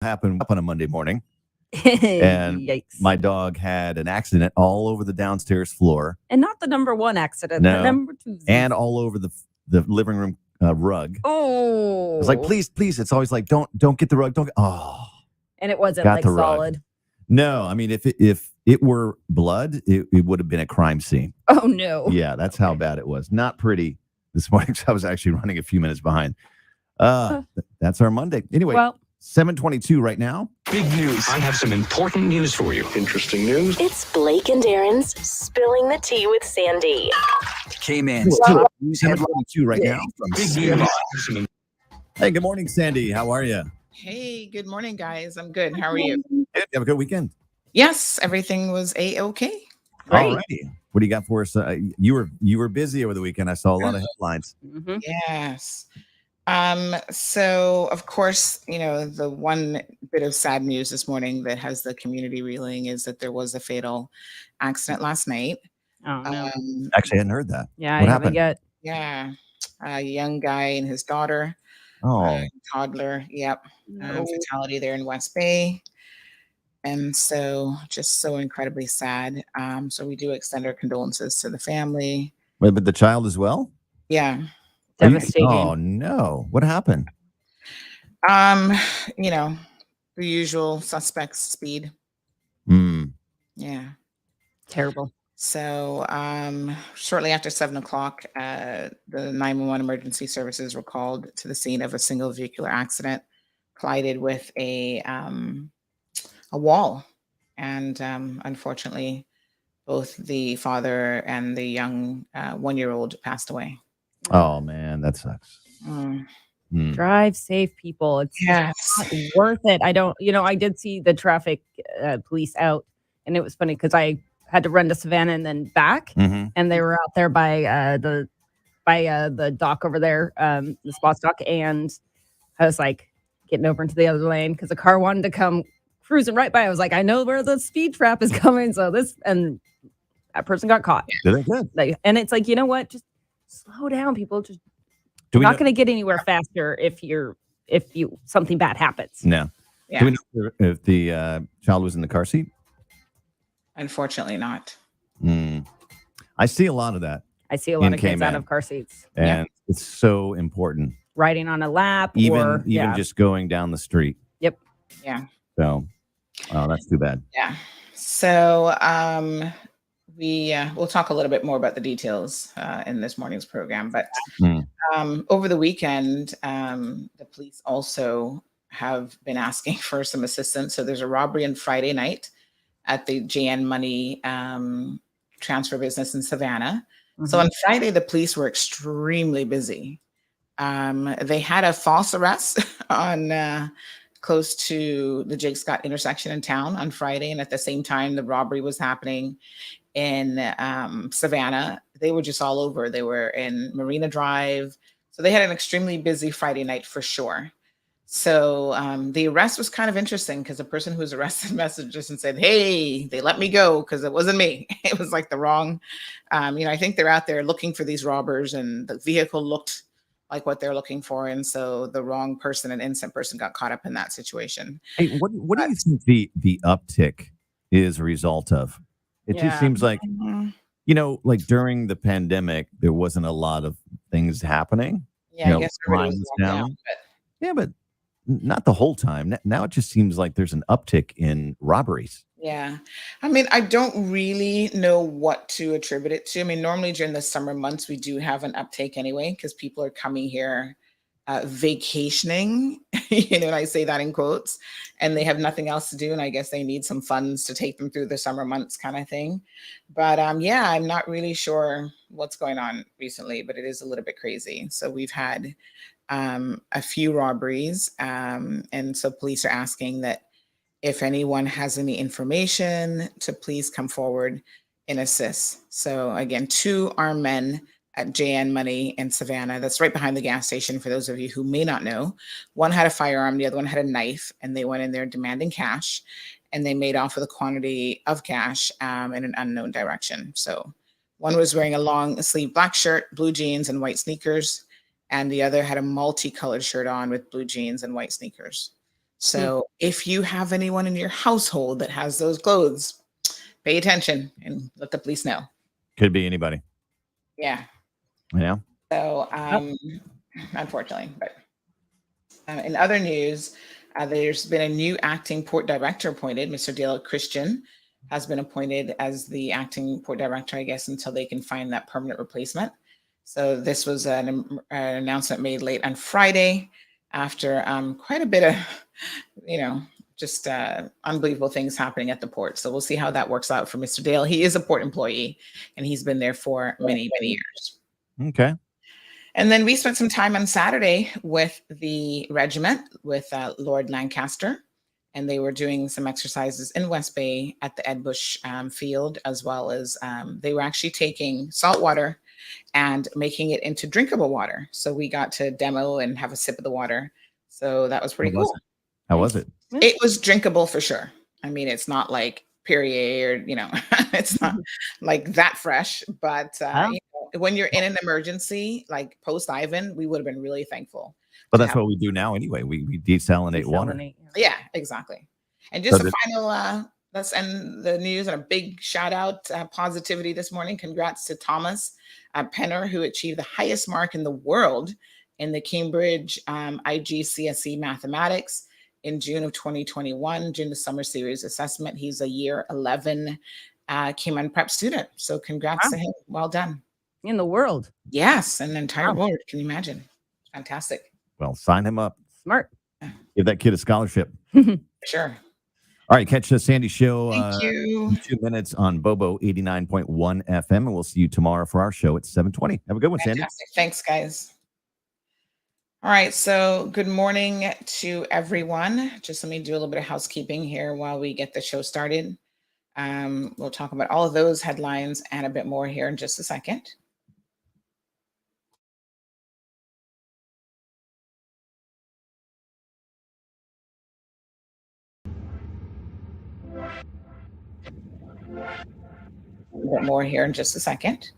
happened up on a Monday morning, and Yikes. my dog had an accident all over the downstairs floor. And not the number one accident, the No, number two. and all over the living room rug. I was like, Oh. please. It's always like, don't get the rug. Don't. Oh, And it wasn't got like the rug. solid. No, I mean, if it were blood, it would have been a crime scene. Oh, no. Yeah, that's how bad it was. Not pretty this morning. So I was actually running a few minutes behind. That's our Monday. Anyway, Well, 7:22 right now. Big news. I have some important news for you. Interesting news. It's Blake and Darren's Spilling the Tea with Sandy. Came in. News 7:22 right now. From Big news. Hey, good morning, Sandy. How are you? Hey, good morning, guys. I'm good. How are you? Good. You have a good weekend. Yes, everything was a-okay. All righty. What do you got for us? You were busy over the weekend. I saw a lot of headlines. mm-hmm. Yes. So of course, the one bit of sad news this morning that has the community reeling is that there was a fatal accident last night. Oh, no. Actually, I hadn't heard that. Yeah, What I happened? haven't yet. Yeah. A young guy and his daughter, Oh, toddler. Yep. No. Fatality there in West Bay. And so just so incredibly sad. So we do extend our condolences to the family. wait, but the child as well? Yeah. Devastating. Oh no! What happened? You know, the usual suspects, speed. Mm. Yeah. Terrible. So shortly after 7 o'clock, the 911 emergency services were called to the scene of a single vehicular accident, collided with a wall. And unfortunately, both the father and the young 1-year-old passed away. Oh man, that sucks. Mm. Mm. Drive safe, people. It's Yes. not worth it. I did see the traffic police out, and it was funny because I had to run to Savannah and then back, Mhm. and they were out there by the dock over there, the Spots dock, and I was like getting over into the other lane because the car wanted to come cruising right by. I was like, I know where the speed trap is coming, so and that person got caught. Did it good? And it's like, you know what? Just slow down, people. Just Do we not know- going to get anywhere faster if something bad happens. No. Yeah. Do we know if the child was in the car seat? Unfortunately not. Mm. I see a lot of that, I see a lot In of kids out Cayman. of car seats, and it's so important. riding on a lap, Even yeah. just going down the street. Yeah. So, oh, that's too bad. Yeah. So we'll talk a little bit more about the details in this morning's program. But Mm. over the weekend, the police also have been asking for some assistance. So there's a robbery on Friday night at the JN Money transfer business in Savannah. So Mhm. on Friday, the police were extremely busy. They had a false arrest on close to the Jake Scott intersection in town on Friday. And at the same time, the robbery was happening in Savannah. They were just all over. They were in Marina Drive. So they had an extremely busy Friday night for sure. So the arrest was kind of interesting because the person who was arrested messaged us and said, hey, they let me go because it wasn't me. It was like the wrong, I think they're out there looking for these robbers and the vehicle looked like what they're looking for. And so the wrong person, an innocent person, got caught up in that situation. Hey, what do you think the uptick is a result of? It just Yeah. seems like, Mhm. like during the pandemic, there wasn't a lot of things happening. Yeah, I know, guess everybody crime was was locked down. down. Yeah, but not the whole time. Now it just seems like there's an uptick in robberies. Yeah. I mean, I don't really know what to attribute it to. I mean, normally during the summer months, we do have an uptake anyway, because people are coming here vacationing, and I say that in quotes, and they have nothing else to do. And I guess they need some funds to take them through the summer months kind of thing. But yeah, I'm not really sure what's going on recently, but it is a little bit crazy. So we've had a few robberies. And so police are asking that if anyone has any information to please come forward and assist. So again, 2 armed men at JN Money in Savannah. That's right behind the gas station for those of you who may not know. One had a firearm, the other one had a knife, and they went in there demanding cash, and they made off with a quantity of cash in an unknown direction. So one was wearing a long sleeve black shirt, blue jeans, and white sneakers, and the other had a multicolored shirt on with blue jeans and white sneakers. So if you have anyone in your household that has those clothes, pay attention and let the police know. Could be anybody. Yeah. Yeah. So, unfortunately, but in other news, there's been a new acting port director appointed. Mr. Dale Christian has been appointed as the acting port director, I guess, until they can find that permanent replacement. So this was an announcement made late on Friday after quite a bit of, just unbelievable things happening at the port. So we'll see how that works out for Mr. Dale. He is a port employee, and he's been there for many, many years. Okay. And then we spent some time on Saturday with the regiment, with Lord Lancaster, and they were doing some exercises in West Bay at the Ed Bush field, as well as they were actually taking salt water and making it into drinkable water. So we got to demo and have a sip of the water. So that was pretty cool. How was it? It was drinkable for sure. I mean, it's not like Perrier, or, it's not like that fresh, but when you're in an emergency, like post Ivan, we would have been really thankful. But that's what we do now anyway. We desalinate water. Yeah, exactly. And just a final, let's end the news and a big shout out, positivity this morning. Congrats to Thomas Penner, who achieved the highest mark in the world in the Cambridge IGCSE mathematics in June of 2021, during the summer series assessment. He's a year 11 Cayman prep student. So congrats to him. Well done. In the world. Yes, an entire world. Can you imagine? Fantastic. Well, sign him up. Smart. Give that kid a scholarship. Sure. All right, catch the Sandy Show Thank you. in 2 minutes on Bobo 89.1 FM, and we'll see you tomorrow for our show at 7:20. Have a good one, Sandy. Thanks, guys. All right, so good morning to everyone. Just let me do a little bit of housekeeping here while we get the show started. We'll talk about all of those headlines and a bit more here in just a second. A bit more here in just a second.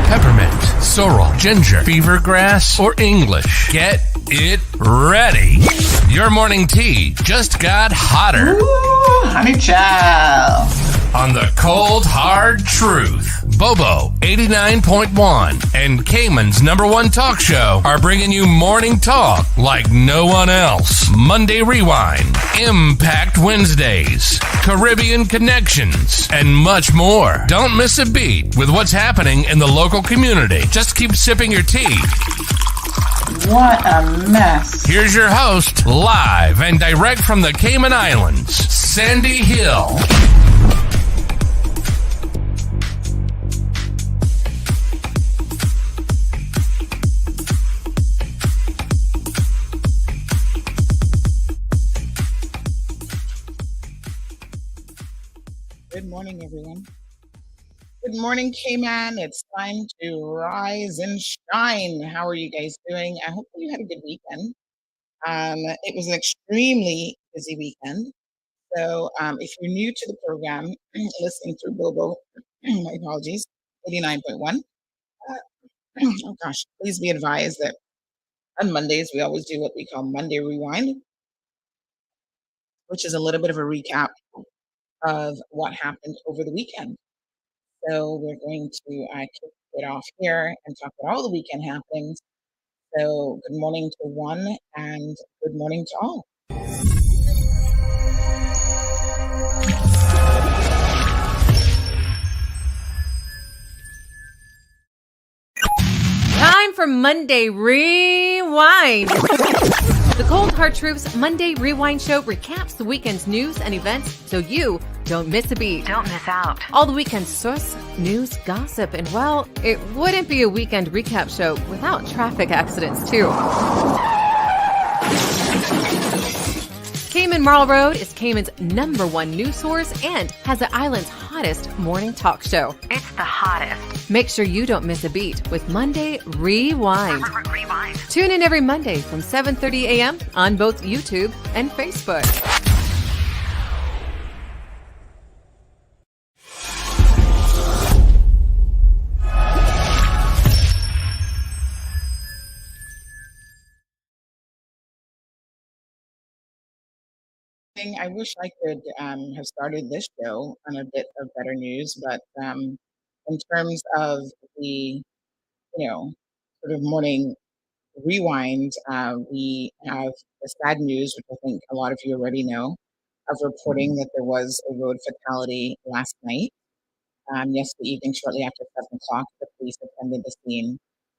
Peppermint, sorrel, ginger, beaver grass, or English. Get it ready. Your morning tea just got hotter. Ooh, honey child. On the cold, hard truth. Bobo 89.1 and Cayman's #1 talk show are bringing you morning talk like no one else. Monday Rewind, Impact Wednesdays, Caribbean Connections, and much more. Don't miss a beat with what's happening in the local community. Just keep sipping your tea. What a mess. Here's your host, live and direct from the Cayman Islands, Sandy Hill. Good morning, everyone. Good morning, Cayman. It's time to rise and shine. How are you guys doing? I hope you had a good weekend. It was an extremely busy weekend. So if you're new to the program, listening through Bobo, my apologies, 89.1. Uh, oh gosh, please be advised that on Mondays we always do what we call Monday Rewind, which is a little bit of a recap of what happened over the weekend. So we're going to kick it off here and talk about all the weekend happenings. So good morning to one and good morning to all. Time for Monday Rewind. The Cold Hard Truth's Monday Rewind show recaps the weekend's news and events so you don't miss a beat. Don't miss out. All the weekend's source, news, gossip, and well, it wouldn't be a weekend recap show without traffic accidents too. Cayman Marl Road is Cayman's #1 news source and has the island's hottest morning talk show. It's the hottest. Make sure you don't miss a beat with Monday Rewind. Rewind. Tune in every Monday from 7:30 a.m. on both YouTube and Facebook. I wish I could have started this show on a bit of better news, but in terms of the, sort of morning rewind, we have the sad news, which I think a lot of you already know, of reporting that there was a road fatality last night. Yesterday evening, shortly after 7 o'clock, the police attended the scene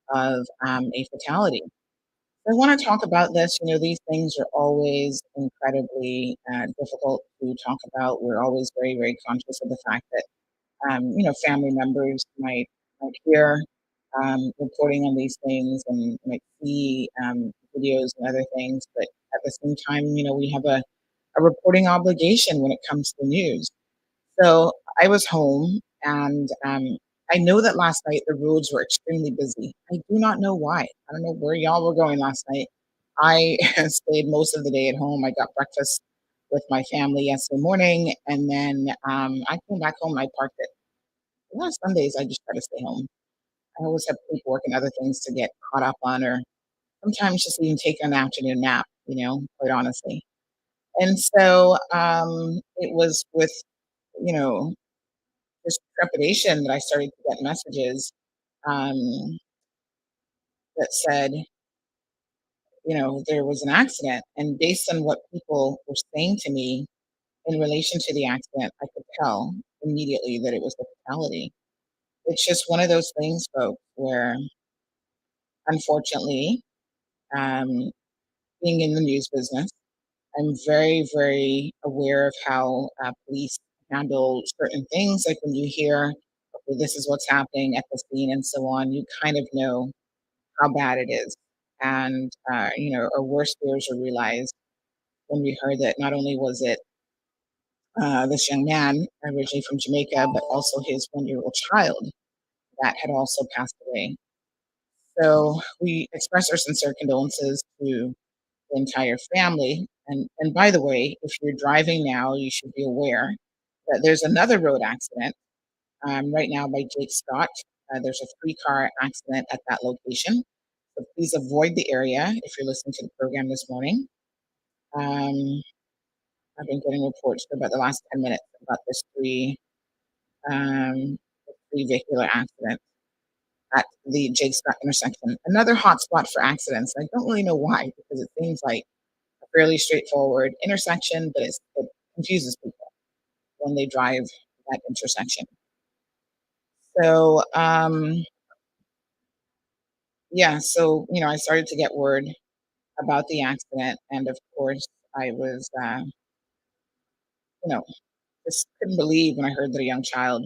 of a fatality. I want to talk about this. These things are always incredibly difficult to talk about. We're always very, very conscious of the fact that, family members might hear reporting on these things and might see videos and other things. But at the same time, we have a reporting obligation when it comes to news. So I was home and I know that last night the roads were extremely busy. I do not know why. I don't know where y'all were going last night. I stayed most of the day at home. I got breakfast with my family yesterday morning, and then I came back home. I parked it. A lot of Sundays, I just try to stay home. I always have paperwork and other things to get caught up on, or sometimes just even take an afternoon nap, quite honestly. And so it was with, you know, this trepidation that I started to get messages um, that said, there was an accident. And based on what people were saying to me in relation to the accident, I could tell immediately that it was a fatality. It's just one of those things, folks, where unfortunately, um, being in the news business, I'm very, very aware of how police handle certain things. Like when you hear, okay, this is what's happening at the scene and so on, you kind of know how bad it is. And, our worst fears are realized when we heard that not only was it this young man originally from Jamaica, but also his 1-year-old child that had also passed away. So we express our sincere condolences to the entire family. And by the way, if you're driving now, you should be aware that there's another road accident right now by Jake Scott. There's a 3-car accident at that location. So please avoid the area if you're listening to the program this morning. I've been getting reports for about the last 10 minutes about this three vehicular accident at the Jake Scott intersection. Another hot spot for accidents. I don't really know why, because it seems like a fairly straightforward intersection, but it confuses people when they drive that intersection. So, I started to get word about the accident, and of course, I was, just couldn't believe when I heard that a young child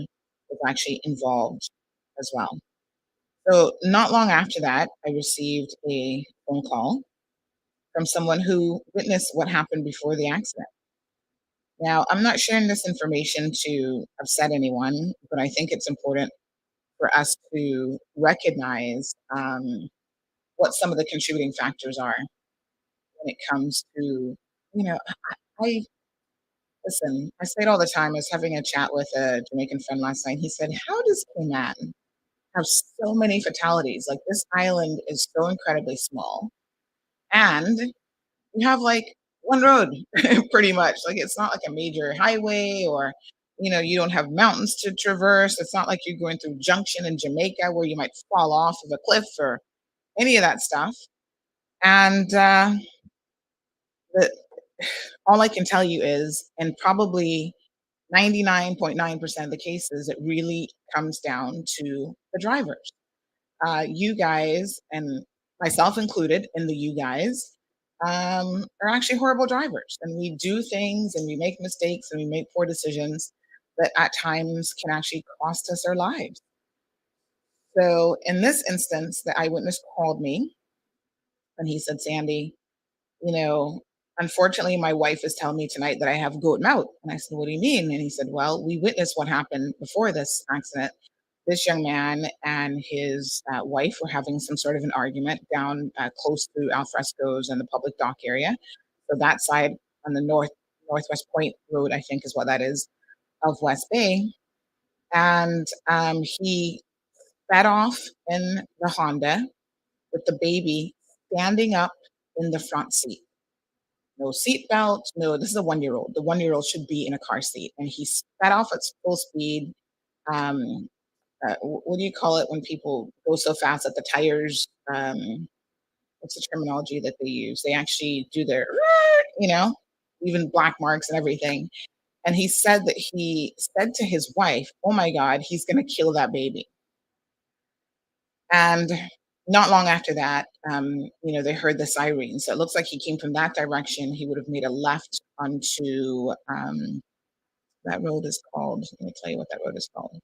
was actually involved as well. So, not long after that, I received a phone call from someone who witnessed what happened before the accident. Now, I'm not sharing this information to upset anyone, but I think it's important for us to recognize what some of the contributing factors are. when it comes to, I listen, I say it all the time. I was having a chat with a Jamaican friend last night. He said, how does Cayman have so many fatalities? Like, this island is so incredibly small. And you have like one road pretty much. Like, it's not like a major highway, or you don't have mountains to traverse. It's not like you're going through Junction in Jamaica where you might fall off of a cliff or any of that stuff. And the, all I can tell you is, and probably 99.9% of the cases, it really comes down to the drivers. You guys, and myself included in the you guys, are actually horrible drivers. And we do things and we make mistakes and we make poor decisions that at times can actually cost us our lives. So in this instance, the eyewitness called me and he said, Sandy, you know, unfortunately, my wife is telling me tonight that I have goat mouth. And I said, what do you mean? And he said, well, we witnessed what happened before this accident. This young man and his wife were having some sort of an argument down close to Alfresco's and the public dock area. So that side on the Northwest Point Road, I think is what that is, of West Bay. And he sped off in the Honda with the baby standing up in the front seat. No seatbelt. No, this is a 1-year-old. The 1-year-old should be in a car seat. And he sped off at full speed. Um, what do you call it when people go so fast that the tires, what's the terminology that they use? They actually do their, even black marks and everything. And he said that he said to his wife, oh my God, he's going to kill that baby. And not long after that, they heard the siren. So it looks like he came from that direction. He would have made a left onto that road is called. Let me tell you what that road is called.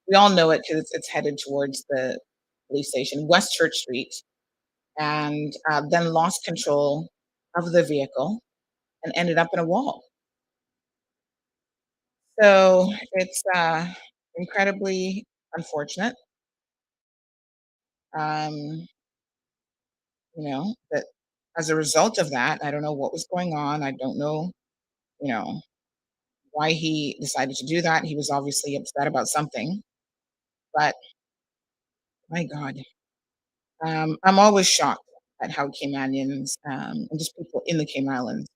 We all know it because it's headed towards the police station, West Church Street, and then lost control of the vehicle and ended up in a wall. So it's incredibly unfortunate. Um, that as a result of that, I don't know what was going on. I don't know, you know, why he decided to do that. He was obviously upset about something, but my God, I'm always shocked at how Caymanians and just people in the Cayman Islands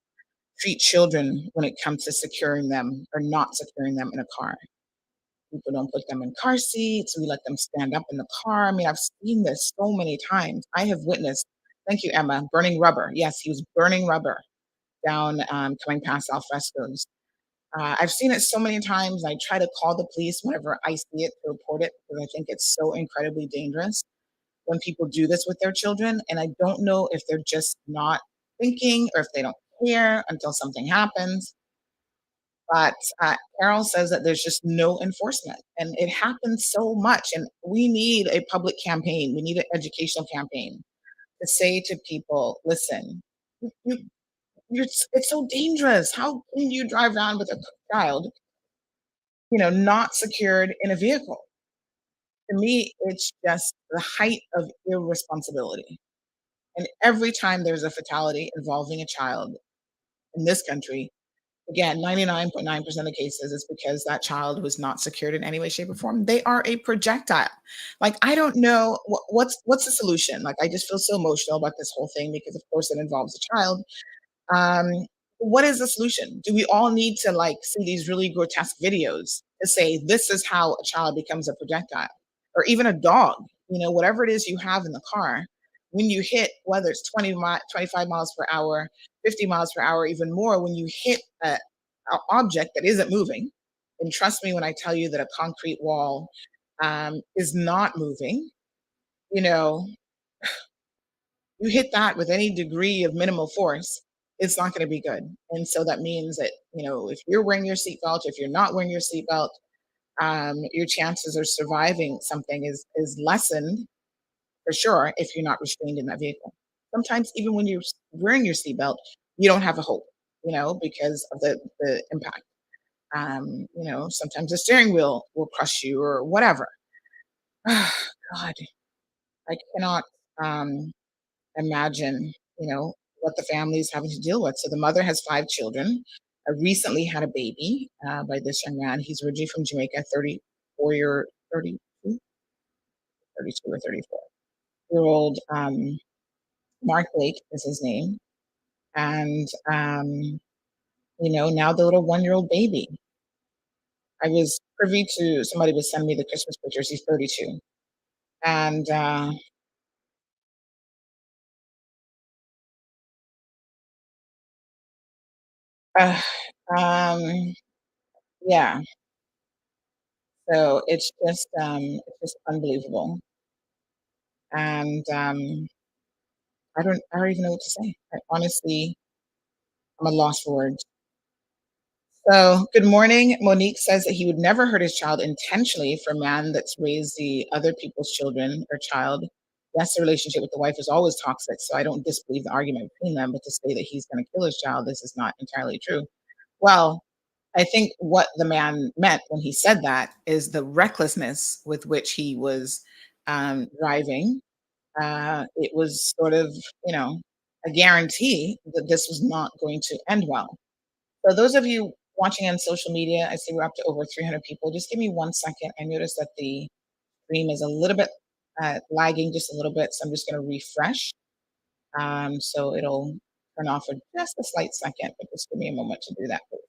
treat children when it comes to securing them or not securing them in a car. People don't put them in car seats. We let them stand up in the car. I mean, I've seen this so many times. I have witnessed, thank you, Emma, burning rubber. Yes, he was burning rubber down coming past Alfresco's. I've seen it so many times. I try to call the police whenever I see it to report it because I think it's so incredibly dangerous when people do this with their children. And I don't know if they're just not thinking or if they don't care until something happens. But Carol says that there's just no enforcement, and it happens so much. And we need a public campaign. We need an educational campaign to say to people, listen, you, it's so dangerous. How can you drive around with a child, not secured in a vehicle? To me, it's just the height of irresponsibility. And every time there's a fatality involving a child in this country, again, 99.9% of cases is because that child was not secured in any way, shape, or form. They are a projectile. Like, I don't know what's the solution. Like, I just feel so emotional about this whole thing because, of course, it involves a child. Um, what is the solution? Do we all need to see these really grotesque videos to say this is how a child becomes a projectile, or even a dog? Whatever it is you have in the car, when you hit, whether it's 25 miles per hour, 50 miles per hour, even more, when you hit an object that isn't moving, and trust me when I tell you that a concrete wall is not moving, you hit that with any degree of minimal force, it's not going to be good. And so that means that, if you're wearing your seatbelt, if you're not wearing your seatbelt, your chances of surviving something is lessened for sure if you're not restrained in that vehicle. Sometimes even when you're wearing your seatbelt, you don't have a hope, because of the impact. Sometimes the steering wheel will crush you or whatever. God, I cannot imagine, what the family is having to deal with. So the mother has 5 children. Recently had a baby by this young man. He's originally from Jamaica, 32, 32 or 34-year-old. Mark Blake is his name. And, now the little 1-year-old baby. I was privy to somebody was sending me the Christmas pictures. He's 32. And uh, um, yeah, so it's just unbelievable. And I don't even know what to say. I honestly, I'm a lost for words. So, good morning. Monique says that he would never hurt his child intentionally for a man that's raised the other people's children or child. Yes, the relationship with the wife is always toxic, so I don't disbelieve the argument between them, but to say that he's going to kill his child, this is not entirely true. Well, I think what the man meant when he said that is the recklessness with which he was driving. It was sort of, a guarantee that this was not going to end well. So those of you watching on social media, I see we're up to over 300 people. Just give me 1 second. I noticed that the stream is a little bit lagging, just a little bit. So I'm just going to refresh. So it'll turn off for just a slight second, but just give me a moment to do that, please.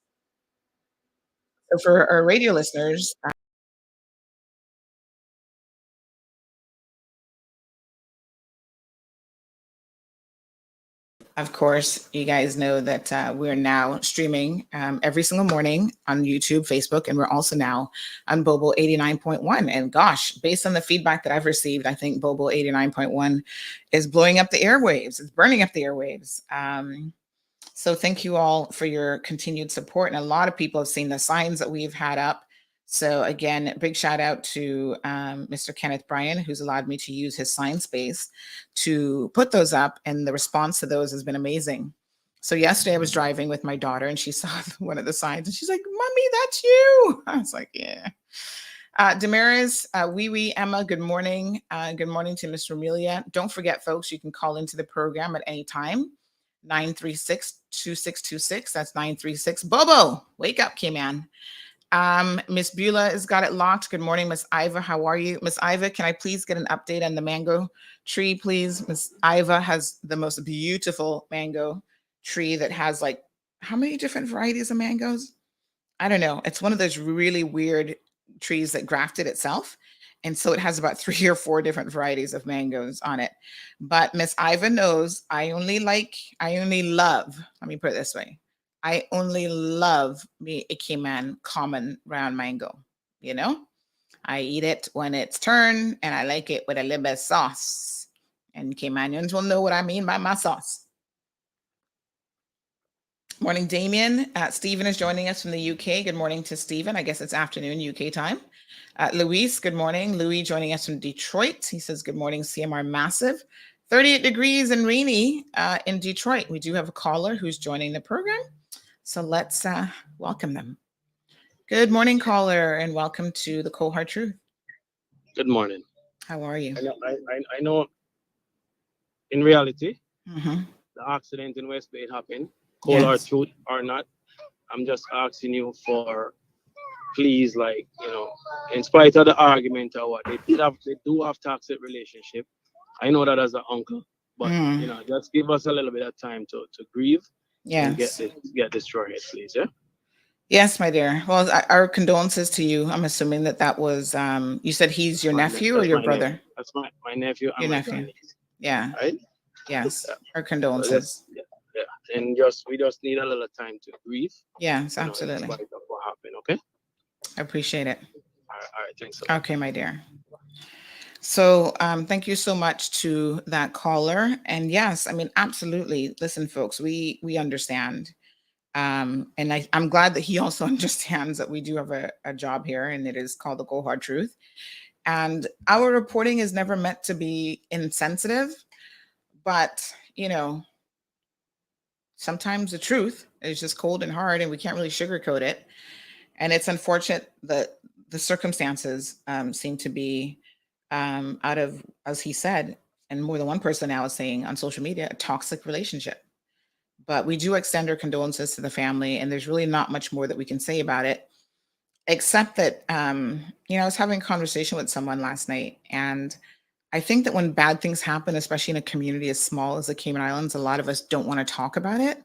So for our radio listeners, of course, you guys know that we're now streaming every single morning on YouTube, Facebook, and we're also now on Bobo 89.1. And gosh, based on the feedback that I've received, I think Bobo 89.1 is blowing up the airwaves. It's burning up the airwaves. So thank you all for your continued support. And a lot of people have seen the signs that we've had up. So again, big shout out to Mr. Kenneth Bryan, who's allowed me to use his sign space to put those up. And the response to those has been amazing. So yesterday I was driving with my daughter and she saw one of the signs and she's like, "Mommy, that's you." I was like, yeah. Damaris, Wee Emma, good morning. Good morning to Miss Romelia. Don't forget, folks, you can call into the program at any time. 936-2626. That's 936. Bobo, wake up, K-Man. Miss Beulah has got it locked. Good morning, Miss Iva. How are you? Miss Iva, can I please get an update on the mango tree, please? Miss Iva has the most beautiful mango tree that has like, how many different varieties of mangoes? I don't know. It's one of those really weird trees that grafted itself. And so it has about 3 or 4 different varieties of mangoes on it. But Miss Iva knows I only love, let me put it this way. I only love me a Cayman common round mango. I eat it when it's turned and I like it with a little bit of sauce. And Caymanians will know what I mean by my sauce. Morning, Damien. Stephen is joining us from the UK. Good morning to Stephen. I guess it's afternoon UK time. Luis, good morning. Louis joining us from Detroit. He says, good morning, CMR Massive. 38 degrees and rainy in Detroit. We do have a caller who's joining the program. So let's welcome them. Good morning, caller, and welcome to the Cold Hard Truth. Good morning. How are you? I know in reality, Mm-hmm. the accident in West Bay happened. Cold Hard Truth or not, I'm just asking you for, please, in spite of the argument or what, they do have toxic relationship. I know that as an uncle, but just give us a little bit of time to grieve and get destroyed, please. Yeah. Yes, my dear. Well, our condolences to you. I'm assuming that was you said he's your nephew or your brother? That's my nephew. Your nephew. Yeah. Right. Yes. Our condolences. Yeah. And we just need a little time to grieve. Yes, absolutely. In spite of what happened. Okay. I appreciate it. All right. Thanks. Okay, my dear. So thank you so much to that caller. And yes, I mean, absolutely. Listen, folks, we understand. And I'm glad that he also understands that we do have a job here and it is called the Cold Hard Truth. And our reporting is never meant to be insensitive, but, sometimes the truth is just cold and hard and we can't really sugarcoat it. And it's unfortunate that the circumstances seem to be out of, as he said, and more than one person now is saying on social media, a toxic relationship. But we do extend our condolences to the family, and there's really not much more that we can say about it, except that, I was having a conversation with someone last night, and I think that when bad things happen, especially in a community as small as the Cayman Islands, a lot of us don't want to talk about it.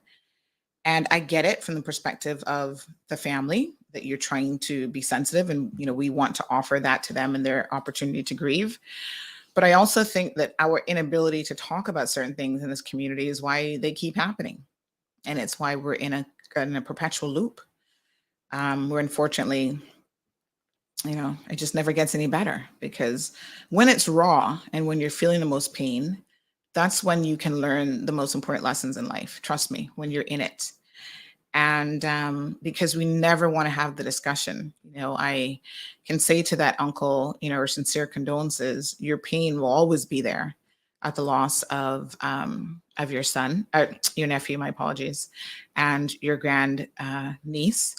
And I get it from the perspective of the family that you're trying to be sensitive, and we want to offer that to them and their opportunity to grieve. But I also think that our inability to talk about certain things in this community is why they keep happening, and it's why we're in a perpetual loop. Where unfortunately, it just never gets any better, because when it's raw and when you're feeling the most pain, that's when you can learn the most important lessons in life. Trust me, when you're in it. And because we never want to have the discussion, I can say to that uncle, our sincere condolences. Your pain will always be there at the loss of your son, your nephew, my apologies, and your grand niece.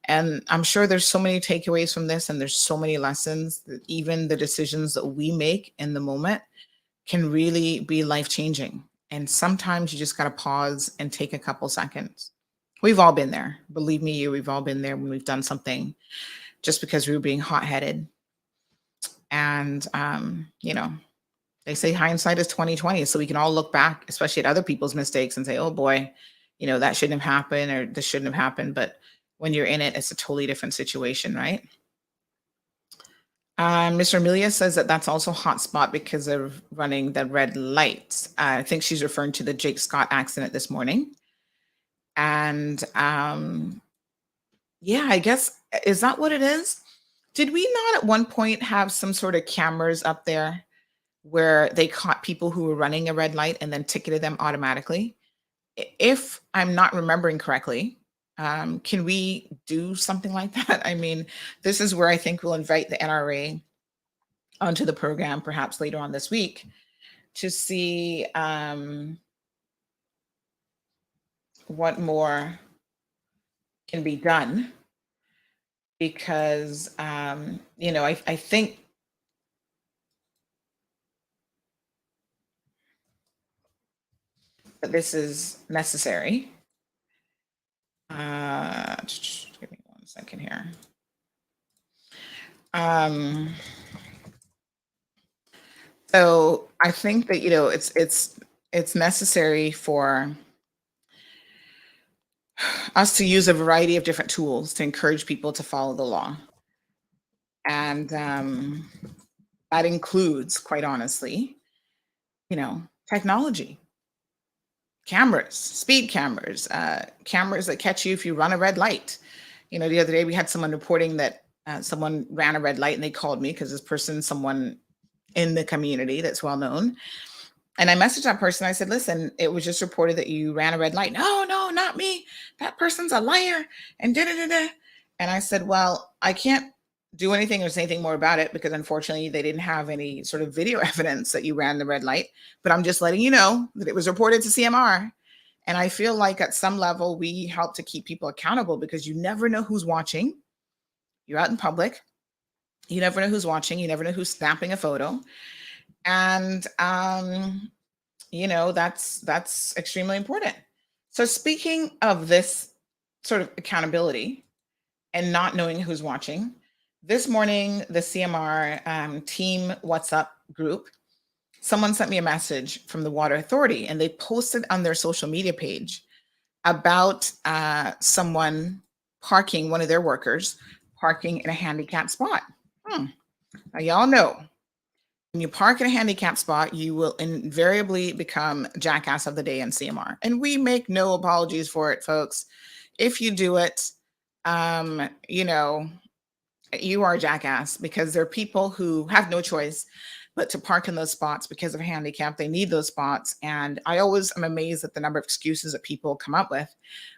And I'm sure there's so many takeaways from this, and there's so many lessons that even the decisions that we make in the moment can really be life changing. And sometimes you just got to pause and take a couple seconds. We've all been there. Believe me, we've all been there when we've done something just because we were being hot headed. And, they say hindsight is 2020. So we can all look back, especially at other people's mistakes, and say, oh boy, that shouldn't have happened, or this shouldn't have happened. But when you're in it, it's a totally different situation, right? Mr. Amelia says that that's also hotspot because of running the red lights. I think she's referring to the Jake Scott accident this morning. And I guess, is that what it is? Did we not at one point have some sort of cameras up there where they caught people who were running a red light and then ticketed them automatically? If I'm not remembering correctly, can we do something like that? I mean, this is where I think we'll invite the NRA onto the program perhaps later on this week to see what more can be done, because I think that this is necessary. Give me 1 second here. So I think that it's necessary for us to use a variety of different tools to encourage people to follow the law, and that includes, quite honestly, technology, cameras, speed cameras, cameras that catch you if you run a red light. The other day we had someone reporting that someone ran a red light, and they called me because this person, someone in the community that's well known. And I messaged that person. I said, listen, it was just reported that you ran a red light. No, not me. That person's a liar. And da-da-da-da. And I said, well, I can't do anything or say anything more about it, because unfortunately they didn't have any sort of video evidence that you ran the red light. But I'm just letting you know that it was reported to CMR. And I feel like at some level we help to keep people accountable, because you never know who's watching. You're out in public. You never know who's watching. You never know who's snapping a photo. And, that's extremely important. So speaking of this sort of accountability and not knowing who's watching, this morning, the CMR team WhatsApp group, someone sent me a message from the Water Authority, and they posted on their social media page about someone parking, one of their workers parking in a handicapped spot. Now, y'all know, when you park in a handicapped spot, you will invariably become jackass of the day in CMR. And we make no apologies for it, folks. If you do it, you are a jackass, because there are people who have no choice but to park in those spots because of handicap. They need those spots. And I always am amazed at the number of excuses that people come up with,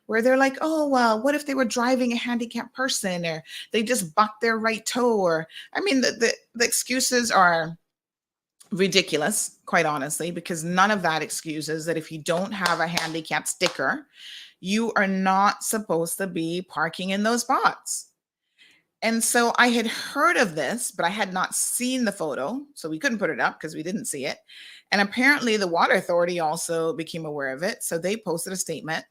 where they're like, oh, well, what if they were driving a handicapped person, or they just bucked their right toe? Or, I mean, the excuses are ridiculous, quite honestly, because none of that excuses that if you don't have a handicap sticker, you are not supposed to be parking in those spots. And so I had heard of this, but I had not seen the photo. So we couldn't put it up because we didn't see it. And apparently the Water Authority also became aware of it. So they posted a statement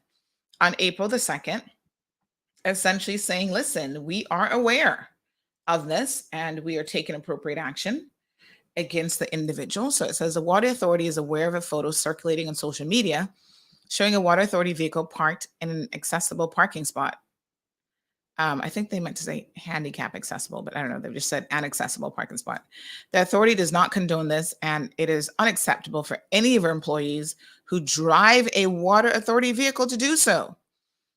on April the 2nd, essentially saying, listen, we are aware of this and we are taking appropriate action against the individual. So it says the Water Authority is aware of a photo circulating on social media showing a Water Authority vehicle parked in an accessible parking spot. I think they meant to say handicap accessible, but I don't know. They just said an accessible parking spot. The authority does not condone this, and it is unacceptable for any of our employees who drive a Water Authority vehicle to do so.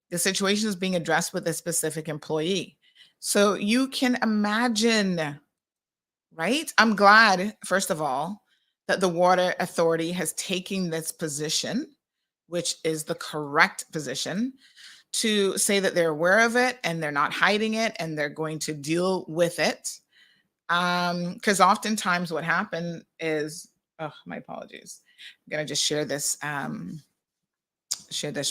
The situation is being addressed with a specific employee. So you can imagine, right? I'm glad, first of all, that the Water Authority has taken this position, which is the correct position, to say that they're aware of it and they're not hiding it and they're going to deal with it. Because oftentimes what happened is, oh, my apologies. I'm gonna just share this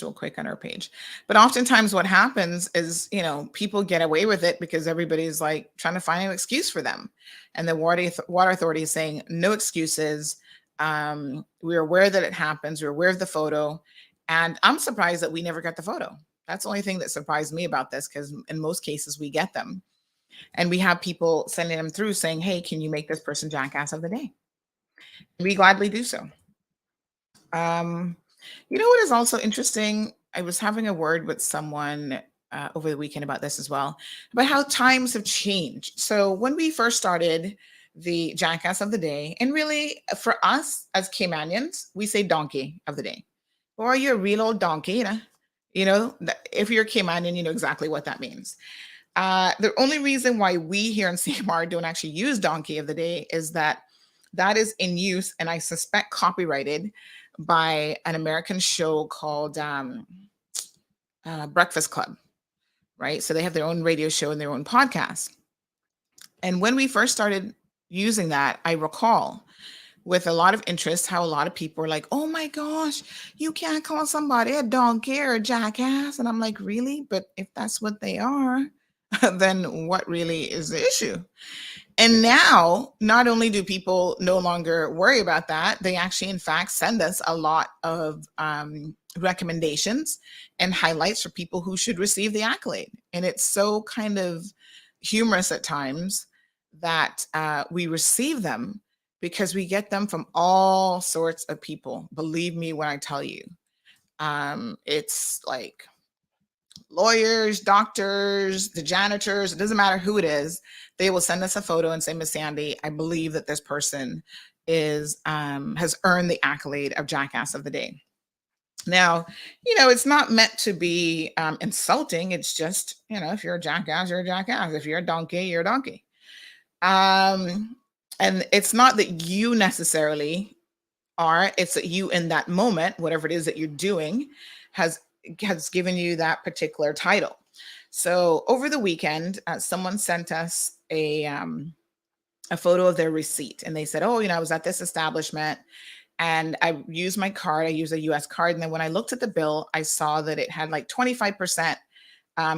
real quick on our page. But oftentimes what happens is, people get away with it because everybody's like trying to find an excuse for them. And the Water Authority is saying no excuses. We're aware that it happens. We're aware of the photo. And I'm surprised that we never got the photo. That's the only thing that surprised me about this, because in most cases we get them. And we have people sending them through saying, hey, can you make this person jackass of the day? We gladly do so. You know what is also interesting? I was having a word with someone over the weekend about this as well, about how times have changed. So when we first started the Jackass of the Day, and really for us as Caymanians, we say donkey of the day. Or you're a real old donkey, if you're a Caymanian, you know exactly what that means. The only reason why we here in CMR don't actually use donkey of the day is that is in use, and I suspect copyrighted, by an American show called Breakfast Club, right? So they have their own radio show and their own podcast. And when we first started using that, I recall with a lot of interest how a lot of people were like, oh my gosh, you can't call somebody a donkey or a jackass. And I'm like, really? But if that's what they are, then what really is the issue? And now, not only do people no longer worry about that, they actually, in fact, send us a lot of recommendations and highlights for people who should receive the accolade. And it's so kind of humorous at times that we receive them, because we get them from all sorts of people. Believe me when I tell you, it's like lawyers, doctors, the janitors, it doesn't matter who it is. They will send us a photo and say, Miss Sandy, I believe that this person has earned the accolade of Jackass of the Day. Now, it's not meant to be insulting. It's just, if you're a jackass, you're a jackass. If you're a donkey, you're a donkey. And it's not that you necessarily are, it's that you in that moment, whatever it is that you're doing, has given you that particular title. So over the weekend, someone sent us a photo of their receipt, and they said, oh, I was at this establishment and I used my card. I used a US card. And then when I looked at the bill, I saw that it had like 25%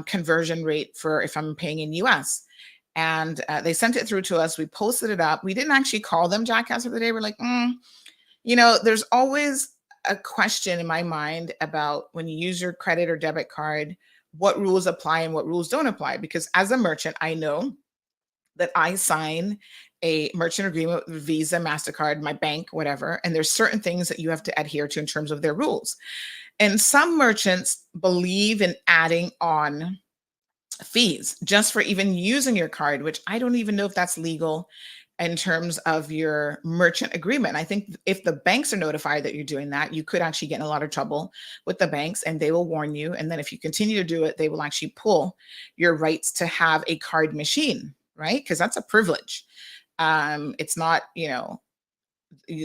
conversion rate for if I'm paying in US. And they sent it through to us. We posted it up. We didn't actually call them Jackass of the Day. We're like, there's always a question in my mind about when you use your credit or debit card, what rules apply and what rules don't apply. Because as a merchant, I know that I sign a merchant agreement with Visa, MasterCard, my bank, whatever. And there's certain things that you have to adhere to in terms of their rules. And some merchants believe in adding on fees just for even using your card, which I don't even know if that's legal in terms of your merchant agreement. I think if the banks are notified that you're doing that, you could actually get in a lot of trouble with the banks, and they will warn you. And then if you continue to do it, they will actually pull your rights to have a card machine, right? Because that's a privilege. It's not,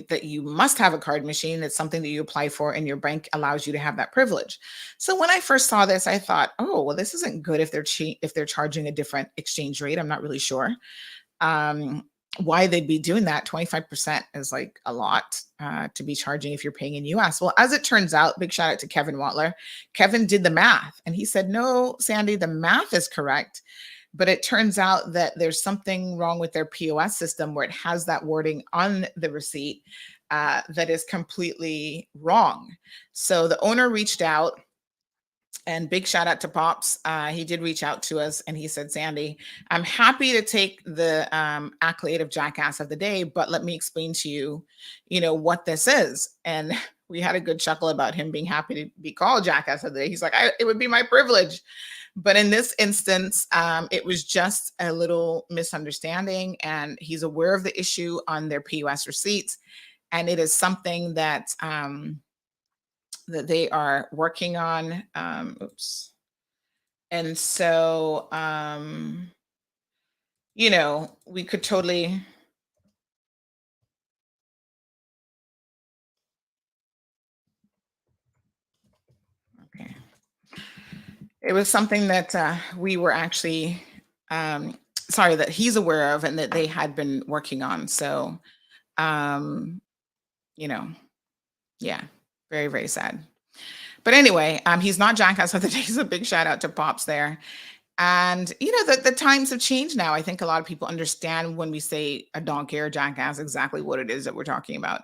that you must have a card machine. It's something that you apply for, and your bank allows you to have that privilege. So when I first saw this, I thought, oh, well, this isn't good if they're charging a different exchange rate. I'm not really sure why they'd be doing that. 25% is like a lot to be charging if you're paying in US. Well, as it turns out, big shout out to Kevin Watler. Kevin did the math, and he said, no, Sandy, the math is correct. But it turns out that there's something wrong with their POS system where it has that wording on the receipt that is completely wrong. So the owner reached out, and big shout out to Pops. He did reach out to us and he said, Sandy, I'm happy to take the accolade of Jackass of the Day, but let me explain to you, what this is. And we had a good chuckle about him being happy to be called Jackass of the Day. He's like, it would be my privilege. But in this instance, it was just a little misunderstanding, and he's aware of the issue on their POS receipts. And it is something that that they are working on. Oops. And so, we could totally. Okay. It was something that we were actually, that he's aware of and that they had been working on. So, yeah, very, very sad. But anyway, he's not Jackass of the Day. So a big shout out to Pops there. And, the times have changed now. I think a lot of people understand when we say a donkey or jackass exactly what it is that we're talking about.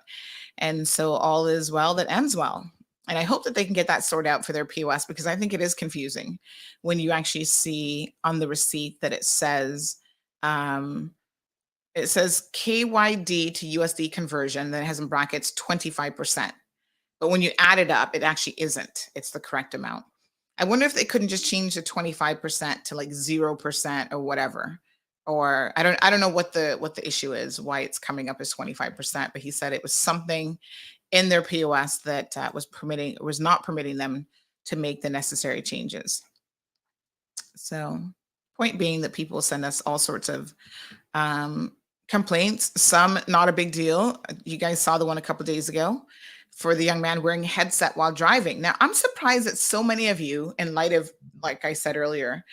And so all is well that ends well. And I hope that they can get that sorted out for their POS, because I think it is confusing when you actually see on the receipt that it says KYD to USD conversion, then it has in brackets 25%. But when you add it up, it actually isn't. It's the correct amount. I wonder if they couldn't just change the 25% to like 0% or whatever. Or I don't know what the issue is, why it's coming up as 25%. But he said it was something in their POS that was not permitting them to make the necessary changes. So, point being that people send us all sorts of complaints. Some not a big deal. You guys saw the one a couple of days ago for the young man wearing a headset while driving. Now, I'm surprised that so many of you, in light of, like I said earlier,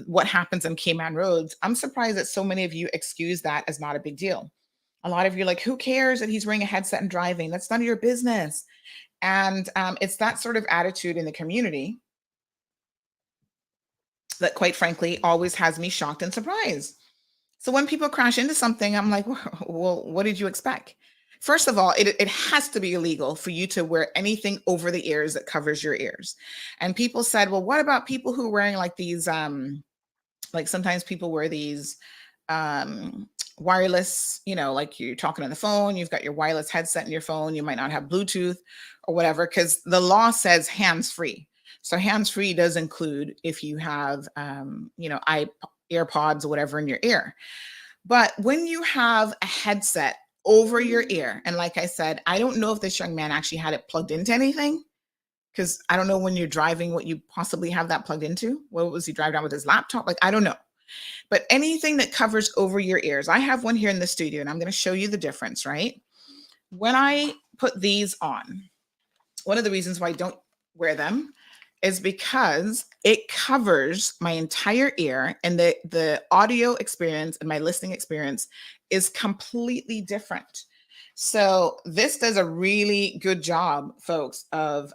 what happens on Cayman roads, I'm surprised that so many of you excuse that as not a big deal. A lot of you are like, who cares that he's wearing a headset and driving? That's none of your business. And it's that sort of attitude in the community that, quite frankly, always has me shocked and surprised. So when people crash into something, I'm like, well, what did you expect? First of all, it has to be illegal for you to wear anything over the ears that covers your ears. And people said, well, what about people who are wearing like these, like sometimes people wear these wireless, like you're talking on the phone, you've got your wireless headset in your phone, you might not have Bluetooth or whatever, because the law says hands-free. So hands-free does include if you have, AirPods or whatever in your ear. But when you have a headset over your ear, and like I said, I don't know if this young man actually had it plugged into anything, because I don't know when you're driving what you possibly have that plugged into. What was he driving down with his laptop? Like, I don't know. But anything that covers over your ears, I have one here in the studio, and I'm going to show you the difference, right? When I put these on, one of the reasons why I don't wear them is because it covers my entire ear, and the audio experience and my listening experience is completely different. So this does a really good job, folks, of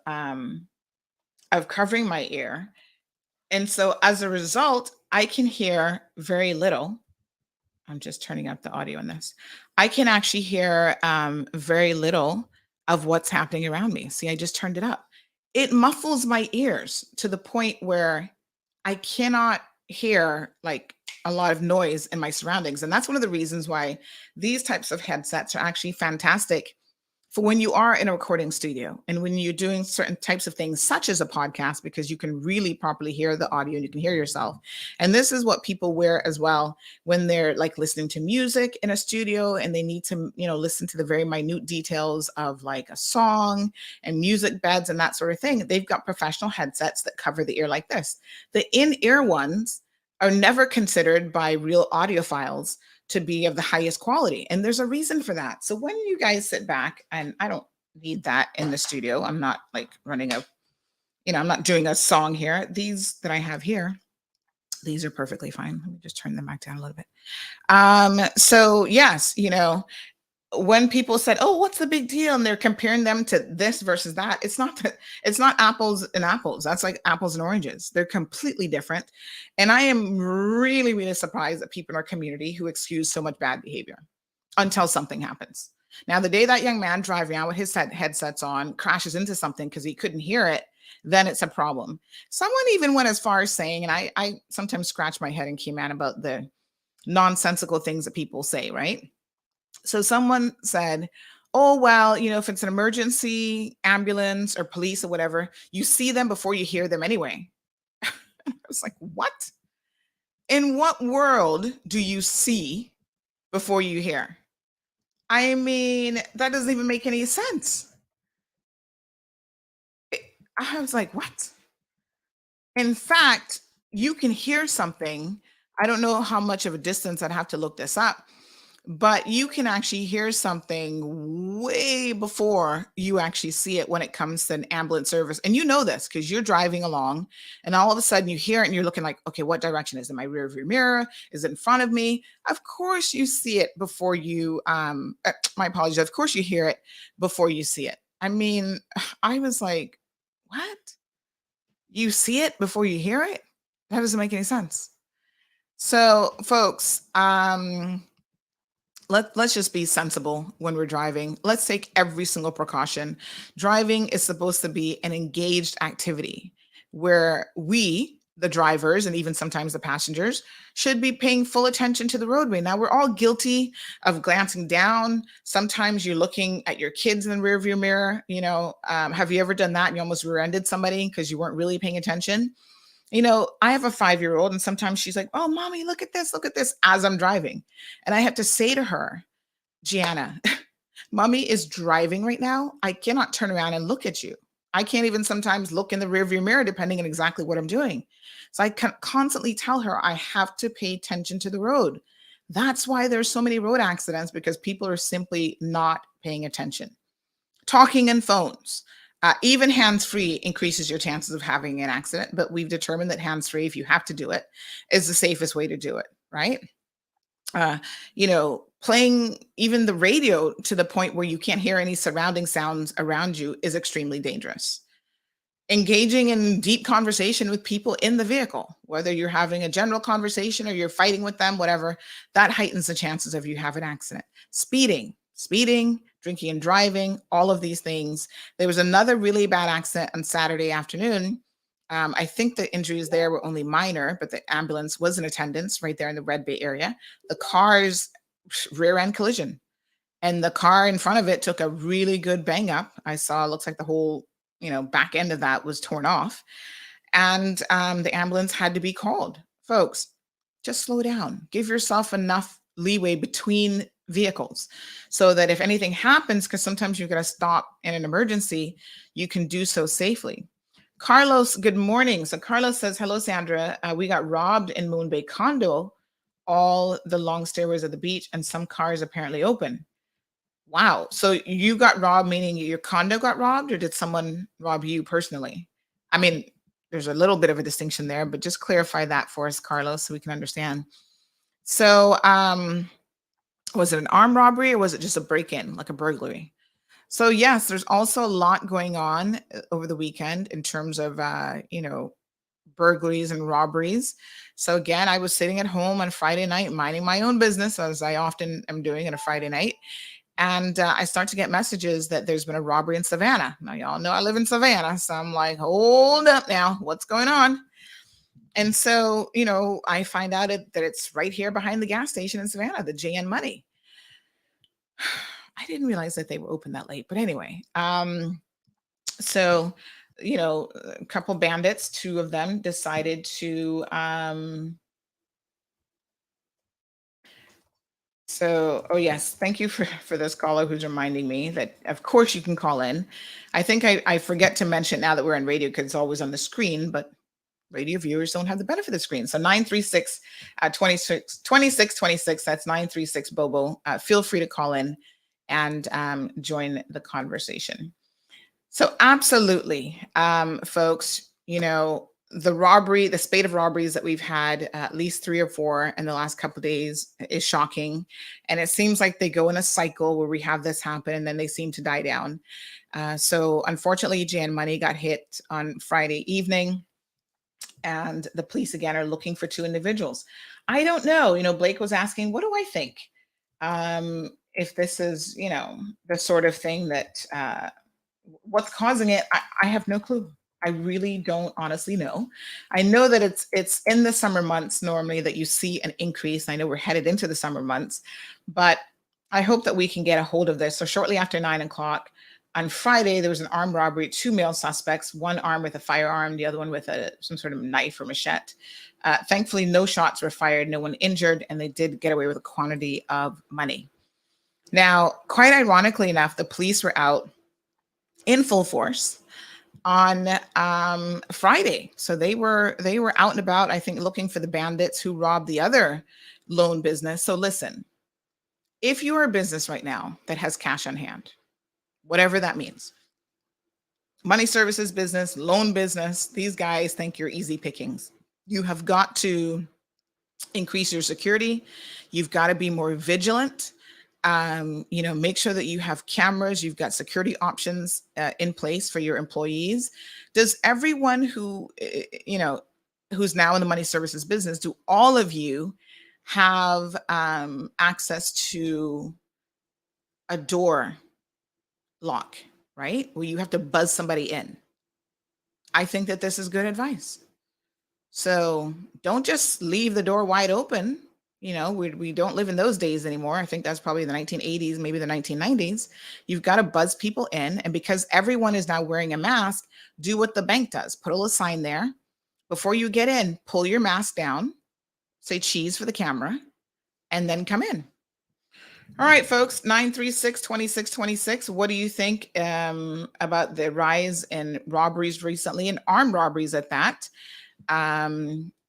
covering my ear. And so as a result, I can hear very little. I'm just turning up the audio in this. I can actually hear very little of what's happening around me. See, I just turned it up. It muffles my ears to the point where I cannot hear like a lot of noise in my surroundings. And that's one of the reasons why these types of headsets are actually fantastic for when you are in a recording studio and when you're doing certain types of things, such as a podcast, because you can really properly hear the audio and you can hear yourself. And this is what people wear as well when they're like listening to music in a studio and they need to, listen to the very minute details of like a song and music beds and that sort of thing. They've got professional headsets that cover the ear like this. The in-ear ones are never considered by real audiophiles to be of the highest quality. And there's a reason for that. So when you guys sit back, and I don't need that in the studio, I'm not like running I'm not doing a song here. These that I have here, these are perfectly fine. Let me just turn them back down a little bit. So yes, when people said, oh, what's the big deal? And they're comparing them to this versus that. It's not apples and apples. That's like apples and oranges. They're completely different. And I am really, really surprised at people in our community who excuse so much bad behavior until something happens. Now, the day that young man driving out with his headsets on crashes into something because he couldn't hear it, then it's a problem. Someone even went as far as saying, and I sometimes scratch my head and key man about the nonsensical things that people say, right? So someone said, oh, well, if it's an emergency ambulance or police or whatever, you see them before you hear them anyway. I was like, what? In what world do you see before you hear? I mean, that doesn't even make any sense. I was like, what? In fact, you can hear something. I don't know how much of a distance, I'd have to look this up, but you can actually hear something way before you actually see it when it comes to an ambulance service. And you know this because you're driving along and all of a sudden you hear it and you're looking like, okay, what direction is it? My rear view mirror? Is it in front of me? Of course you see it before you, my apologies. Of course you hear it before you see it. I mean, I was like, what? You see it before you hear it? That doesn't make any sense. So folks, let's just be sensible when we're driving. Let's take every single precaution. Driving is supposed to be an engaged activity where we, the drivers, and even sometimes the passengers, should be paying full attention to the roadway. Now, we're all guilty of glancing down. Sometimes you're looking at your kids in the rearview mirror. Have you ever done that and you almost rear-ended somebody because you weren't really paying attention? I have a 5-year-old and sometimes she's like, oh, mommy, look at this, as I'm driving. And I have to say to her, Gianna, mommy is driving right now. I cannot turn around and look at you. I can't even sometimes look in the rearview mirror, depending on exactly what I'm doing. So I can constantly tell her I have to pay attention to the road. That's why there's so many road accidents, because people are simply not paying attention. Talking in phones. Even hands-free increases your chances of having an accident, but we've determined that hands-free, if you have to do it, is the safest way to do it, right? Playing even the radio to the point where you can't hear any surrounding sounds around you is extremely dangerous. Engaging in deep conversation with people in the vehicle, whether you're having a general conversation or you're fighting with them, whatever, that heightens the chances of you have an accident. Speeding, drinking and driving, all of these things. There was another really bad accident on Saturday afternoon. I think the injuries there were only minor, but the ambulance was in attendance right there in the Red Bay area. The car's rear end collision, and the car in front of it took a really good bang up. I saw, it looks like the whole, back end of that was torn off, and the ambulance had to be called. Folks, just slow down. Give yourself enough leeway between vehicles so that if anything happens, because sometimes you're going to stop in an emergency, you can do so safely. Carlos, good morning. So Carlos says, hello, Sandra. We got robbed in Moon Bay condo, all the long stairways of the beach, and some cars apparently open. Wow. So you got robbed, meaning your condo got robbed, or did someone rob you personally? I mean, there's a little bit of a distinction there, but just clarify that for us, Carlos, so we can understand. So was it an armed robbery or was it just a break-in, like a burglary? So yes, there's also a lot going on over the weekend in terms of, burglaries and robberies. So again, I was sitting at home on Friday night, minding my own business, as I often am doing on a Friday night. And I start to get messages that there's been a robbery in Savannah. Now, y'all know I live in Savannah. So I'm like, hold up now, what's going on? And so, I find out that it's right here behind the gas station in Savannah, the JN Money. I didn't realize that they were open that late, but anyway. So, a couple bandits, 2 of them decided to, oh yes, thank you for this caller who's reminding me that of course you can call in. I think I forget to mention now that we're on radio because it's always on the screen, but radio viewers don't have the benefit of the screen. So 936 2626, that's 936 Bobo. Feel free to call in and join the conversation. So absolutely, folks, the spate of robberies that we've had, at least 3 or 4 in the last couple of days, is shocking. And it seems like they go in a cycle where we have this happen and then they seem to die down. So unfortunately, Jan Money got hit on Friday evening, and the police again are looking for 2 individuals. I don't know. Blake was asking, what do I think? if this is, the sort of thing that what's causing it, I have no clue. I really don't honestly know. I know that it's in the summer months normally that you see an increase. I know we're headed into the summer months, but I hope that we can get a hold of this. So shortly after 9 o'clock on Friday, there was an armed robbery, 2 male suspects, one armed with a firearm, the other one with some sort of knife or machete. Thankfully, no shots were fired, no one injured, and they did get away with a quantity of money. Now, quite ironically enough, the police were out in full force on Friday. So they were out and about, I think, looking for the bandits who robbed the other loan business. So listen, if you are a business right now that has cash on hand, whatever that means, money services business, loan business, these guys think you're easy pickings. You have got to increase your security. You've got to be more vigilant. Make sure that you have cameras, you've got security options in place for your employees. Does everyone who's now in the money services business, do all of you have access to a door lock, right? Where you have to buzz somebody in? I think that this is good advice. So don't just leave the door wide open. We don't live in those days anymore. I think that's probably the 1980s, maybe the 1990s. You've got to buzz people in. And because everyone is now wearing a mask, do what the bank does. Put a little sign there. Before you get in, pull your mask down, say cheese for the camera, and then come in. All right, folks, 936-2626. What do you think about the rise in robberies recently, and armed robberies at that?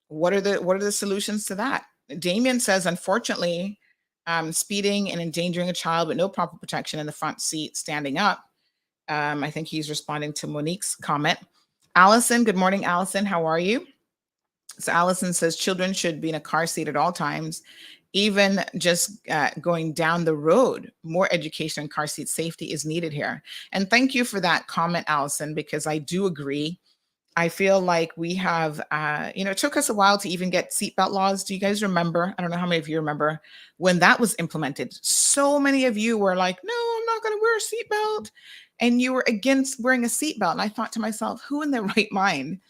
What are the solutions to that? Damien says, unfortunately, speeding and endangering a child with no proper protection in the front seat standing up. I think he's responding to Monique's comment. Allison, good morning, Allison. How are you? So Allison says children should be in a car seat at all times, even just going down the road. More education on car seat safety is needed here. And thank you for that comment, Allison, because I do agree. I feel like we have, it took us a while to even get seatbelt laws. Do you guys remember? I don't know how many of you remember when that was implemented. So many of you were like, no, I'm not going to wear a seatbelt. And you were against wearing a seatbelt. And I thought to myself, who in their right mind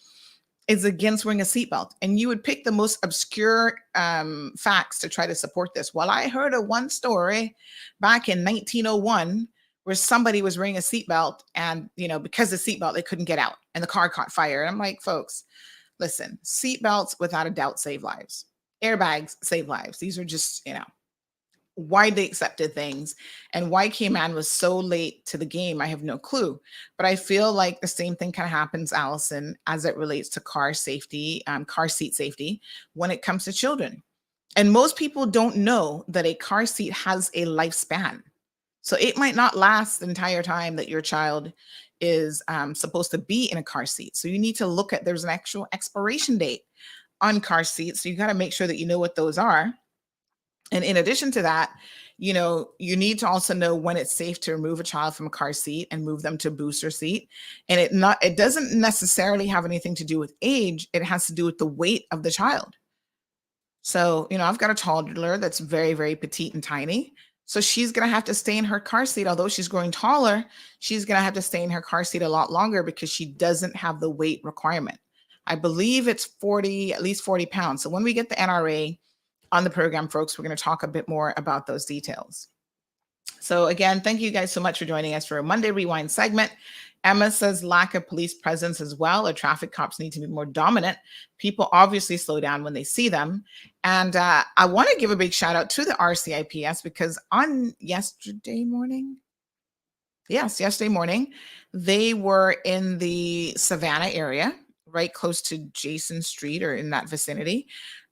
is against wearing a seatbelt? And you would pick the most obscure facts to try to support this. Well, I heard of one story back in 1901 where somebody was wearing a seatbelt and, because of the seatbelt, they couldn't get out and the car caught fire. And I'm like, folks, listen, seatbelts without a doubt save lives. Airbags save lives. These are just, widely accepted things. And why Cayman was so late to the game, I have no clue. But I feel like the same thing kind of happens, Allison, as it relates to car safety, car seat safety, when it comes to children. And most people don't know that a car seat has a lifespan. So it might not last the entire time that your child is supposed to be in a car seat. So you need to look at, there's an actual expiration date on car seats. So you got to make sure that you know what those are. And in addition to that, you need to also know when it's safe to remove a child from a car seat and move them to a booster seat. And it doesn't necessarily have anything to do with age. It has to do with the weight of the child. So, I've got a toddler that's very, very petite and tiny. So she's going to have to stay in her car seat. Although she's growing taller, she's going to have to stay in her car seat a lot longer because she doesn't have the weight requirement. I believe it's at least 40 pounds. So when we get the NRA on the program, folks, we're going to talk a bit more about those details. So again, thank you guys so much for joining us for a Monday Rewind segment. Emma says lack of police presence as well. Or traffic cops need to be more dominant. People obviously slow down when they see them. And I want to give a big shout out to the RCIPS because on yesterday morning, they were in the Savannah area, right close to Jason Street or in that vicinity.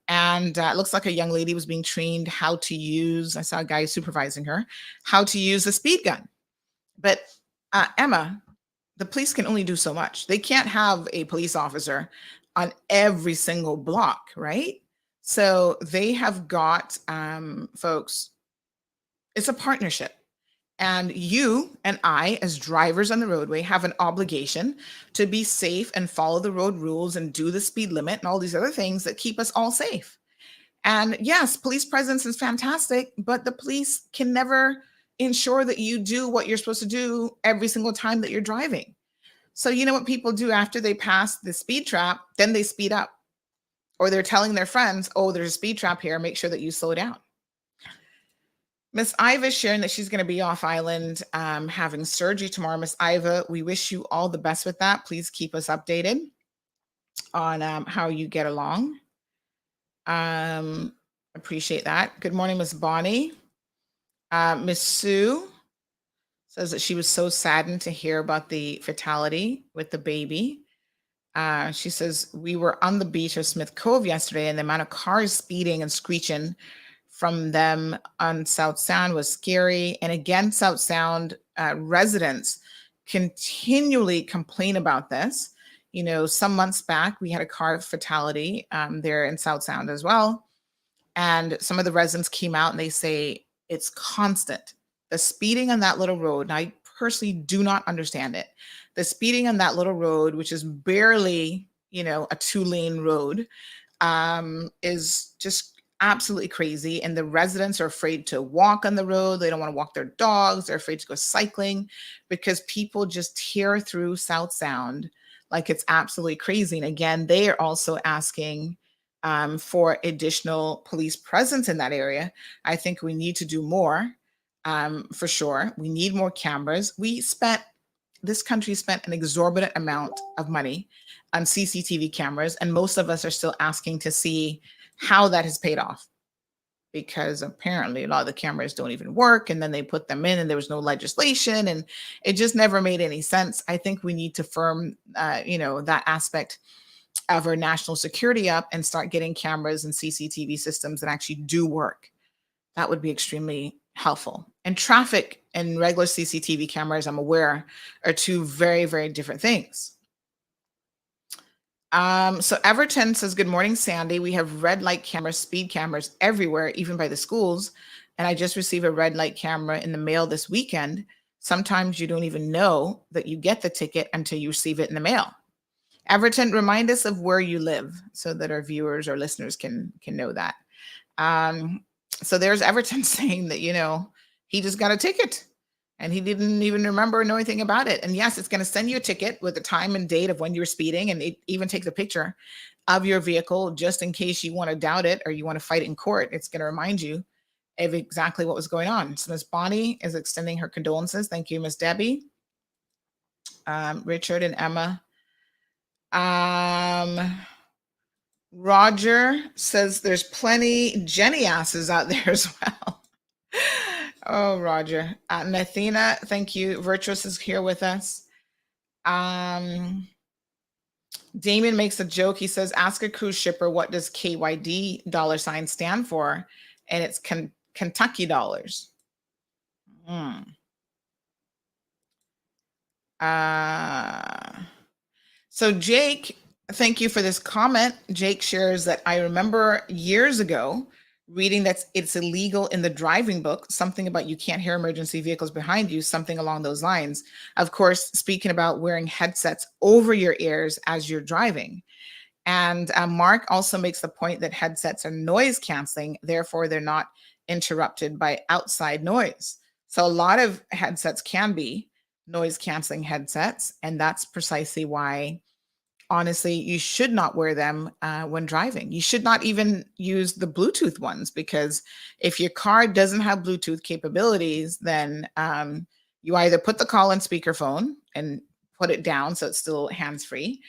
And it looks like a young lady was being trained how to use, I saw a guy supervising her, how to use a speed gun. But Emma, the police can only do so much. They can't have a police officer on every single block, right? So they have got, folks, it's a partnership. And you and I, as drivers on the roadway, have an obligation to be safe and follow the road rules and do the speed limit and all these other things that keep us all safe. And yes, police presence is fantastic, but the police can never ensure that you do what you're supposed to do every single time that you're driving. So you know what people do after they pass the speed trap, then they speed up. Or they're telling their friends, oh, there's a speed trap here, make sure that you slow down. Miss Iva is sharing that she's going to be off island having surgery tomorrow. Miss Iva, we wish you all the best with that. Please keep us updated on how you get along. Appreciate that. Good morning, Miss Bonnie. Miss Sue says that she was so saddened to hear about the fatality with the baby. She says, we were on the beach of Smith Cove yesterday, and the amount of cars speeding and screeching from them on South Sound was scary. And again, South Sound residents continually complain about this. You know, some months back, we had a car fatality there in South Sound as well. And some of the residents came out and they say it's constant. The speeding on that little road, and I personally do not understand it. The speeding on that little road, which is barely, you know, a 2-lane road, is just absolutely crazy. And the residents are afraid to walk on the road. They don't want to walk their dogs. They're afraid to go cycling because people just tear through South Sound like it's absolutely crazy. And again, they are also asking for additional police presence in that area. I think we need to do more for sure. We need more cameras. This country spent an exorbitant amount of money on CCTV cameras, and most of us are still asking to see how that has paid off, because apparently a lot of the cameras don't even work, and then they put them in and there was no legislation, and it just never made any sense. I think we need to firm, that aspect of our national security up and start getting cameras and CCTV systems that actually do work. That would be extremely helpful. And traffic and regular CCTV cameras, I'm aware, are two very, very different things. So Everton says, good morning, Sandy. We have red light cameras, speed cameras everywhere, even by the schools. And I just received a red light camera in the mail this weekend. Sometimes you don't even know that you get the ticket until you receive it in the mail. Everton, remind us of where you live so that our viewers or listeners can know that. So there's Everton saying that, he just got a ticket and he didn't even remember or know anything about it. And yes, it's going to send you a ticket with the time and date of when you're speeding, and it even takes a picture of your vehicle just in case you want to doubt it or you want to fight in court. It's going to remind you of exactly what was going on. So Miss Bonnie is extending her condolences. Thank you, Miss Debbie, Richard and Emma. Roger says there's plenty Jenny asses out there as well. Oh, Roger. Nathina, thank you. Virtuous is here with us. Damon makes a joke. He says, ask a cruise shipper, what does KYD $ stand for? And it's Kentucky dollars. So Jake, thank you for this comment. Jake shares that I remember years ago reading that it's illegal in the driving book, something about you can't hear emergency vehicles behind you, something along those lines. Of course, speaking about wearing headsets over your ears as you're driving. And Mark also makes the point that headsets are noise canceling, therefore they're not interrupted by outside noise. So a lot of headsets can be noise canceling headsets, and that's precisely why, honestly, you should not wear them when driving. You should not even use the Bluetooth ones, because if your car doesn't have Bluetooth capabilities, then you either put the call on speakerphone and put it down so it's still hands-free,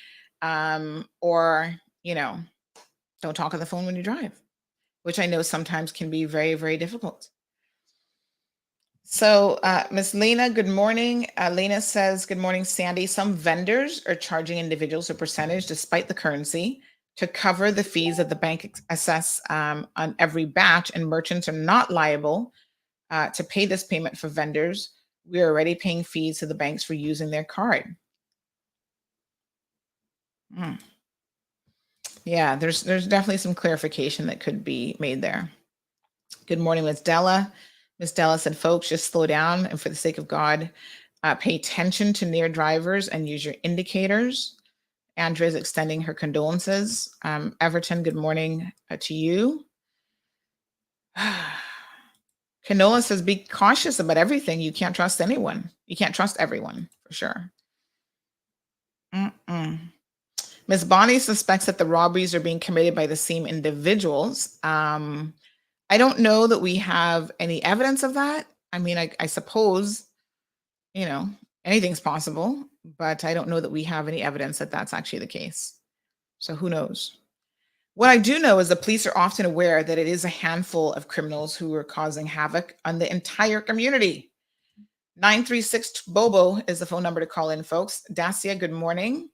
or, don't talk on the phone when you drive, which I know sometimes can be very, very difficult. So Miss Lena, good morning. Lena says, good morning, Sandy. Some vendors are charging individuals a percentage despite the currency to cover the fees that the bank assess on every batch, and merchants are not liable to pay this payment for vendors. We are already paying fees to the banks for using their card. Yeah, there's definitely some clarification that could be made there. Good morning, Miss Della. Miss Della said, folks, just slow down, and for the sake of God, pay attention to near drivers and use your indicators. Andrea is extending her condolences. Everton, good morning to you. Canola says, be cautious about everything. You can't trust anyone. You can't trust everyone, for sure. Miss Bonnie suspects that the robberies are being committed by the same individuals. I don't know that we have any evidence of that. I mean, I suppose, anything's possible, but I don't know that we have any evidence that that's actually the case. So who knows? What I do know is the police are often aware that it is a handful of criminals who are causing havoc on the entire community. 936 Bobo is the phone number to call in, folks. Dacia, good morning.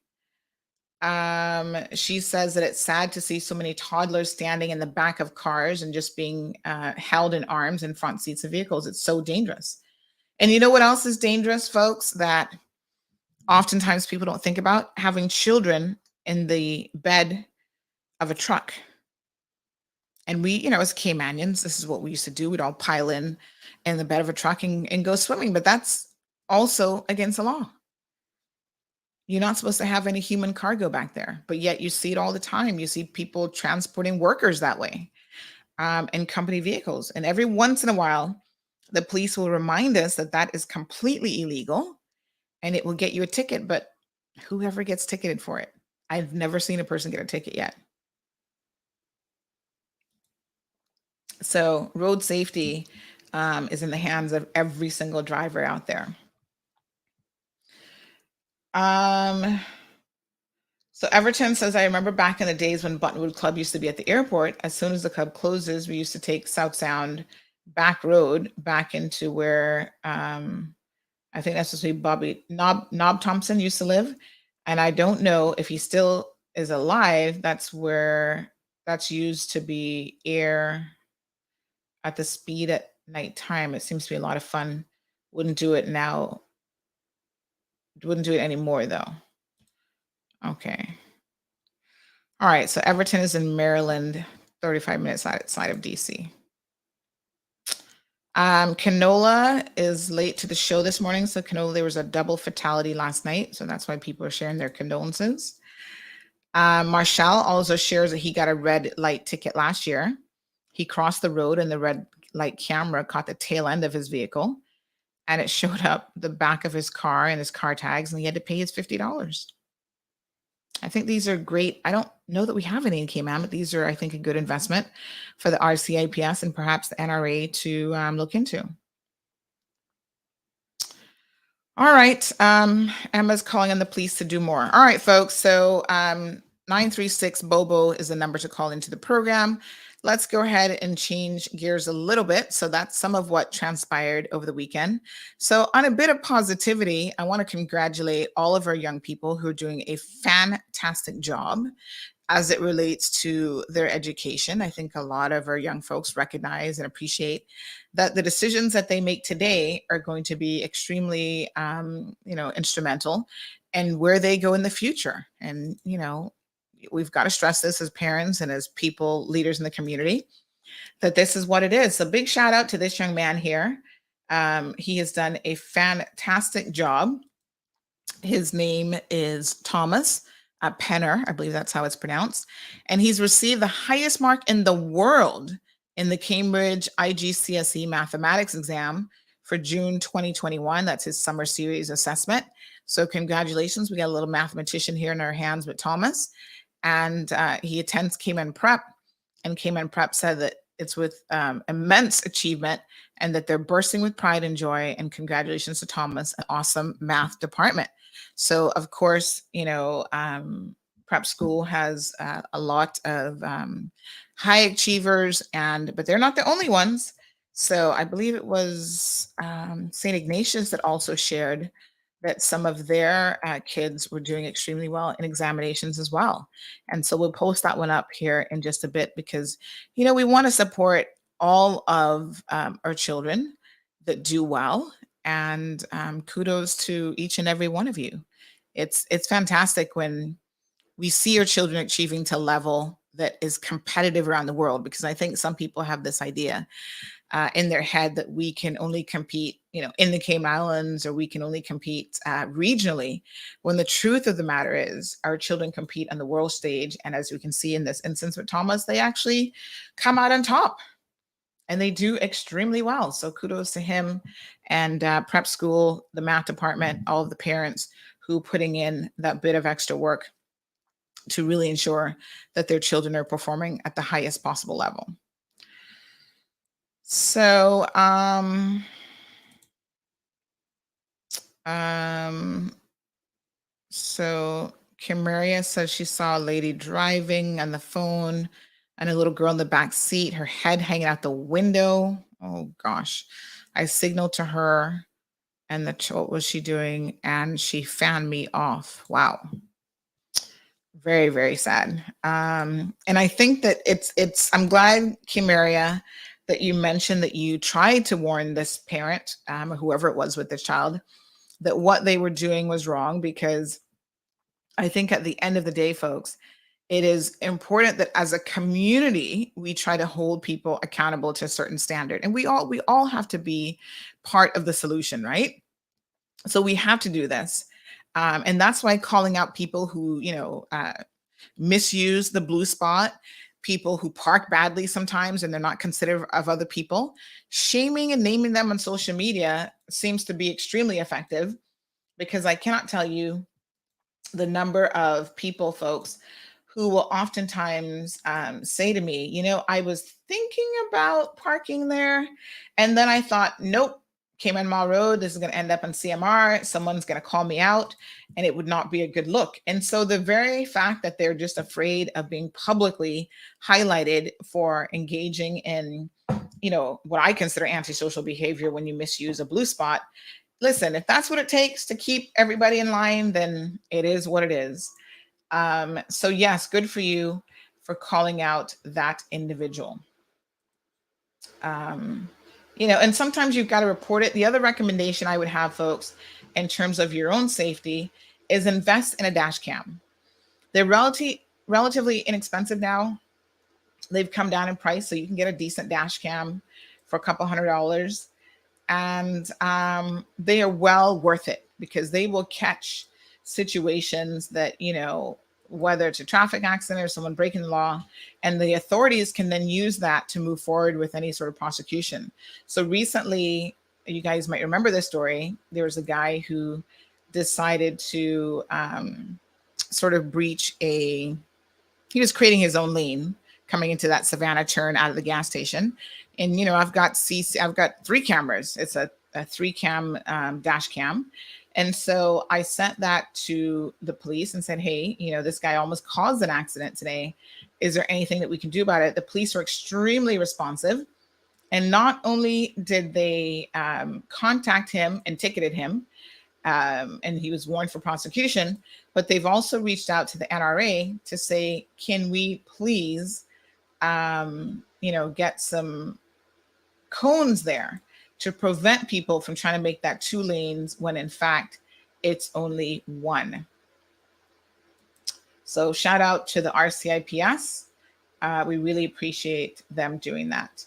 She says that it's sad to see so many toddlers standing in the back of cars and just being held in arms in front seats of vehicles. It's so dangerous. And you know what else is dangerous, folks, that oftentimes people don't think about? Having children in the bed of a truck. And we, as Caymanians, this is what we used to do. We'd all pile in the bed of a truck and go swimming, but that's also against the law. You're not supposed to have any human cargo back there, but yet you see it all the time. You see people transporting workers that way in company vehicles. And every once in a while, the police will remind us that that is completely illegal and it will get you a ticket, but whoever gets ticketed for it, I've never seen a person get a ticket yet. So road safety is in the hands of every single driver out there. So Everton says, I remember back in the days when Buttonwood Club used to be at the airport. As soon as the club closes, we used to take South Sound back road back into where I think that's supposed to be Bobby Nob Thompson used to live. And I don't know if he still is alive. That's where that's used to be air at the speed at nighttime. It seems to be a lot of fun. Wouldn't do it now. Wouldn't do it anymore though. Okay. All right. So Everton is in Maryland, 35 minutes outside of DC. Canola is late to the show this morning. So Canola, there was a double fatality last night. So that's why people are sharing their condolences. Marshall also shares that he got a red light ticket last year. He crossed the road and the red light camera caught the tail end of his vehicle and it showed up the back of his car and his car tags and he had to pay his $50. I think these are great. I don't know that we have any in Cayman, but these are, I think, a good investment for the RCIPS and perhaps the NRA to look into. All right. Emma's calling on the police to do more. All right, folks. So 936 Bobo is the number to call into the program. Let's go ahead and change gears a little bit. So that's some of what transpired over the weekend. So on a bit of positivity, I want to congratulate all of our young people who are doing a fantastic job as it relates to their education. I think a lot of our young folks recognize and appreciate that the decisions that they make today are going to be extremely, instrumental in where they go in the future. And, we've got to stress this as parents and as people, leaders in the community, that this is what it is. So big shout out to this young man here. He has done a fantastic job. His name is Thomas Penner. I believe that's how it's pronounced. And he's received the highest mark in the world in the Cambridge IGCSE mathematics exam for June 2021. That's his summer series assessment. So congratulations. We got a little mathematician here in our hands with Thomas. And he attends Cayman Prep, and Cayman Prep said that it's with immense achievement and that they're bursting with pride and joy. And congratulations to Thomas, an awesome math department. So, of course, prep school has a lot of high achievers, but they're not the only ones. So I believe it was St. Ignatius that also shared that some of their kids were doing extremely well in examinations as well. And so we'll post that one up here in just a bit because, we want to support all of our children that do well. And kudos to each and every one of you. It's fantastic when we see our children achieving to a level that is competitive around the world, because I think some people have this idea in their head that we can only compete, in the Cayman Islands, or we can only compete regionally, when the truth of the matter is our children compete on the world stage. And as we can see in this instance with Thomas, they actually come out on top. and they do extremely well. So kudos to him and prep school, the math department, all of the parents who putting in that bit of extra work to really ensure that their children are performing at the highest possible level. So, so Kim Maria says she saw a lady driving on the phone and a little girl in the back seat, her head hanging out the window. Oh gosh. I signaled to her and what was she doing? And she fanned me off. Wow. Very, very sad. And I think that I'm glad, Kimaria, that you mentioned that you tried to warn this parent, or whoever it was with this child, that what they were doing was wrong, because I think at the end of the day, folks, it is important that as a community, we try to hold people accountable to a certain standard. And we all have to be part of the solution, right? So we have to do this. And that's why calling out people who, misuse the blue spot, people who park badly sometimes and they're not considerate of other people, shaming and naming them on social media seems to be extremely effective, because I cannot tell you the number of people, folks, who will oftentimes say to me, I was thinking about parking there, and then I thought, nope, Cayman Mall Road, this is going to end up on CMR. Someone's going to call me out, and it would not be a good look. And so the very fact that they're just afraid of being publicly highlighted for engaging in, what I consider antisocial behavior when you misuse a blue spot. Listen, if that's what it takes to keep everybody in line, then it is what it is. So yes, good for you for calling out that individual. And sometimes you've got to report it. The other recommendation I would have, folks, in terms of your own safety, is invest in a dash cam. They're relatively inexpensive now. They've come down in price, so you can get a decent dash cam for a couple $100. And they are well worth it, because they will catch situations that, whether it's a traffic accident or someone breaking the law, and the authorities can then use that to move forward with any sort of prosecution. So recently, you guys might remember this story. There was a guy who decided to sort of he was creating his own lane coming into that Savannah turn out of the gas station. And, I've got 3 cameras. It's a 3-cam dash cam. And so I sent that to the police and said, hey, this guy almost caused an accident today. Is there anything that we can do about it? The police are extremely responsive. And not only did they contact him and ticketed him, and he was warned for prosecution, but they've also reached out to the NRA to say, can we please, get some cones there to prevent people from trying to make that 2 lanes when in fact it's only 1. So shout out to the RCIPS. We really appreciate them doing that.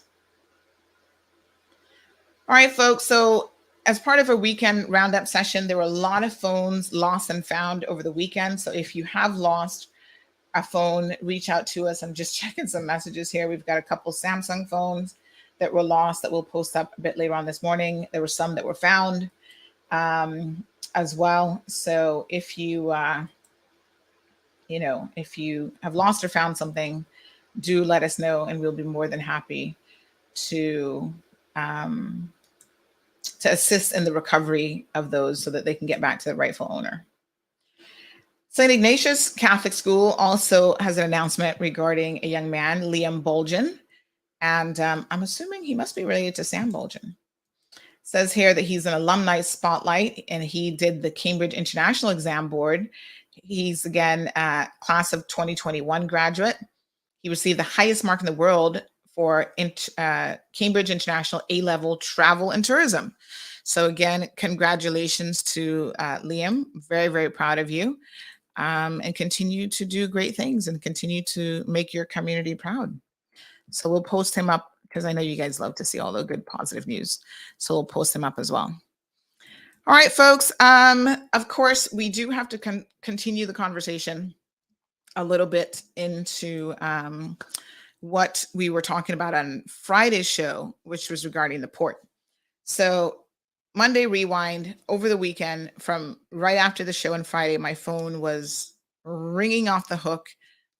All right, folks. So as part of a weekend roundup session, there were a lot of phones lost and found over the weekend. So if you have lost a phone, reach out to us. I'm just checking some messages here. We've got a couple Samsung phones that were lost that we'll post up a bit later on this morning. There were some that were found as well. So if you, if you have lost or found something, do let us know, and we'll be more than happy to assist in the recovery of those so that they can get back to the rightful owner. St. Ignatius Catholic School also has an announcement regarding a young man, Liam Bolgen. And I'm assuming he must be related to Sam Bolgen. Says here that he's an alumni spotlight, and he did the Cambridge International Exam Board. He's, again, class of 2021 graduate. He received the highest mark in the world for Cambridge International A-level travel and tourism. So again, congratulations to Liam. Very, very proud of you. And continue to do great things and continue to make your community proud. So we'll post him up, because I know you guys love to see all the good positive news. So we'll post him up as well. All right, folks. Of course, we do have to continue the conversation a little bit into what we were talking about on Friday's show, which was regarding the port. So Monday Rewind, over the weekend, from right after the show on Friday, my phone was ringing off the hook.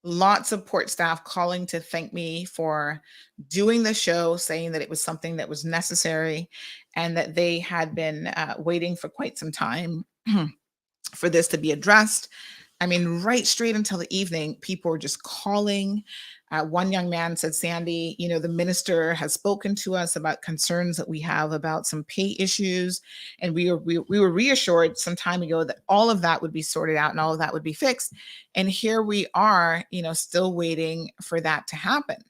Lots of port staff calling to thank me for doing the show, saying that it was something that was necessary and that they had been waiting for quite some time for this to be addressed. I mean, right straight until the evening, people were just calling. One young man said, Sandy, you know, the minister has spoken to us about concerns that we have about some pay issues. And we were reassured some time ago that all of that would be sorted out and all of that would be fixed. And here we are, you know, still waiting for that to happen.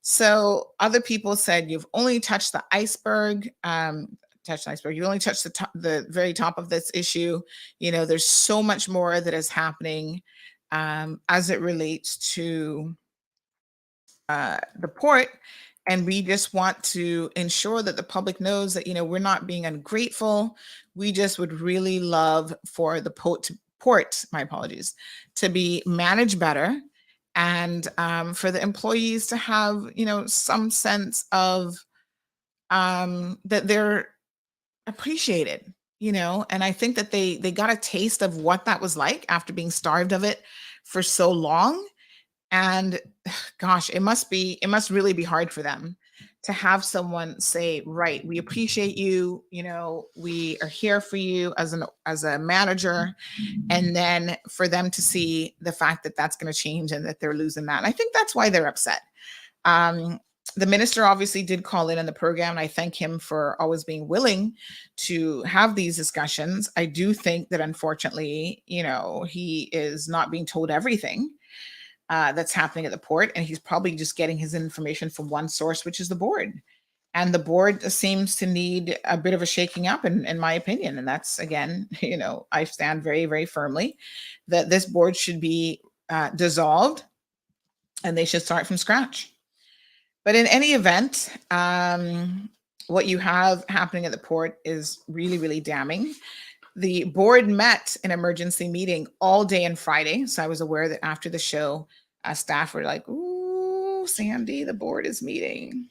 So other people said, you've only touched the iceberg. You only touched the very top of this issue. You know, there's so much more that is happening as it relates to the port. And we just want to ensure that the public knows that, you know, we're not being ungrateful. We just would really love for the port, my apologies, to be managed better, and for the employees to have, you know, some sense of that they're appreciated, you know. And I think that they got a taste of what that was like after being starved of it for so long. And gosh, it must really be hard for them to have someone say, right, we appreciate you, you know, we are here for you as a manager, and then for them to see the fact that that's going to change and that they're losing that. And I think that's why they're upset. The minister obviously did call in on the program, and I thank him for always being willing to have these discussions. I do think that unfortunately, you know, he is not being told everything that's happening at the port, and he's probably just getting his information from one source, which is the board. And the board seems to need a bit of a shaking up, in my opinion. And that's, again, you know, I stand very, very firmly that this board should be dissolved and they should start from scratch. But in any event, what you have happening at the port is really, really damning. The board met an emergency meeting all day on Friday. So I was aware that after the show, staff were like, ooh, Sandy, the board is meeting.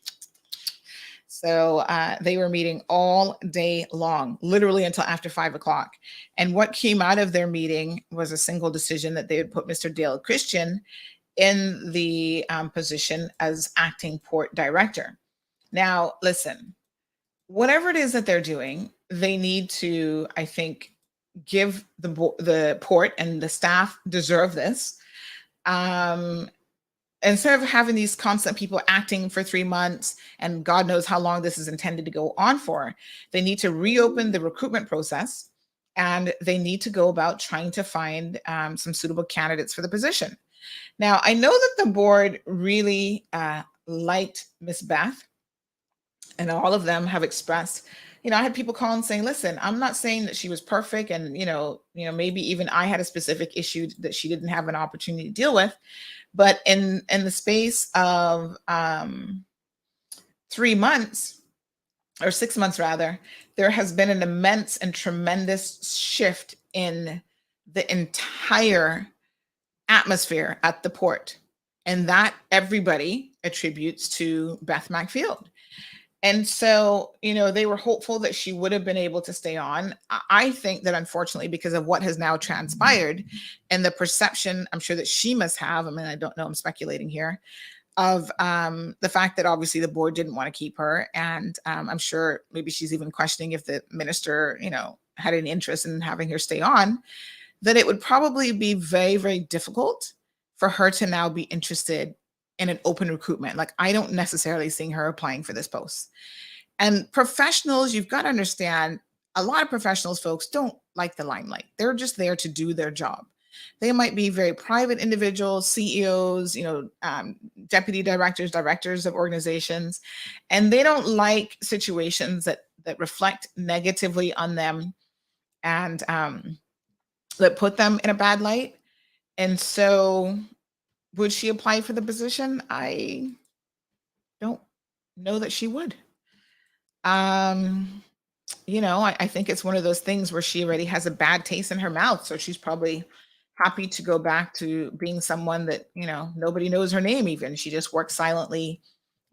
So they were meeting all day long, literally until after 5 o'clock. And what came out of their meeting was a single decision that they would put Mr. Dale Christian in the position as acting port director. Now, listen, whatever it is that they're doing, they need to, I think, give the port, and the staff deserve this. Instead of having these constant people acting for 3 months, and God knows how long this is intended to go on for, they need to reopen the recruitment process, and they need to go about trying to find some suitable candidates for the position. Now, I know that the board really liked Miss Beth, and all of them have expressed, you know, I had people calling saying, listen, I'm not saying that she was perfect. And, you know, maybe even I had a specific issue that she didn't have an opportunity to deal with. But in the space of 3 months, or 6 months rather, there has been an immense and tremendous shift in the entire atmosphere at the port. And that everybody attributes to Beth McField. And so, you know, they were hopeful that she would have been able to stay on. I think that unfortunately, because of what has now transpired and the perception I'm sure that she must have, I mean, I don't know, I'm speculating here, of the fact that obviously the board didn't want to keep her. And I'm sure maybe she's even questioning if the minister, you know, had an interest in having her stay on, that it would probably be very, very difficult for her to now be interested in an open recruitment. Like, I don't necessarily see her applying for this post. And professionals, you've got to understand, a lot of professionals, folks, don't like the limelight. They're just there to do their job. They might be very private individuals, CEOs, you know, deputy directors of organizations, and they don't like situations that reflect negatively on them and that put them in a bad light. And so, would she apply for the position? I don't know that she would. You know, I think it's one of those things where she already has a bad taste in her mouth. So she's probably happy to go back to being someone that, nobody knows her name even. She just works silently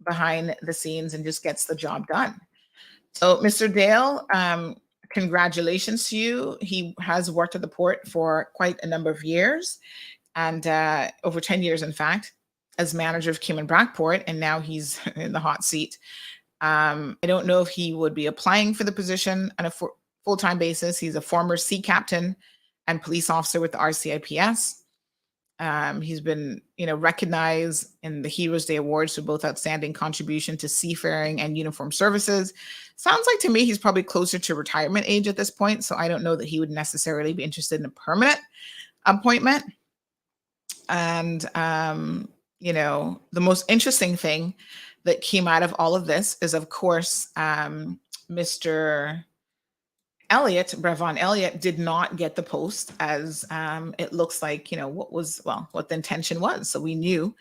behind the scenes and just gets the job done. So, Mr. Dale, congratulations to you. He has worked at the port for quite a number of years, and over 10 years, in fact, as manager of Cayman Brackport, and now he's in the hot seat. I don't know if he would be applying for the position on a full-time basis. He's a former sea captain and police officer with the RCIPS. He's been, recognized in the Heroes Day Awards for both outstanding contribution to seafaring and uniform services. Sounds like to me he's probably closer to retirement age at this point, so I don't know that he would necessarily be interested in a permanent appointment. And, the most interesting thing that came out of all of this is, of course, Mr. Elliott, Brevon Elliott, did not get the post as it looks like, what the intention was. So we knew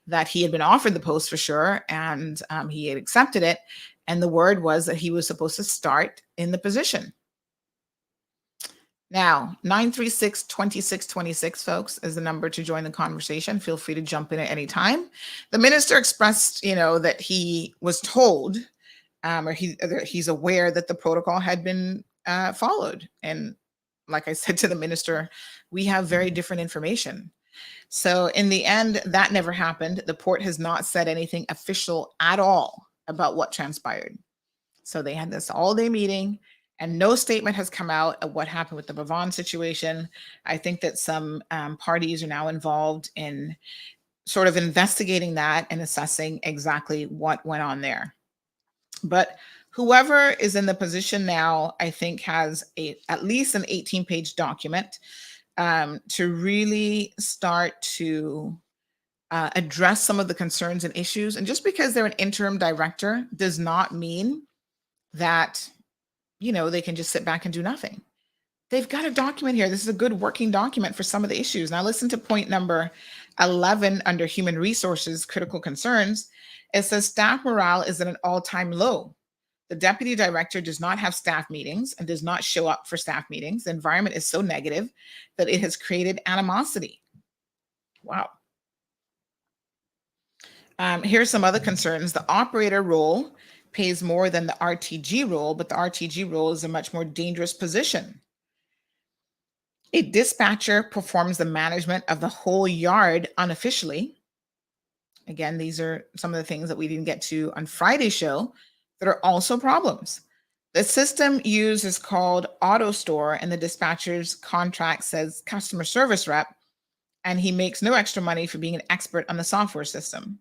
that he had been offered the post for sure, and he had accepted it. And the word was that he was supposed to start in the position. Now, 936-2626, folks, is the number to join the conversation. Feel free to jump in at any time. The minister expressed, that he was told, or he's aware that the protocol had been followed. And like I said to the minister, we have very different information. So in the end, that never happened. The port has not said anything official at all about what transpired. So they had this all-day meeting, and no statement has come out of what happened with the Brevon situation. I think that some parties are now involved in sort of investigating that and assessing exactly what went on there. But whoever is in the position now, I think, has at least an 18-page document to really start to address some of the concerns and issues. And just because they're an interim director does not mean that, they can just sit back and do nothing. They've got a document here. This is a good working document for some of the issues. Now listen to point number 11 under human resources, critical concerns. It says staff morale is at an all-time low. The deputy director does not have staff meetings and does not show up for staff meetings. The environment is so negative that it has created animosity. Wow. Here's some other concerns. The operator role pays more than the RTG role, but the RTG role is a much more dangerous position. A dispatcher performs the management of the whole yard unofficially. Again, these are some of the things that we didn't get to on Friday's show that are also problems. The system used is called Auto Store, and the dispatcher's contract says customer service rep, and he makes no extra money for being an expert on the software system.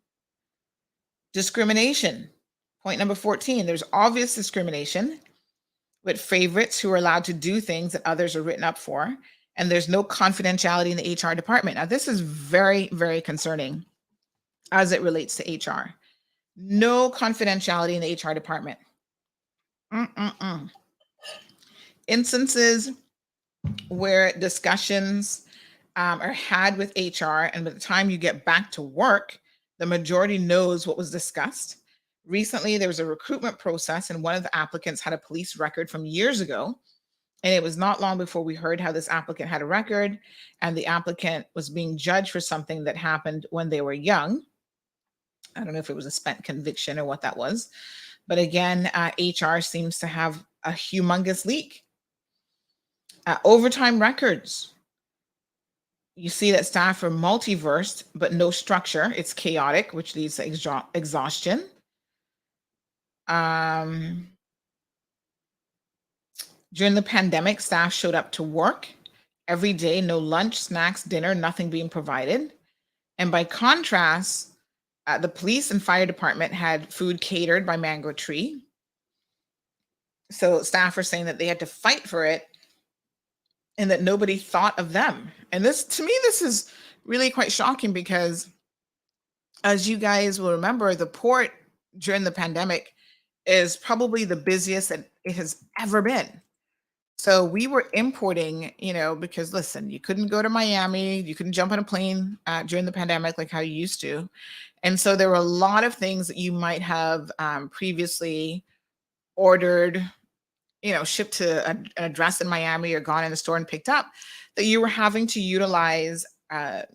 Discrimination. Point number 14, there's obvious discrimination with favorites who are allowed to do things that others are written up for, and there's no confidentiality in the HR department. Now, this is very, very concerning as it relates to HR. No confidentiality in the HR department. Instances where discussions are had with HR, and by the time you get back to work, the majority knows what was discussed. Recently, there was a recruitment process, and one of the applicants had a police record from years ago. And it was not long before we heard how this applicant had a record, and the applicant was being judged for something that happened when they were young. I don't know if it was a spent conviction or what that was. But again, HR seems to have a humongous leak. Overtime records. You see that staff are multiversed, but no structure. It's chaotic, which leads to exhaustion. During the pandemic, staff showed up to work every day, no lunch, snacks, dinner, nothing being provided. And by contrast, the police and fire department had food catered by Mango Tree. So staff are saying that they had to fight for it and that nobody thought of them. And this, to me, this is really quite shocking because, as you guys will remember, the port during the pandemic is probably the busiest that it has ever been. So we were importing, because listen, you couldn't go to Miami, you couldn't jump on a plane during the pandemic like how you used to. And so there were a lot of things that you might have previously ordered shipped to an address in Miami or gone in the store and picked up, that you were having to utilize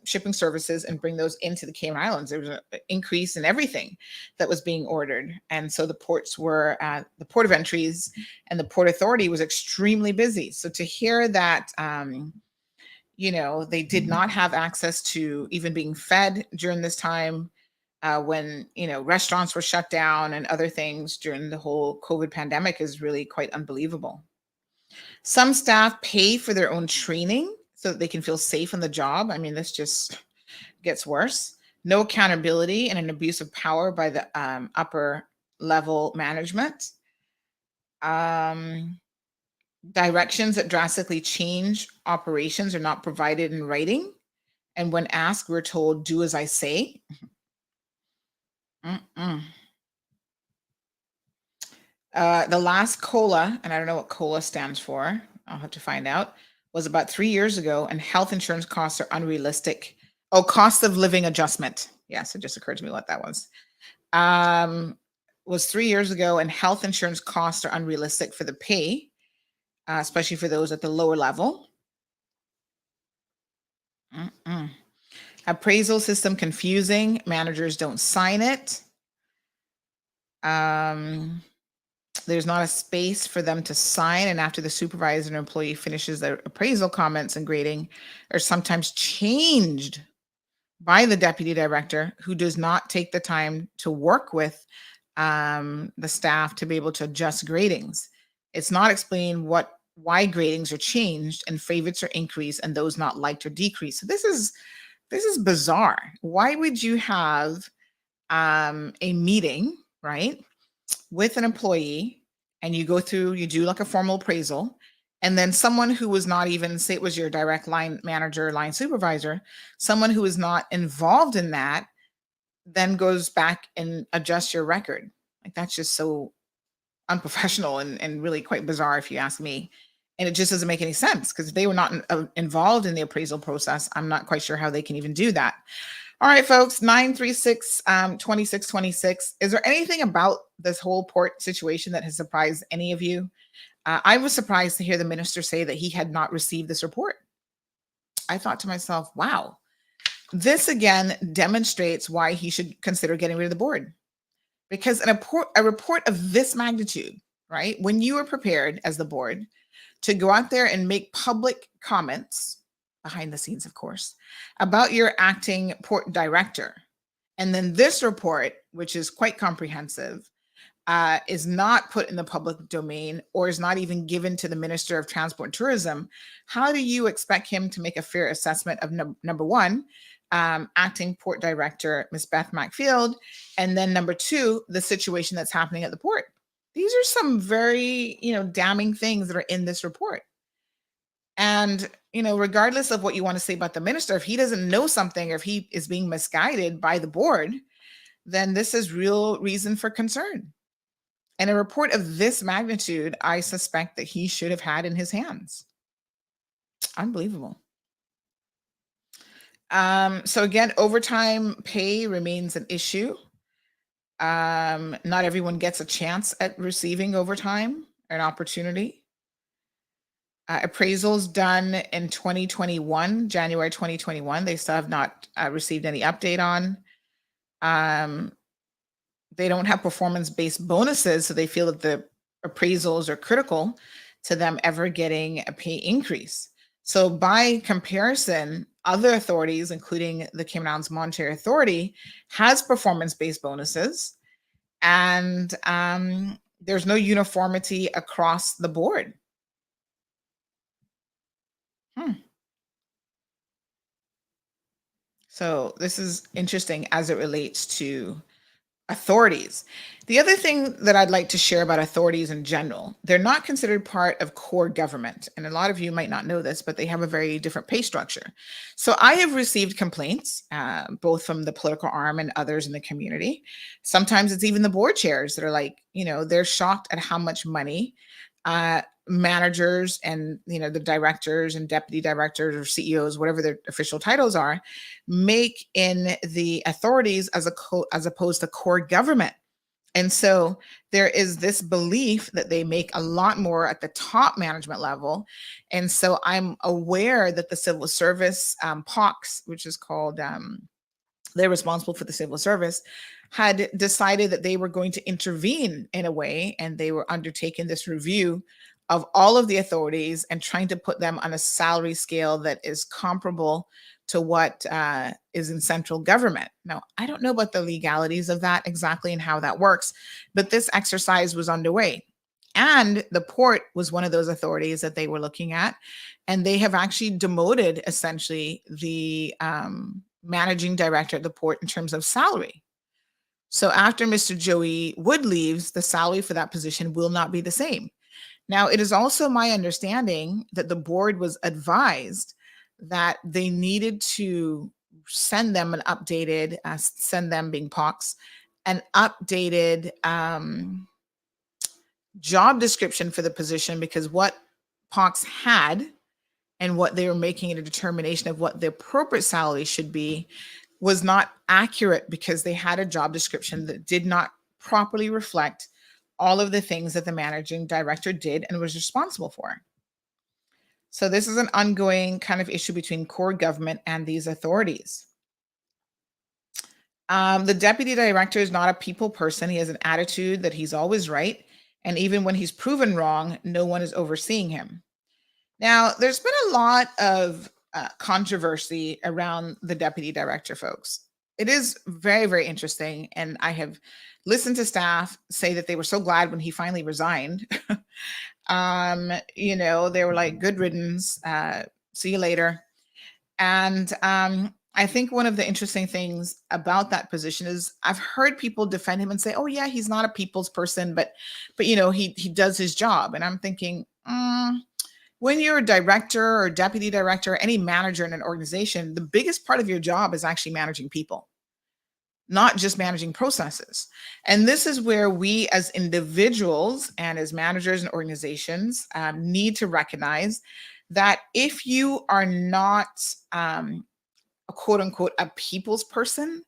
shipping services and bring those into the Cayman Islands. There was an increase in everything that was being ordered. And so the ports were the port of entries and the port authority was extremely busy. So to hear that, they did not have access to even being fed during this time, when restaurants were shut down and other things during the whole COVID pandemic, is really quite unbelievable. Some staff pay for their own training so that they can feel safe on the job. I mean, this just gets worse. No accountability and an abuse of power by the upper level management. Directions that drastically change operations are not provided in writing. And when asked, we're told, do as I say. The last COLA, and I don't know what COLA stands for, I'll have to find out, was about 3 years ago, and health insurance costs are unrealistic. Oh, cost of living adjustment. Yes, it just occurred to me what that was. Was 3 years ago, and health insurance costs are unrealistic for the pay, especially for those at the lower level. Appraisal system confusing. Managers don't sign it. There's not a space for them to sign, and after the supervisor and employee finishes their appraisal, comments and grading are sometimes changed by the deputy director, who does not take the time to work with the staff to be able to adjust gradings. It's not explained why gradings are changed and favorites are increased and those not liked or decreased. So this is bizarre. Why would you have a meeting, right, with an employee, and you do like a formal appraisal, and then someone who was not even, say it was your direct line manager, line supervisor, someone who is not involved in that, then goes back and adjusts your record? Like, that's just so unprofessional and really quite bizarre, if you ask me. And it just doesn't make any sense, because if they were not involved in the appraisal process, I'm not quite sure how they can even do that. All right, folks, 936-2626. Is there anything about this whole port situation that has surprised any of you? I was surprised to hear the minister say that he had not received this report. I thought to myself, wow, this again demonstrates why he should consider getting rid of the board. Because a report of this magnitude, right, when you are prepared as the board to go out there and make public comments, behind the scenes, of course, about your acting port director, and then this report, which is quite comprehensive, is not put in the public domain or is not even given to the Minister of Transport and Tourism, how do you expect him to make a fair assessment of number one, acting port director, Ms. Beth Macfield, and then number two, the situation that's happening at the port? These are some very, damning things that are in this report. And, regardless of what you want to say about the minister, if he doesn't know something or if he is being misguided by the board, then this is real reason for concern. And a report of this magnitude, I suspect that he should have had in his hands. Unbelievable. So again, overtime pay remains an issue. Not everyone gets a chance at receiving overtime or an opportunity. Appraisals done in 2021, January 2021, they still have not received any update on. They don't have performance-based bonuses, so they feel that the appraisals are critical to them ever getting a pay increase. So by comparison, other authorities, including the Cayman Islands Monetary Authority, has performance-based bonuses, and there's no uniformity across the board. So this is interesting as it relates to authorities. The other thing that I'd like to share about authorities in general, they're not considered part of core government. And a lot of you might not know this, but they have a very different pay structure. So I have received complaints, both from the political arm and others in the community. Sometimes it's even the board chairs that are like, they're shocked at how much money managers and the directors and deputy directors or CEOs, whatever their official titles are, make in the authorities as opposed to core government. And so there is this belief that they make a lot more at the top management level. And so I'm aware that the civil service, POX, which is called, they're responsible for the civil service, had decided that they were going to intervene in a way, and they were undertaking this review of all of the authorities and trying to put them on a salary scale that is comparable to what is in central government. Now, I don't know about the legalities of that exactly and how that works, but this exercise was underway. And the port was one of those authorities that they were looking at. And they have actually demoted essentially the managing director at the port in terms of salary. So after Mr. Joey Wood leaves, the salary for that position will not be the same. Now, it is also my understanding that the board was advised that they needed to send them an updated, send them being POX, an updated job description for the position, because what POX had and what they were making a determination of what the appropriate salary should be was not accurate, because they had a job description that did not properly reflect all of the things that the managing director did and was responsible for. So this is an ongoing kind of issue between core government and these authorities. The deputy director is not a people person. He has an attitude that he's always right. And even when he's proven wrong, no one is overseeing him. Now, there's been a lot of controversy around the deputy director, folks. It is very, very interesting. And I have listened to staff say that they were so glad when he finally resigned. They were like, good riddance, see you later. And I think one of the interesting things about that position is I've heard people defend him and say, oh yeah, he's not a people's person, but he does his job. And I'm thinking, when you're a director or deputy director, any manager in an organization, the biggest part of your job is actually managing people, not just managing processes. And this is where we as individuals and as managers and organizations need to recognize that if you are not a quote unquote a people's person,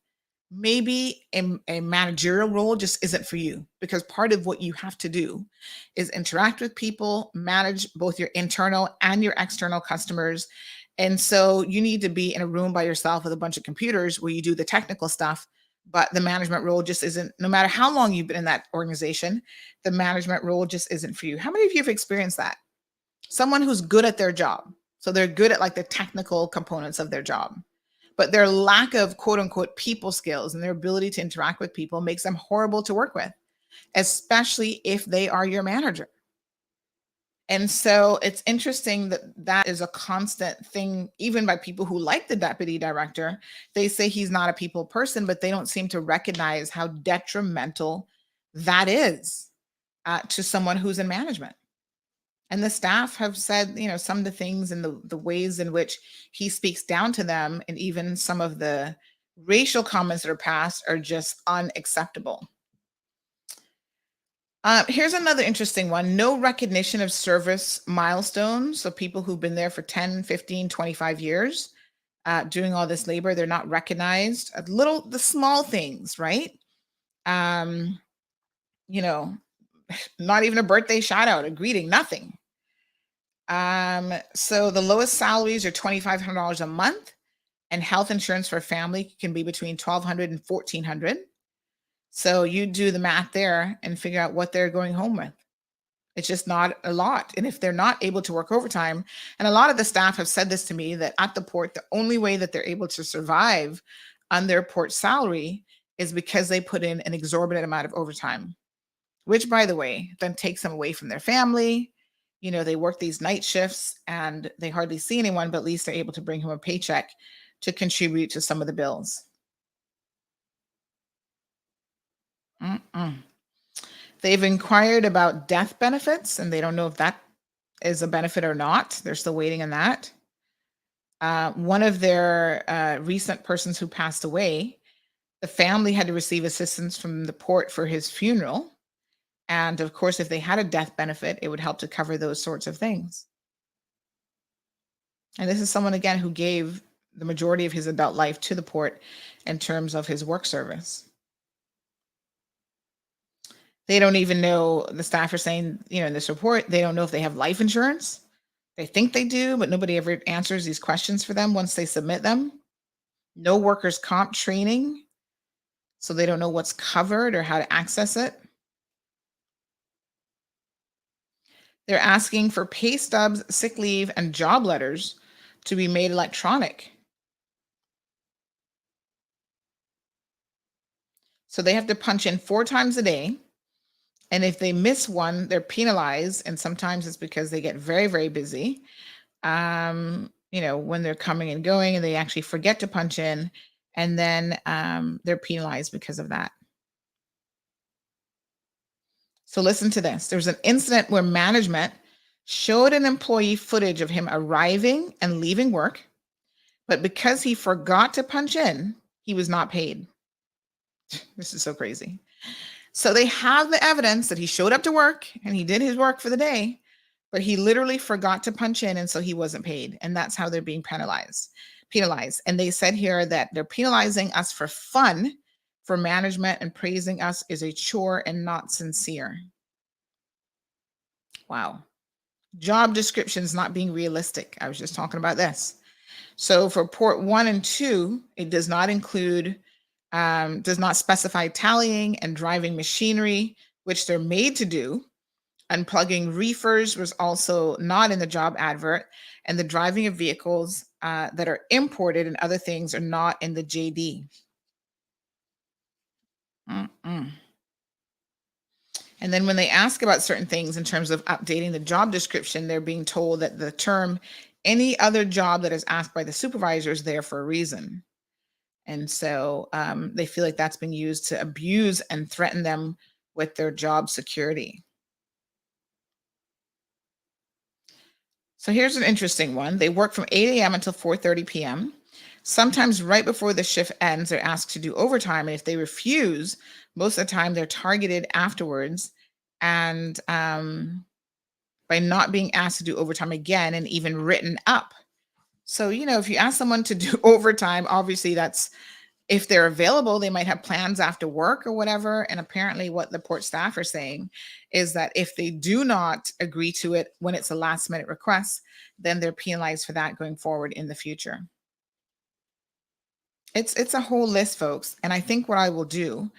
maybe a managerial role just isn't for you, because part of what you have to do is interact with people, manage both your internal and your external customers. And so you need to be in a room by yourself with a bunch of computers where you do the technical stuff, but the management role just isn't, no matter how long you've been in that organization, the management role just isn't for you. How many of you have experienced that? Someone who's good at their job. So they're good at like the technical components of their job, but their lack of quote unquote people skills and their ability to interact with people makes them horrible to work with, especially if they are your manager. And so it's interesting that that is a constant thing, even by people who like the deputy director. They say he's not a people person, but they don't seem to recognize how detrimental that is to someone who's in management. And the staff have said, some of the things and the ways in which he speaks down to them, and even some of the racial comments that are passed are just unacceptable. Here's another interesting one. No recognition of service milestones. So people who've been there for 10, 15, 25 years doing all this labor, they're not recognized. The small things, right? Not even a birthday shout out, a greeting, nothing. So the lowest salaries are $2,500 a month, and health insurance for a family can be between $1,200 and $1,400. So you do the math there and figure out what they're going home with. It's just not a lot. And if they're not able to work overtime, and a lot of the staff have said this to me, that at the port, the only way that they're able to survive on their port salary is because they put in an exorbitant amount of overtime, which, by the way, then takes them away from their family. They work these night shifts and they hardly see anyone, but at least they're able to bring home a paycheck to contribute to some of the bills. They've inquired about death benefits, and they don't know if that is a benefit or not. They're still waiting on that. One of their recent persons who passed away, the family had to receive assistance from the port for his funeral. And of course, if they had a death benefit, it would help to cover those sorts of things. And this is someone, again, who gave the majority of his adult life to the port in terms of his work service. They don't even know, the staff are saying, in this report, they don't know if they have life insurance. They think they do, but nobody ever answers these questions for them once they submit them. No workers' comp training, so they don't know what's covered or how to access it. They're asking for pay stubs, sick leave, and job letters to be made electronic. So they have to punch in 4 times a day. And if they miss one, they're penalized. And sometimes it's because they get very, very busy. When they're coming and going and they actually forget to punch in, and then they're penalized because of that. So listen to this. There was an incident where management showed an employee footage of him arriving and leaving work, but because he forgot to punch in, he was not paid. This is so crazy. So they have the evidence that he showed up to work and he did his work for the day, but he literally forgot to punch in, and so he wasn't paid. And that's how they're being penalized. And they said here that they're penalizing us for fun, for management, and praising us is a chore and not sincere. Wow. Job descriptions not being realistic. I was just talking about this. So for port 1 and 2, it does not include, does not specify tallying and driving machinery, which they're made to do. Unplugging reefers was also not in the job advert, and the driving of vehicles that are imported and other things are not in the JD. And then when they ask about certain things in terms of updating the job description, they're being told that the term any other job that is asked by the supervisor is there for a reason. And so they feel like that's being used to abuse and threaten them with their job security. So here's an interesting one. They work from 8 a.m. until 4:30 p.m. Sometimes right before the shift ends, they're asked to do overtime. And if they refuse, most of the time they're targeted afterwards. And by not being asked to do overtime again and even written up. So, if you ask someone to do overtime, obviously that's, if they're available, they might have plans after work or whatever. And apparently what the port staff are saying is that if they do not agree to it when it's a last minute request, then they're penalized for that going forward in the future. It's a whole list, folks. And I think what I will do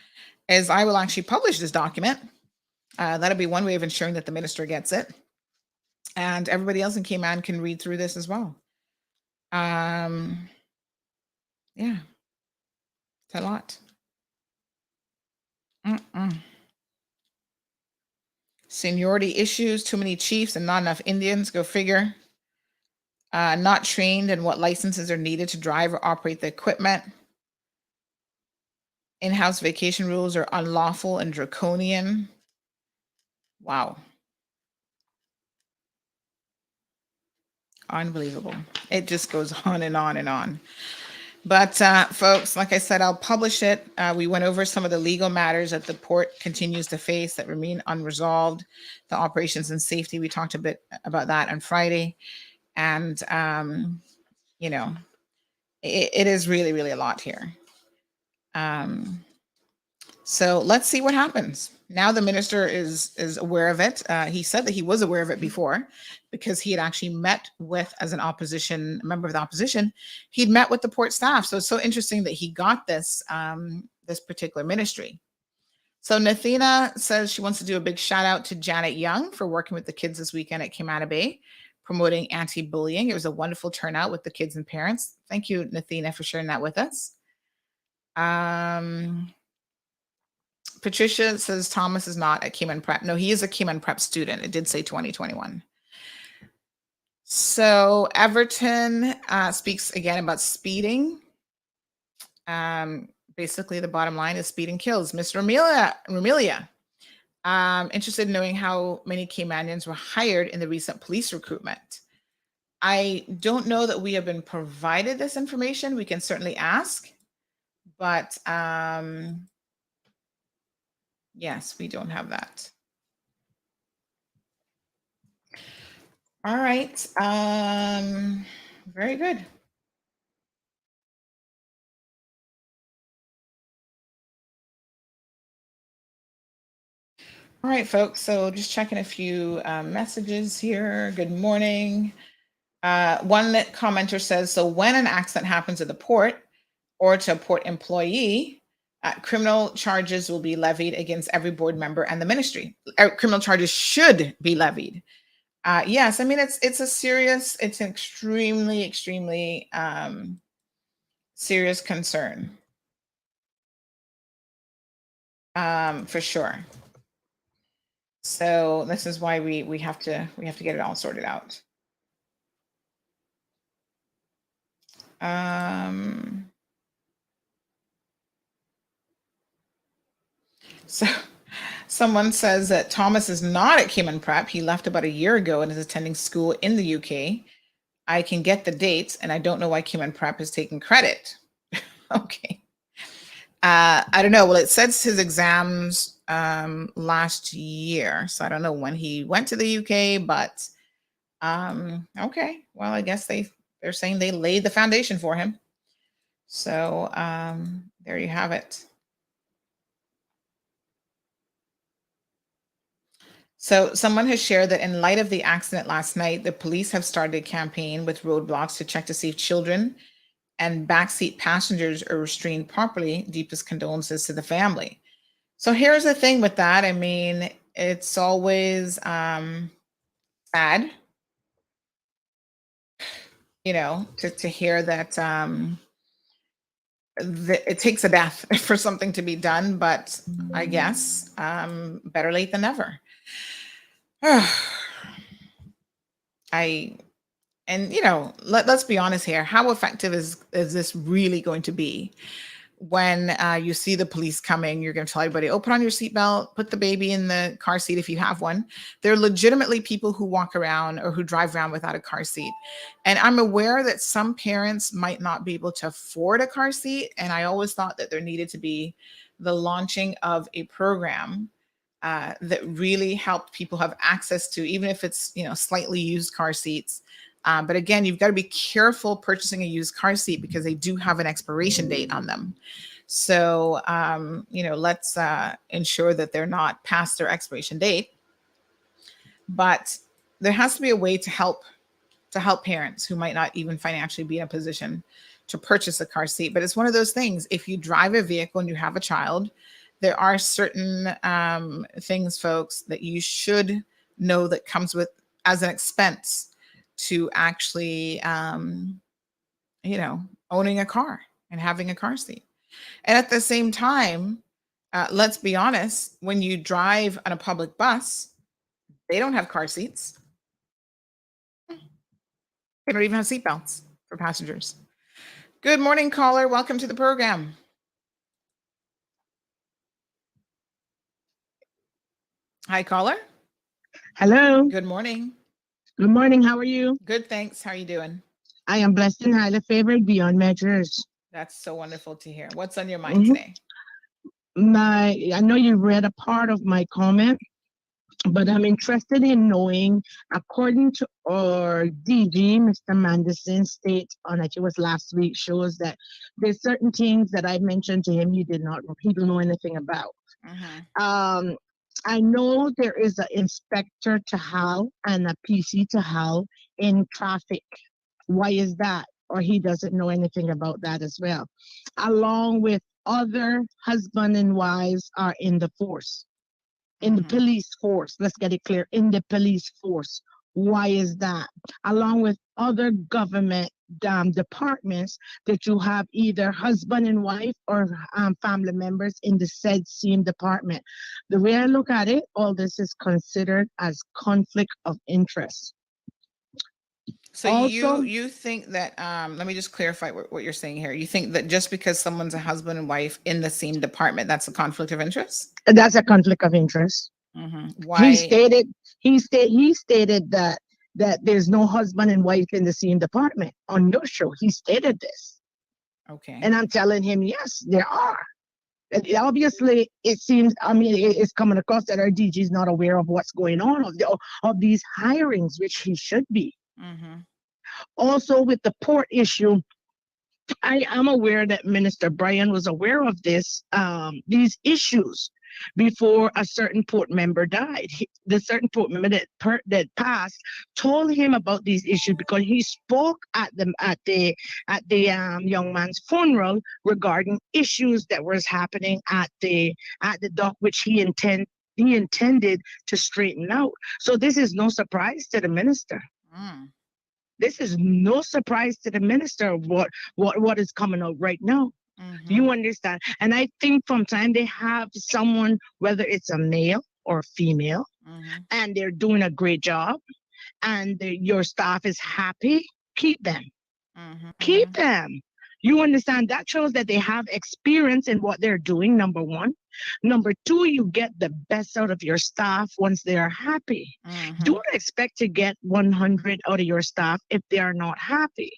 is I will actually publish this document. That'll be one way of ensuring that the minister gets it. And everybody else in Cayman can read through this as well. Yeah, it's a lot. Seniority issues, too many chiefs and not enough Indians, go figure. Not trained in what licenses are needed to drive or operate the equipment. In-house vacation rules are unlawful and draconian. Wow. Unbelievable. It just goes on and on and on. But folks, like I said, I'll publish it. We went over some of the legal matters that the port continues to face that remain unresolved. The operations and safety, we talked a bit about that on Friday. And, it is really, really a lot here. So let's see what happens. Now the minister is aware of it. He said that he was aware of it before because he had actually met with, as an opposition member of the opposition, he'd met with the port staff. So it's so interesting that he got this, this particular ministry. So Nathina says she wants to do a big shout out to Janet Young for working with the kids this weekend at Camana Bay, promoting anti-bullying. It was a wonderful turnout with the kids and parents. Thank you, Nathina, for sharing that with us. Patricia says Thomas is not at Cayman Prep. No, he is a Cayman Prep student. It did say 2021. So Everton speaks again about speeding. Basically, the bottom line is speeding kills. Miss Romelia, interested in knowing how many Caymanians were hired in the recent police recruitment. I don't know that we have been provided this information. We can certainly ask, but yes, we don't have that. All right. Very good. All right, folks. So just checking a few messages here. Good morning. One commenter says, so when an accident happens at the port or to a port employee, criminal charges will be levied against every board member and the ministry. Criminal charges should be levied. Yes, I mean, it's an extremely serious concern. For sure. So this is why we have to get it all sorted out. So someone says that Thomas is not at Cayman Prep. He left about a year ago and is attending school in the UK. I can get the dates, and I don't know why Cayman Prep is taking credit. Okay. I don't know. Well, it says his exams last year, so I don't know when he went to the UK, but okay. Well, I guess they're saying they laid the foundation for him. So there you have it. So someone has shared that in light of the accident last night, the police have started a campaign with roadblocks to check to see if children and backseat passengers are restrained properly. Deepest condolences to the family. So here's the thing with that. I mean, it's always sad, to hear that it takes a death for something to be done, but I guess better late than never. Let's be honest here. How effective is this really going to be? When you see the police coming, you're going to tell everybody, oh, put on your seatbelt, put the baby in the car seat if you have one. There are legitimately people who walk around or who drive around without a car seat. And I'm aware that some parents might not be able to afford a car seat. And I always thought that there needed to be the launching of a program that really helped people have access to, even if it's, slightly used car seats. But again, you've got to be careful purchasing a used car seat because they do have an expiration date on them. So, let's ensure that they're not past their expiration date. But there has to be a way to help parents who might not even financially be in a position to purchase a car seat. But it's one of those things. If you drive a vehicle and you have a child, there are certain things, folks, that you should know that comes with as an expense to actually, owning a car and having a car seat. And at the same time, let's be honest, when you drive on a public bus, they don't have car seats. They don't even have seatbelts for passengers. Good morning, caller. Welcome to the program. Hi, caller. Hello. Good morning. Good morning. How are you? Good, thanks. How are you doing? I am blessed and highly favored beyond measures. That's so wonderful to hear. What's on your mind today? I know you read a part of my comment, but I'm interested in knowing, according to our DG, Mr. Manderson state on it was last week, shows that there's certain things that I mentioned to him he didn't know anything about. I know there is an inspector to HAL and a PC to HAL in traffic. Why is that? Or he doesn't know anything about that as well. Along with other husband and wives are in the force, in the police force. Let's get it clear, in the police force. Why is that? Along with other government departments that you have either husband and wife or family members in the said same department. The way I look at it, all this is considered as conflict of interest. So also, you think that, let me just clarify what you're saying here. You think that just because someone's a husband and wife in the same department, that's a conflict of interest? That's a conflict of interest. Why? He stated that there's no husband and wife in the same department. On your show, he stated this. Okay. And I'm telling him, yes, there are. And obviously, it seems, it's coming across that our DG is not aware of what's going on, of these hirings, which he should be. Also, with the port issue, I am aware that Minister Bryan was aware of these issues. before a certain port member died. The certain port member that passed told him about these issues because he spoke at the young man's funeral regarding issues that was happening at the dock, which he intended to straighten out. So this is no surprise to the minister. This is no surprise to the minister of what is coming out right now. You understand? And I think from time they have someone, whether it's a male or female, and they're doing a great job, and your staff is happy, keep them. Keep them. You understand? That shows that they have experience in what they're doing, number one. Number two, you get the best out of your staff once they are happy. Don't expect to get 100 out of your staff if they are not happy.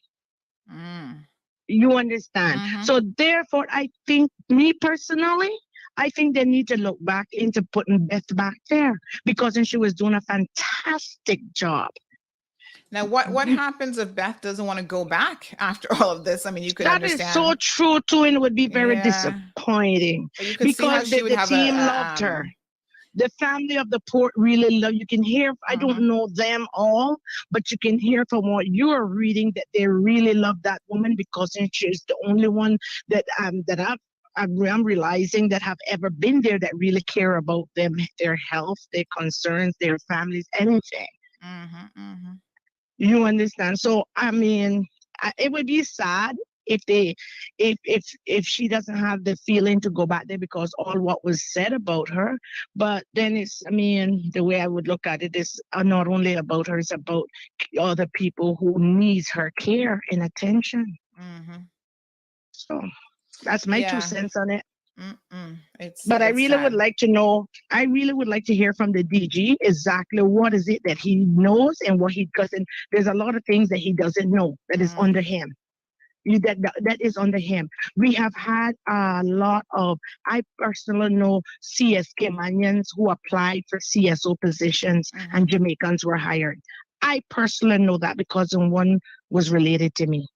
You understand? So therefore, I think, me personally, I think they need to look back into putting Beth back there because then she was doing a fantastic job. Now, what happens if Beth doesn't want to go back after all of this? I mean, you could that understand. Is so true too, and it would be very disappointing because the team loved her. The family of the port really love. You can hear. I don't know them all, but you can hear from what you are reading that they really love that woman because she's the only one that I'm realizing that have ever been there that really care about them, their health, their concerns, their families, anything. You understand? So I mean, it would be sad if she doesn't have the feeling to go back there because all what was said about her. But then the way I would look at it is not only about her, it's about other people who needs her care and attention. So that's my 2 cents on it. But I really would like to know, I really would like to hear from the DG exactly what is it that he knows and what he doesn't. There's a lot of things that he doesn't know that is under him. That is under him. We have had a lot of, I personally know CS Caymanians who applied for CSO positions and Jamaicans were hired. I personally know that because one was related to me.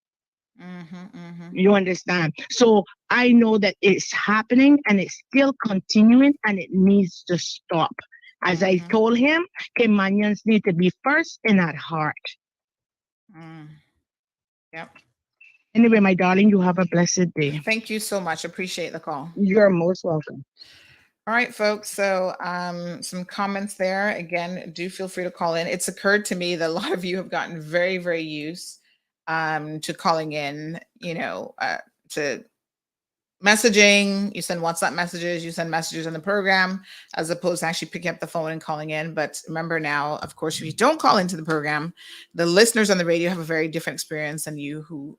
You understand? So I know that it's happening and it's still continuing and it needs to stop. As I told him, Caymanians need to be first and at heart. Yep. Anyway, my darling, you have a blessed day. Thank you so much. Appreciate the call. You're most welcome. All right, folks. So some comments there. Again, do feel free to call in. It's occurred to me that a lot of you have gotten very, very used to calling in, to messaging. You send WhatsApp messages, you send messages in the program, as opposed to actually picking up the phone and calling in. But remember now, of course, if you don't call into the program, the listeners on the radio have a very different experience than you who,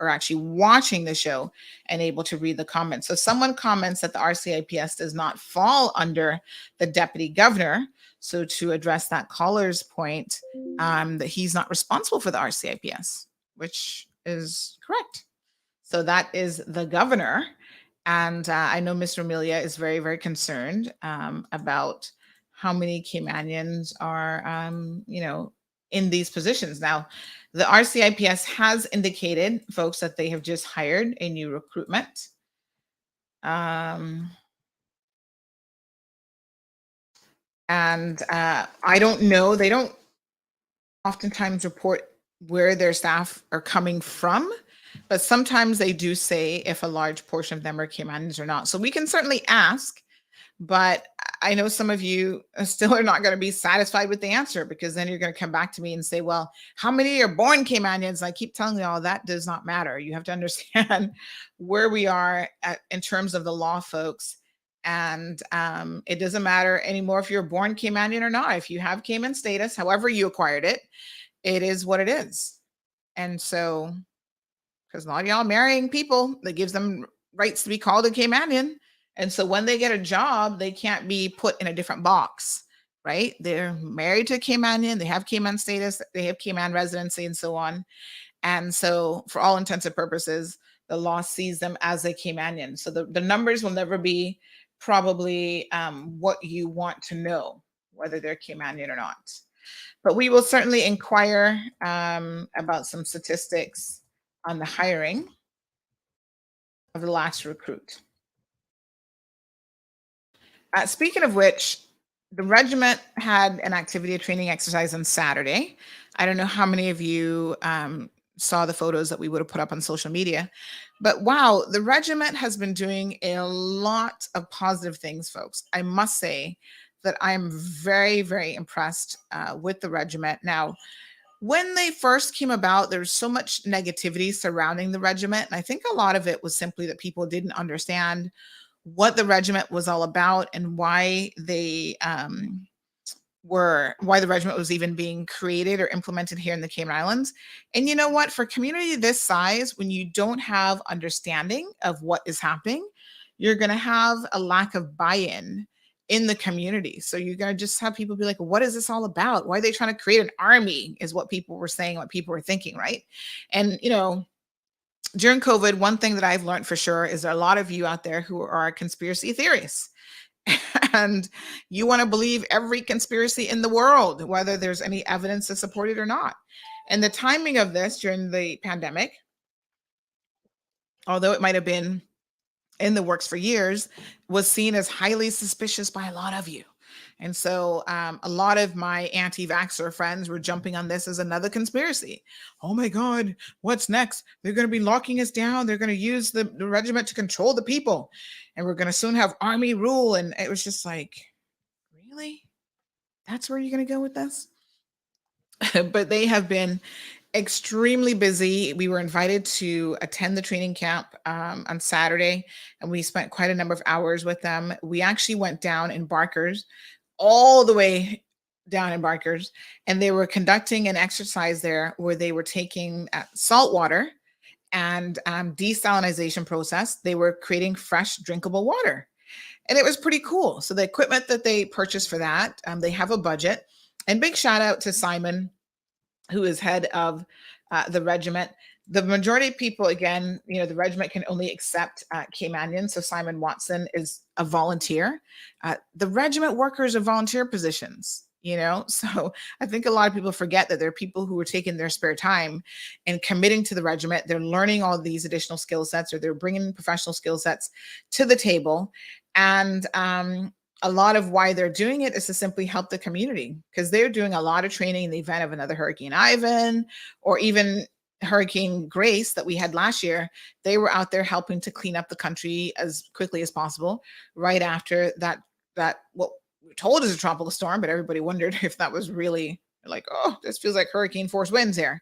are actually watching the show and able to read the comments. So someone comments that the RCIPS does not fall under the deputy governor. So to address that caller's point, that he's not responsible for the RCIPS, which is correct. So that is the governor. And I know Mr. Amelia is very, very concerned about how many Caymanians are, in these positions. Now, the RCIPS has indicated, folks, that they have just hired a new recruitment. And I don't know, they don't oftentimes report where their staff are coming from, but sometimes they do say if a large portion of them are Caymanians or not. So we can certainly ask, but I know some of you still are not going to be satisfied with the answer because then you're going to come back to me and say, well, how many are born Caymanians? And I keep telling you all that does not matter. You have to understand where we are in terms of the law, folks. And it doesn't matter anymore if you're born Caymanian or not. If you have Cayman status, however you acquired it, it is what it is. And so, because a lot of y'all marrying people, that gives them rights to be called a Caymanian. And so when they get a job, they can't be put in a different box, right? They're married to a Caymanian, they have Cayman status, they have Cayman residency and so on. And so for all intents and purposes, the law sees them as a Caymanian. So the numbers will never be probably what you want to know, whether they're Caymanian or not. But we will certainly inquire about some statistics on the hiring of the last recruit. Speaking of which, the regiment had an activity, a training exercise on Saturday. I don't know how many of you saw the photos that we would have put up on social media, but wow, the regiment has been doing a lot of positive things, folks. I must say that I'm very, very impressed with the regiment. Now, when they first came about, there was so much negativity surrounding the regiment. And I think a lot of it was simply that people didn't understand what the regiment was all about and why they why the regiment was even being created or implemented here in the Cayman Islands. And you know what? For a community this size, when you don't have understanding of what is happening, you're going to have a lack of buy-in in the community. So you're going to just have people be like, what is this all about? Why are they trying to create an army? Is what people were saying, what people were thinking, right? And, you know, during COVID, one thing that I've learned for sure is there are a lot of you out there who are conspiracy theorists. And you want to believe every conspiracy in the world, whether there's any evidence to support it or not. And the timing of this during the pandemic, although it might have been in the works for years, was seen as highly suspicious by a lot of you. And so a lot of my anti-vaxxer friends were jumping on this as another conspiracy. Oh my God, what's next? They're going to be locking us down. They're going to use the regiment to control the people. And we're going to soon have army rule. And it was just like, really? That's where you're going to go with this? But they have been extremely busy. We were invited to attend the training camp on Saturday, and we spent quite a number of hours with them. We actually went down in Barkers, all the way down in Barkers, and they were conducting an exercise there where they were taking salt water and desalinization process. They were creating fresh drinkable water. And it was pretty cool. So the equipment that they purchased for that, they have a budget. And big shout out to Simon, who is head of the regiment. The majority of people, again, you know, the regiment can only accept Caymanians. So Simon Watson is a volunteer. The regiment workers are volunteer positions, you know. So I think a lot of people forget that there are people who are taking their spare time and committing to the regiment. They're learning all these additional skill sets, or they're bringing professional skill sets to the table. And a lot of why they're doing it is to simply help the community, because they're doing a lot of training in the event of another Hurricane Ivan or even Hurricane Grace that we had last year. They were out there helping to clean up the country as quickly as possible right after that what we were told is a tropical storm, but everybody wondered if that was really like, oh, this feels like hurricane force winds here.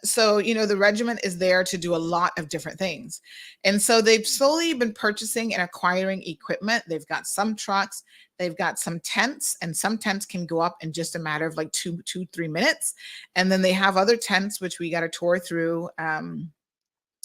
So, you know, the regiment is there to do a lot of different things. And so they've slowly been purchasing and acquiring equipment. They've got some trucks, they've got some tents, and some tents can go up in just a matter of like 3 minutes. And then they have other tents, which we got a tour through,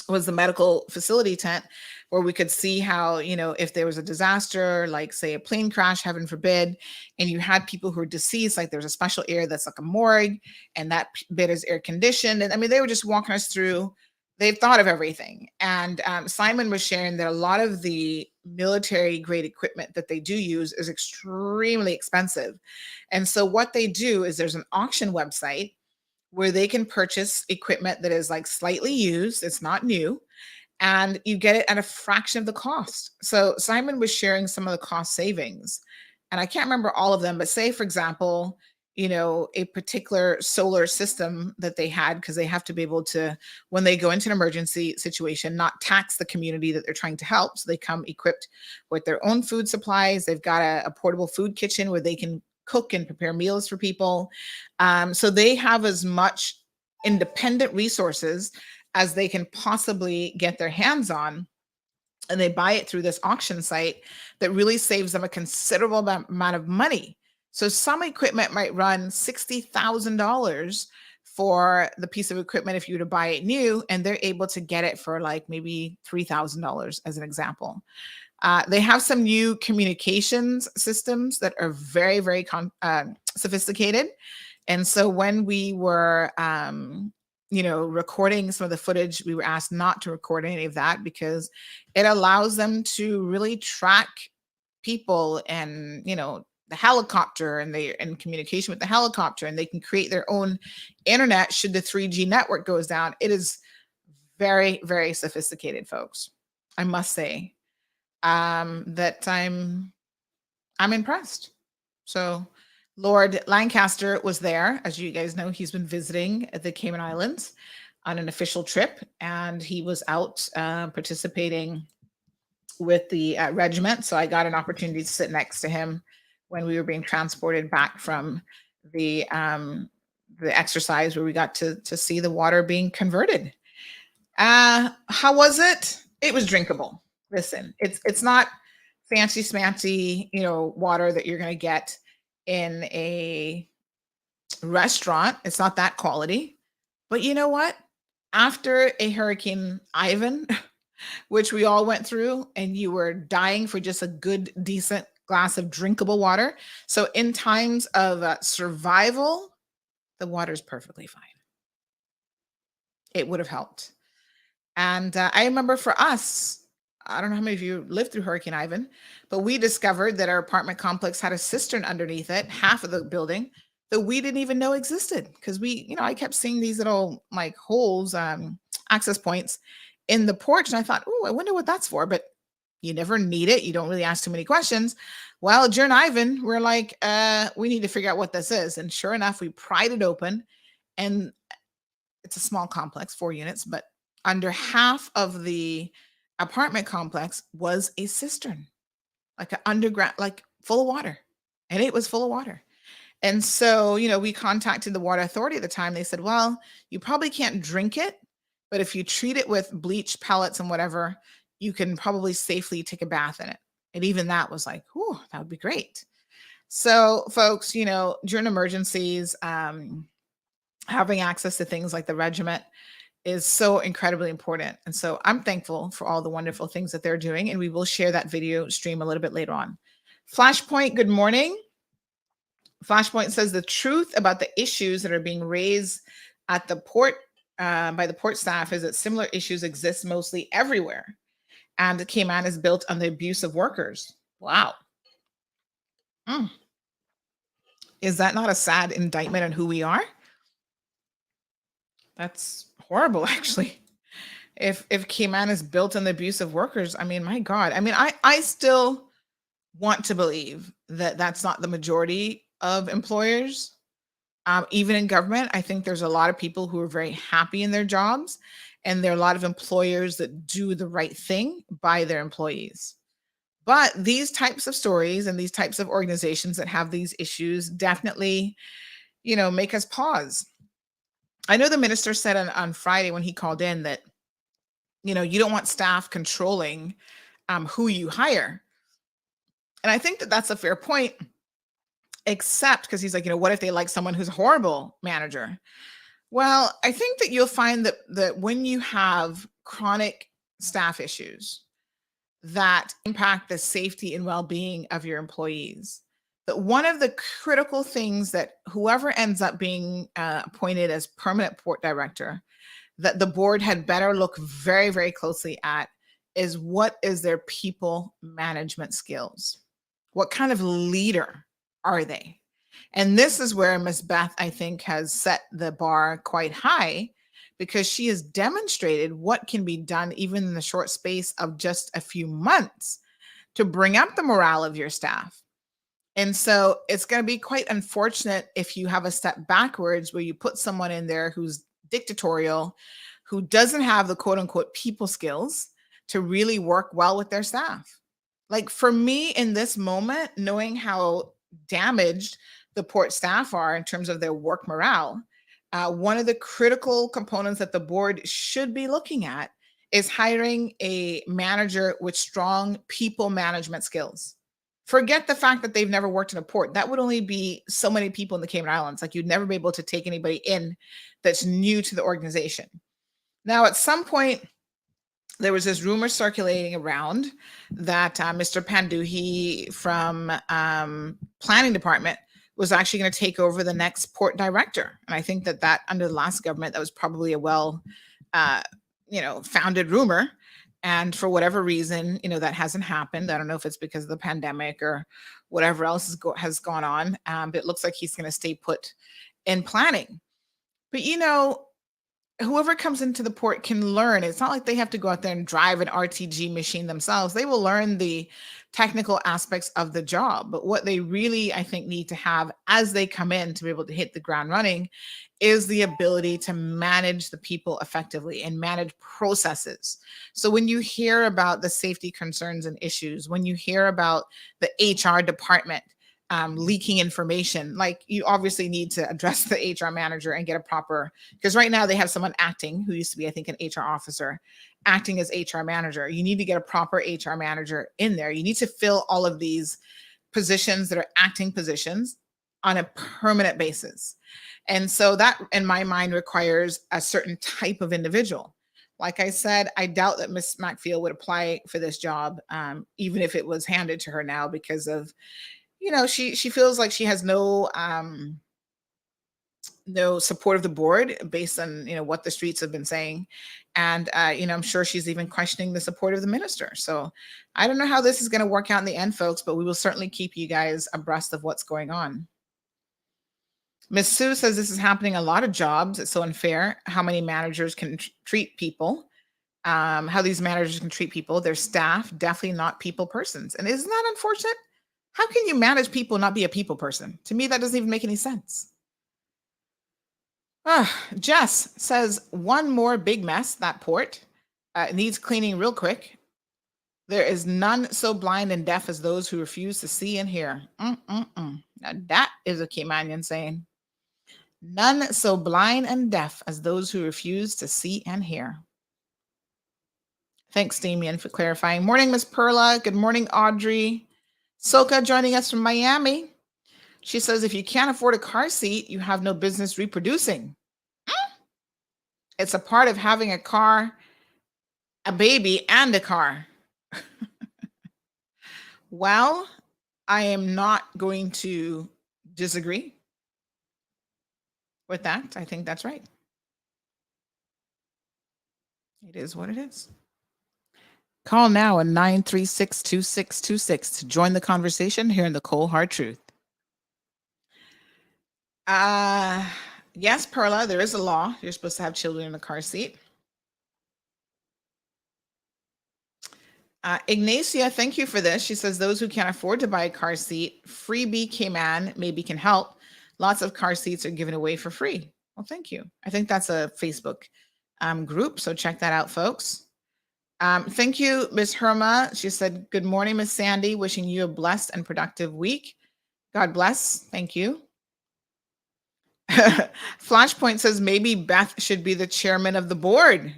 was the medical facility tent, where we could see how, you know, if there was a disaster, like say a plane crash, heaven forbid, and you had people who are deceased, like there's a special area that's like a morgue, and that bit is air conditioned. And I mean, they were just walking us through. They've thought of everything. And Simon was sharing that a lot of the military grade equipment that they do use is extremely expensive. And so what they do is there's an auction website where they can purchase equipment that is like slightly used, it's not new, and you get it at a fraction of the cost. So Simon was sharing some of the cost savings, and I can't remember all of them, but say, for example, you know, a particular solar system that they had, because they have to be able to, when they go into an emergency situation, not tax the community that they're trying to help. So they come equipped with their own food supplies. They've got a portable food kitchen where they can cook and prepare meals for people. So they have as much independent resources as they can possibly get their hands on. And they buy it through this auction site that really saves them a considerable amount of money. So some equipment might run $60,000 for the piece of equipment if you were to buy it new, and they're able to get it for like maybe $3,000 as an example. They have some new communications systems that are very, very sophisticated. And so when we were, you know, recording some of the footage, we were asked not to record any of that because it allows them to really track people and, you know, the helicopter, and they're in communication with the helicopter, and they can create their own internet should the 3G network goes down. It is very, very sophisticated, folks. I must say that I'm I'm impressed. So Lord Lancaster was there. As you guys know, he's been visiting the Cayman Islands on an official trip, and he was out participating with the regiment. So I got an opportunity to sit next to him when we were being transported back from the exercise, where we got to see the water being converted. How was it? It was drinkable. Listen, it's not fancy smancy, water that you're going to get in a restaurant. It's not that quality. But you know what? After a Hurricane Ivan, which we all went through, and you were dying for just a good, decent glass of drinkable water. So in times of survival, the water's perfectly fine. It would have helped. And I remember for us, I don't know how many of you lived through Hurricane Ivan, but we discovered that our apartment complex had a cistern underneath it, half of the building, that we didn't even know existed. Because I kept seeing these little like holes, access points in the porch. And I thought, oh, I wonder what that's for. But you never need it. You don't really ask too many questions. Well, during Ivan, we're like, we need to figure out what this is. And sure enough, we pried it open. And it's a small complex, 4 units, but under half of the apartment complex was a cistern, like an underground, like full of water. And it was full of water. And so, we contacted the water authority at the time. They said, well, you probably can't drink it, but if you treat it with bleach pellets and whatever, you can probably safely take a bath in it. And even that was like, oh, that would be great. So folks, during emergencies, having access to things like the regiment is so incredibly important. And so I'm thankful for all the wonderful things that they're doing. And we will share that video stream a little bit later on. Flashpoint, good morning. Flashpoint says the truth about the issues that are being raised at the port by the port staff is that similar issues exist mostly everywhere. And Cayman is built on the abuse of workers. Wow. Is that not a sad indictment on who we are? That's horrible, actually. If Cayman is built on the abuse of workers, I mean, my God. I mean, I still want to believe that that's not the majority of employers. Even in government, I think there's a lot of people who are very happy in their jobs, and there are a lot of employers that do the right thing by their employees. But these types of stories and these types of organizations that have these issues definitely, make us pause. I know the minister said on Friday when he called in that, you don't want staff controlling who you hire. And I think that that's a fair point, except because he's like, what if they like someone who's a horrible manager? Well, I think that you'll find that when you have chronic staff issues that impact the safety and well-being of your employees, that one of the critical things that whoever ends up being appointed as permanent port director, that the board had better look very, very closely at is what is their people management skills? What kind of leader are they? And this is where Ms. Beth, I think, has set the bar quite high, because she has demonstrated what can be done even in the short space of just a few months to bring up the morale of your staff. And so it's going to be quite unfortunate if you have a step backwards where you put someone in there who's dictatorial, who doesn't have the quote unquote people skills to really work well with their staff. Like for me in this moment, knowing how damaged the port staff are in terms of their work morale, one of the critical components that the board should be looking at is hiring a manager with strong people management skills. Forget the fact that they've never worked in a port. That would only be so many people in the Cayman Islands. Like you'd never be able to take anybody in that's new to the organization. Now, at some point, there was this rumor circulating around that Mr. Panduhi from planning department was actually going to take over the next port director. And I think that under the last government, that was probably a well, founded rumor. And for whatever reason, that hasn't happened. I don't know if it's because of the pandemic or whatever else has gone on. But it looks like he's going to stay put in planning. But, whoever comes into the port can learn. It's not like they have to go out there and drive an RTG machine themselves. They will learn the technical aspects of the job. But what they really, I think, need to have as they come in to be able to hit the ground running is the ability to manage the people effectively and manage processes. So when you hear about the safety concerns and issues, when you hear about the HR department leaking information, like you obviously need to address the HR manager and get a proper, because right now they have someone acting who used to be, I think, an HR officer acting as HR manager. You need to get a proper HR manager in there. You need to fill all of these positions that are acting positions on a permanent basis. And so that, in my mind, requires a certain type of individual. Like I said, I doubt that Miss Macfield would apply for this job, even if it was handed to her now, because of, she feels like she has no support of the board based on what the streets have been saying, and I'm sure she's even questioning the support of the minister. So I don't know how this is going to work out in the end, folks, but we will certainly keep you guys abreast of what's going on. Miss Sue says this is happening in a lot of jobs. It's so unfair how many managers can treat people. How these managers can treat people, their staff, definitely not people persons. And isn't that unfortunate? How can you manage people and not be a people person? To me, that doesn't even make any sense. Jess says, one more big mess, that port. Needs cleaning real quick. There is none so blind and deaf as those who refuse to see and hear. Now that is a Caymanian saying. None so blind and deaf as those who refuse to see and hear. Thanks, Damien, for clarifying. Morning, Miss Perla. Good morning, Audrey. Soka joining us from Miami. She says, if you can't afford a car seat, you have no business reproducing. It's a part of having a car, a baby, and a car. Well, I am not going to disagree with that. I think that's right. It is what it is. Call now at 936-2626 to join the conversation here in the Cold Hard Truth. Yes, Perla, there is a law. You're supposed to have children in the car seat. Ignacia, thank you for this. She says those who can't afford to buy a car seat, Freebie Cayman maybe can help. Lots of car seats are given away for free. Well, thank you. I think that's a Facebook group, so check that out, folks. Thank you, Miss Herma. She said, good morning, Miss Sandy. Wishing you a blessed and productive week. God bless. Thank you. Flashpoint says maybe Beth should be the chairman of the board.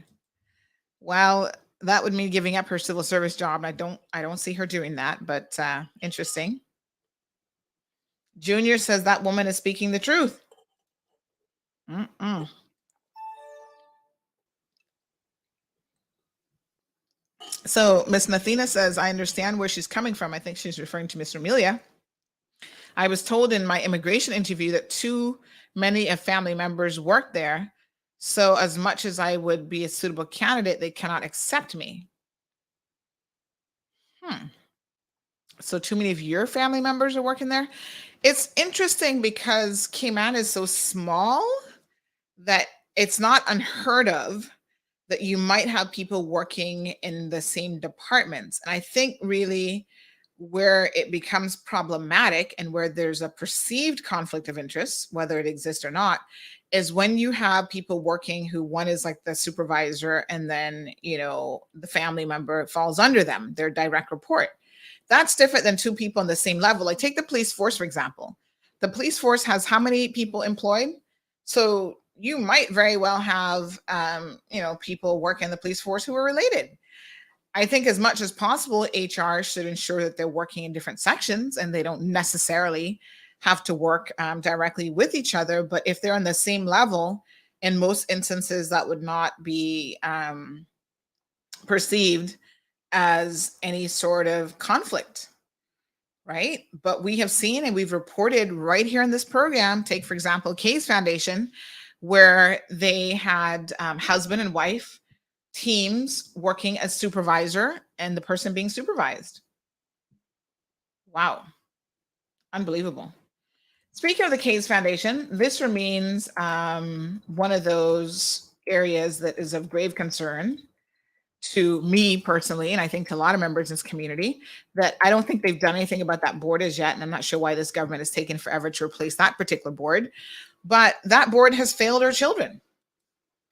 Well, that would mean giving up her civil service job. I don't see her doing that, but interesting. Junior says that woman is speaking the truth. So Miss Nathina says, I understand where she's coming from. I think she's referring to Miss Amelia. I was told in my immigration interview that too many of family members work there. So as much as I would be a suitable candidate, they cannot accept me. So too many of your family members are working there. It's interesting because Cayman is so small that it's not unheard of that you might have people working in the same departments. And I think really where it becomes problematic and where there's a perceived conflict of interest, whether it exists or not, is when you have people working who one is like the supervisor and then, the family member falls under them, their direct report. That's different than two people on the same level. Like take the police force, for example. The police force has how many people employed? So you might very well have, people work in the police force who are related. I think as much as possible, HR should ensure that they're working in different sections and they don't necessarily have to work directly with each other. But if they're on the same level, in most instances, that would not be perceived as any sort of conflict, right? But we have seen and we've reported right here in this program, take, for example, Kay's Foundation, where they had husband and wife teams working as supervisor and the person being supervised. Wow. Unbelievable. Speaking of the Kay's Foundation, this remains one of those areas that is of grave concern to me personally, and I think to a lot of members in this community, that I don't think they've done anything about that board as yet. And I'm not sure why this government has taken forever to replace that particular board. But that board has failed our children.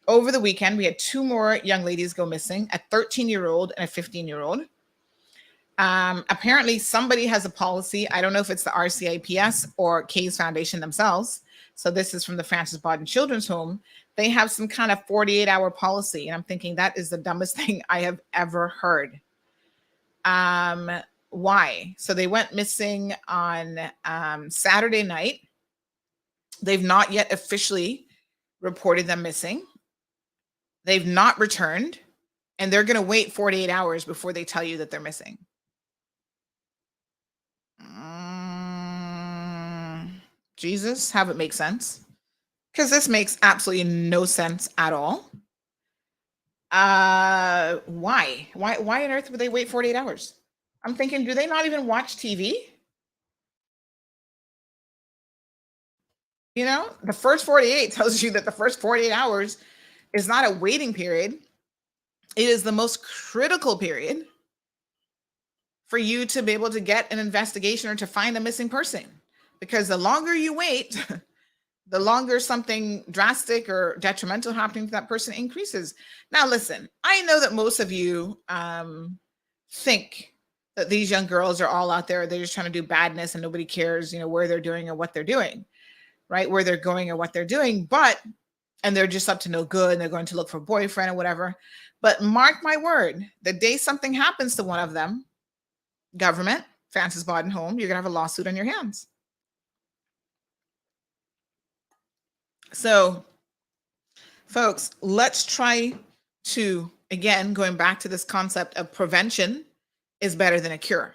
Over the weekend, we had 2 more young ladies go missing, a 13-year-old and a 15-year-old. Apparently, somebody has a policy. I don't know if it's the RCIPS or Kay's Foundation themselves. So this is from the Francis Bodden Children's Home. They have some kind of 48-hour policy. And I'm thinking that is the dumbest thing I have ever heard. Why? So they went missing on Saturday night. They've not yet officially reported them missing. They've not returned. And they're going to wait 48 hours before they tell you that they're missing. Jesus, have it make sense. Because this makes absolutely no sense at all. Why? Why on earth would they wait 48 hours? I'm thinking, do they not even watch TV? You know, the first 48 tells you that the first 48 hours is not a waiting period. It is the most critical period for you to be able to get an investigation or to find a missing person. Because the longer you wait, the longer something drastic or detrimental happening to that person increases. Now, listen, I know that most of you think that these young girls are all out there. They're just trying to do badness and nobody cares, you know, where they're doing or what they're doing, right? Where they're going or what they're doing. And they're just up to no good and they're going to look for a boyfriend or whatever. But mark my word, the day something happens to one of them, government, Francis Bodden Home, you're going to have a lawsuit on your hands. So, folks, let's try to, again, going back to this concept of prevention is better than a cure.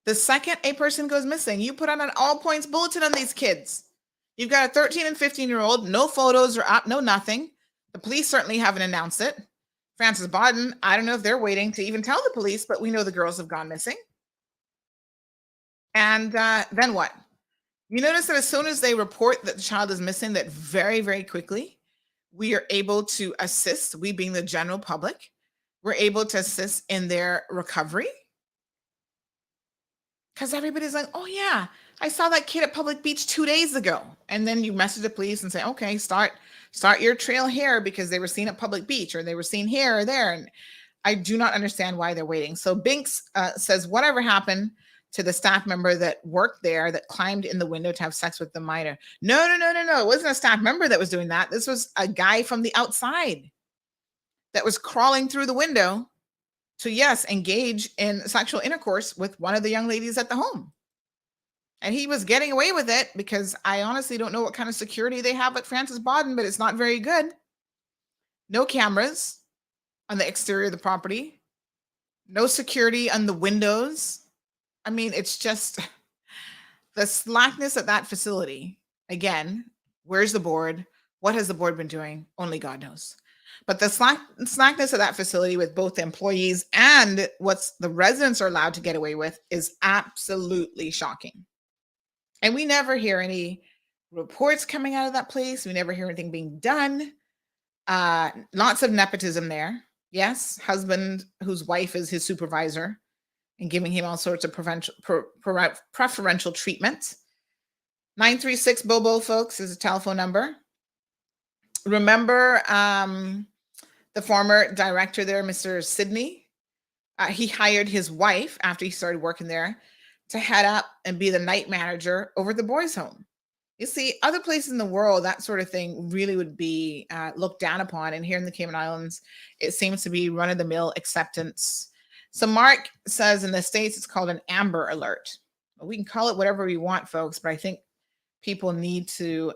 The second a person goes missing, you put on an all points bulletin on these kids. You've got a 13 and 15-year-old, no photos or up, no nothing. The police certainly haven't announced it. Francis Bodden, I don't know if they're waiting to even tell the police, but we know the girls have gone missing. And then what? You notice that as soon as they report that the child is missing, that very, very quickly, we are able to assist, we being the general public, we're able to assist in their recovery. Because everybody's like, oh yeah, I saw that kid at Public Beach 2 days ago. And then you message the police and say, okay, start your trail here because they were seen at Public Beach or they were seen here or there. And I do not understand why they're waiting. So Binks says, whatever happened to the staff member that worked there that climbed in the window to have sex with the minor? No. It wasn't a staff member that was doing that. This was a guy from the outside that was crawling through the window to, yes, engage in sexual intercourse with one of the young ladies at the home. And he was getting away with it because I honestly don't know what kind of security they have at Francis Bodden, but it's not very good. No cameras on the exterior of the property. No security on the windows. I mean, it's just the slackness at that facility. Again, where's the board? What has the board been doing? Only God knows. But the slackness of that facility with both the employees and what the residents are allowed to get away with is absolutely shocking. And we never hear any reports coming out of that place. We never hear anything being done. Lots of nepotism there. Yes, husband whose wife is his supervisor and giving him all sorts of preferential treatment. 936-BOBO, folks, is a telephone number. Remember the former director there, Mr. Sidney? He hired his wife after he started working there to head up and be the night manager over the boys' home. You see, other places in the world, that sort of thing really would be looked down upon. And here in the Cayman Islands, it seems to be run-of-the-mill acceptance. So Mark says in the States, it's called an Amber Alert. Well, we can call it whatever we want, folks, but I think people need to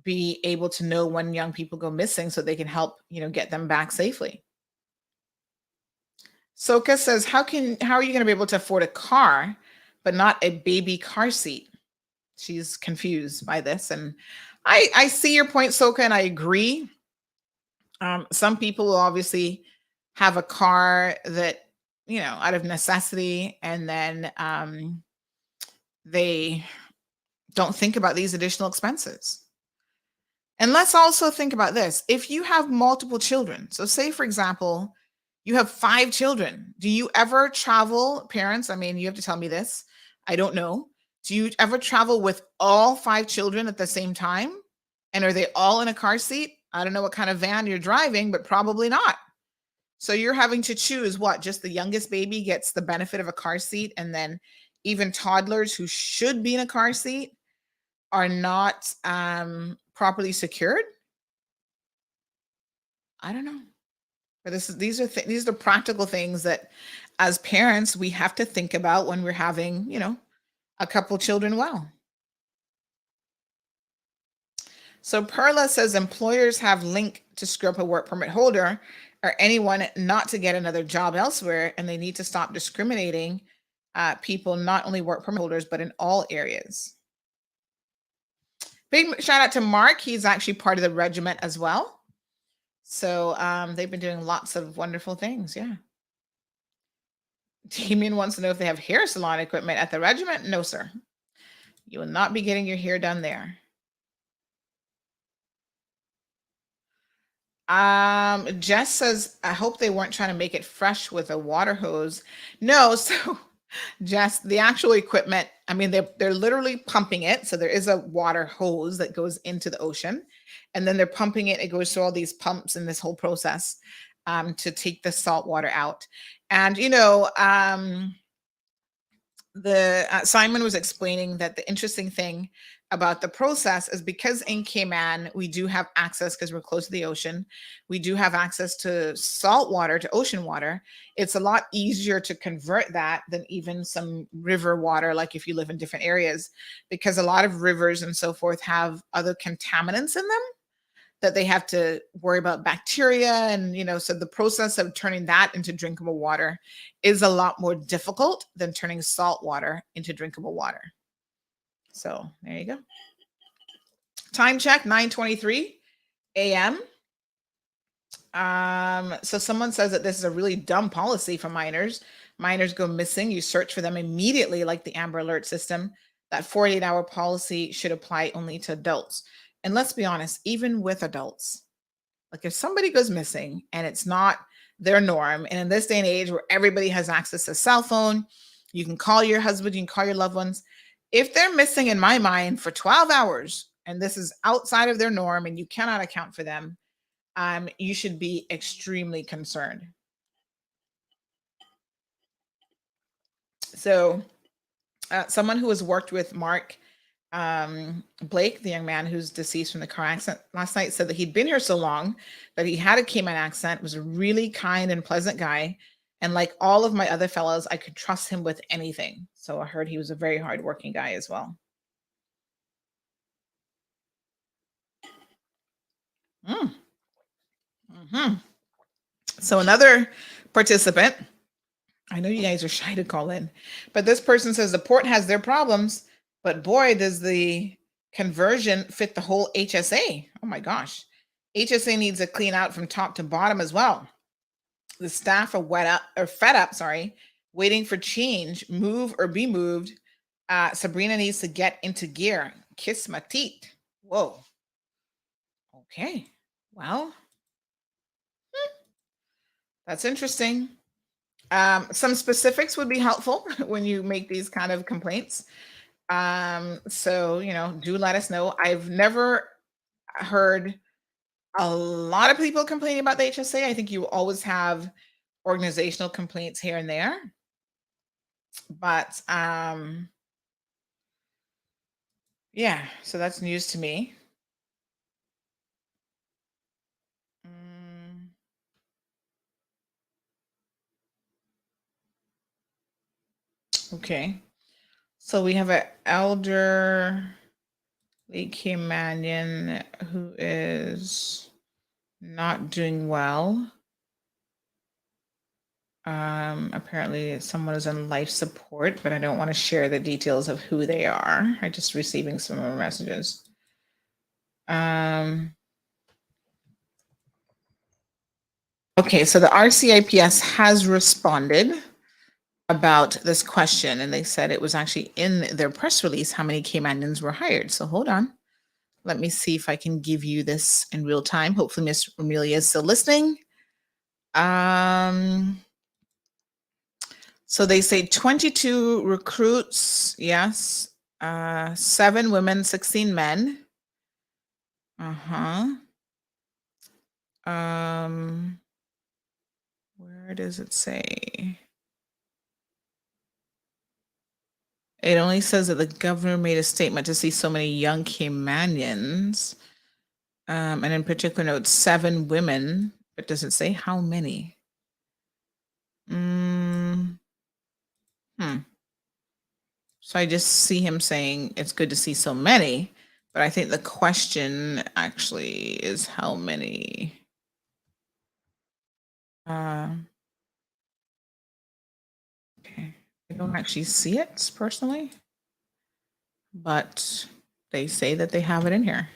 be able to know when young people go missing so they can help, get them back safely. Soka says, how are you going to be able to afford a car, but not a baby car seat? She's confused by this. And I see your point, Soka, and I agree. Some people will obviously have a car that, out of necessity, and then they don't think about these additional expenses. And let's also think about this. If you have multiple children, so say, for example, you have 5 children, do you ever travel, parents? I mean, you have to tell me this. I don't know. Do you ever travel with all 5 children at the same time? And are they all in a car seat? I don't know what kind of van you're driving, but probably not. So you're having to choose what? Just the youngest baby gets the benefit of a car seat, and then even toddlers who should be in a car seat are not properly secured. I don't know, but these are practical things that, as parents, we have to think about when we're having, a couple children. Well, so Perla says employers have link to screw up a work permit holder or anyone not to get another job elsewhere, and they need to stop discriminating people, not only work permit holders, but in all areas. Big shout out to Mark. He's actually part of the regiment as well. So they've been doing lots of wonderful things. Yeah. Damien wants to know if they have hair salon equipment at the regiment. No, sir. You will not be getting your hair done there. Jess says, I hope they weren't trying to make it fresh with a water hose. No, so Jess, the actual equipment, I mean, they're literally pumping it. So there is a water hose that goes into the ocean, and then they're pumping it. It goes through all these pumps and this whole process to take the salt water out. And, Simon was explaining that the interesting thing about the process is because in Cayman, we do have access, because we're close to the ocean, we do have access to salt water, to ocean water. It's a lot easier to convert that than even some river water, like if you live in different areas, because a lot of rivers and so forth have other contaminants in them that they have to worry about, bacteria. And, so the process of turning that into drinkable water is a lot more difficult than turning salt water into drinkable water. So there you go. Time check, 9:23 a.m. So someone says that this is a really dumb policy for minors. Minors go missing. You search for them immediately, like the Amber Alert system. That 48-hour policy should apply only to adults. And let's be honest, even with adults, like if somebody goes missing and it's not their norm, and in this day and age where everybody has access to a cell phone, you can call your husband, you can call your loved ones. If they're missing, in my mind, for 12 hours, and this is outside of their norm and you cannot account for them, you should be extremely concerned. So someone who has worked with Mark Blake, the young man who's deceased from the car accident last night, said that he'd been here so long that he had a Cayman accent, was a really kind and pleasant guy. And like all of my other fellows, I could trust him with anything. So I heard he was a very hardworking guy as well. So another participant, I know you guys are shy to call in, but this person says the port has their problems, but boy, does the conversion fit the whole HSA. Oh my gosh. HSA needs a clean out from top to bottom as well. The staff are fed up, waiting for change, move or be moved. Sabrina needs to get into gear. Kiss my teeth. Whoa. Okay. Well, that's interesting. Some specifics would be helpful when you make these kind of complaints. So, do let us know. I've never heard a lot of people complaining about the HSA. I think you always have organizational complaints here and there. But yeah, so that's news to me. Okay. So we have an elderly Caymanian who is not doing well. Apparently someone is on life support, but I don't want to share the details of who they are. I'm just receiving some more messages. Okay, so the RCIPS has responded about this question, and they said it was actually in their press release how many Caymanians were hired. So hold on. Let me see if I can give you this in real time. Hopefully Miss Amelia is still listening. So they say 22 recruits, yes. 7 women, 16 men. Where does it say? It only says that the governor made a statement to see so many young Caymanians. And in particular notes 7 women, but does it say how many? So I just see him saying it's good to see so many, but I think the question actually is how many. Okay, I don't actually see it personally, but they say that they have it in here.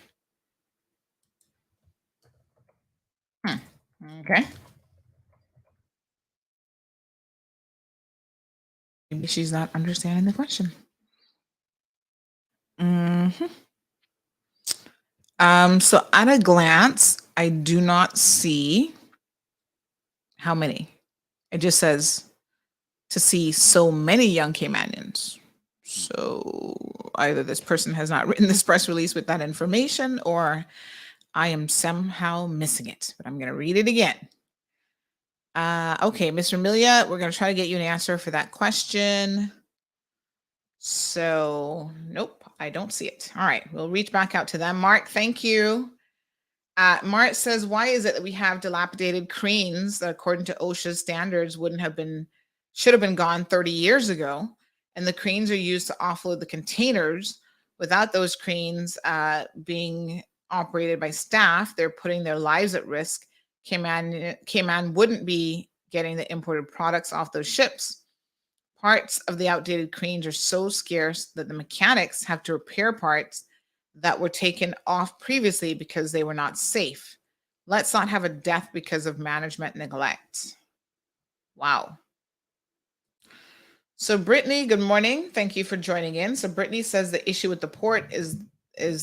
Okay. Maybe she's not understanding the question. So at a glance, I do not see how many. It just says to see so many young Caymanians. So either this person has not written this press release with that information, or I am somehow missing it. But I'm going to read it again. Okay, Mr. Amelia, we're going to try to get you an answer for that question. So, nope, I don't see it. All right, we'll reach back out to them. Mark, thank you. Mark says, why is it that we have dilapidated cranes that, according to OSHA's standards, should have been gone 30 years ago? And the cranes are used to offload the containers. Without those cranes being operated by staff, they're putting their lives at risk. Cayman wouldn't be getting the imported products off those ships. Parts of the outdated cranes are so scarce that the mechanics have to repair parts that were taken off previously because they were not safe. Let's not have a death because of management neglect. Wow. So Brittany, good morning. Thank you for joining in. So Brittany says the issue with the port is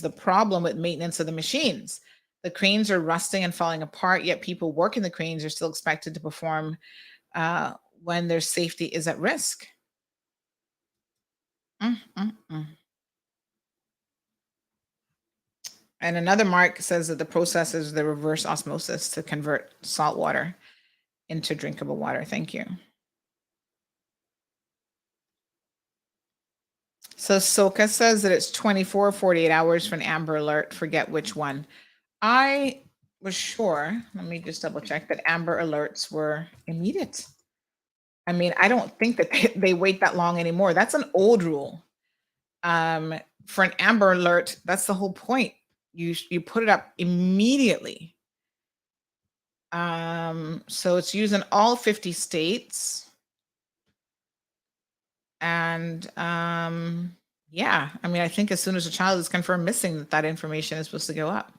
the problem with maintenance of the machines. The cranes are rusting and falling apart, yet people working the cranes are still expected to perform when their safety is at risk. And another Mark says that the process is the reverse osmosis to convert salt water into drinkable water. Thank you. So Soka says that it's 24 or 48 hours for an Amber Alert. Forget which one. I was sure, let me just double check, that Amber Alerts were immediate. I mean, I don't think that they wait that long anymore. That's an old rule. For an Amber Alert, that's the whole point. You put it up immediately. So it's used in all 50 states. And yeah, I mean, I think as soon as a child is confirmed missing, that information is supposed to go up.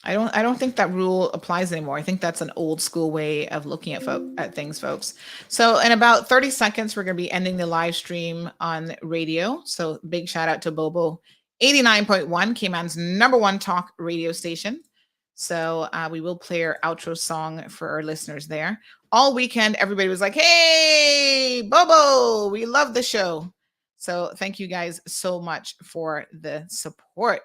I don't think that rule applies anymore. I think that's an old school way of looking at things, folks. So in about 30 seconds, we're going to be ending the live stream on radio. So big shout out to Bobo 89.1, Cayman's #1 talk radio station. So we will play our outro song for our listeners there. All weekend, everybody was like, hey, Bobo, we love the show. So thank you guys so much for the support.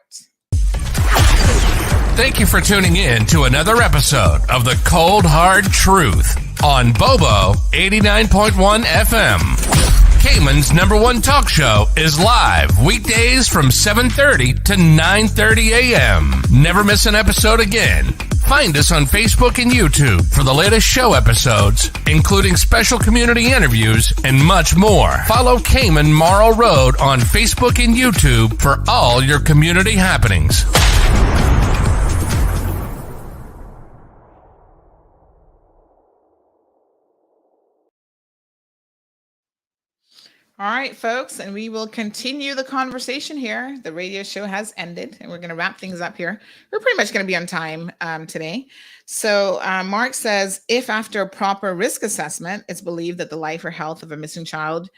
Thank you for tuning in to another episode of The Cold Hard Truth on Bobo 89.1 FM. Cayman's #1 talk show is live weekdays from 7:30 to 9:30 a.m. Never miss an episode again. Find us on Facebook and YouTube for the latest show episodes, including special community interviews and much more. Follow Cayman Morrow Road on Facebook and YouTube for all your community happenings. All right, folks, and we will continue the conversation here. The radio show has ended, and we're going to wrap things up here. We're pretty much going to be on time today. So Mark says, if after a proper risk assessment, it's believed that the life or health of a missing child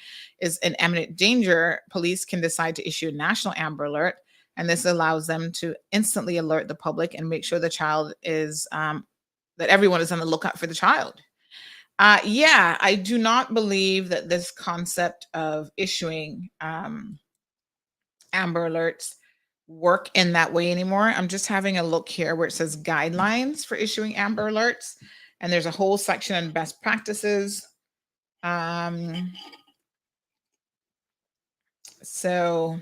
is in imminent danger, police can decide to issue a national Amber Alert And this allows them to instantly alert the public and make sure the child is, that everyone is on the lookout for the child. Yeah, I do not believe that this concept of issuing Amber Alerts work in that way anymore. I'm just having a look here where it says guidelines for issuing Amber Alerts. And there's a whole section on best practices. So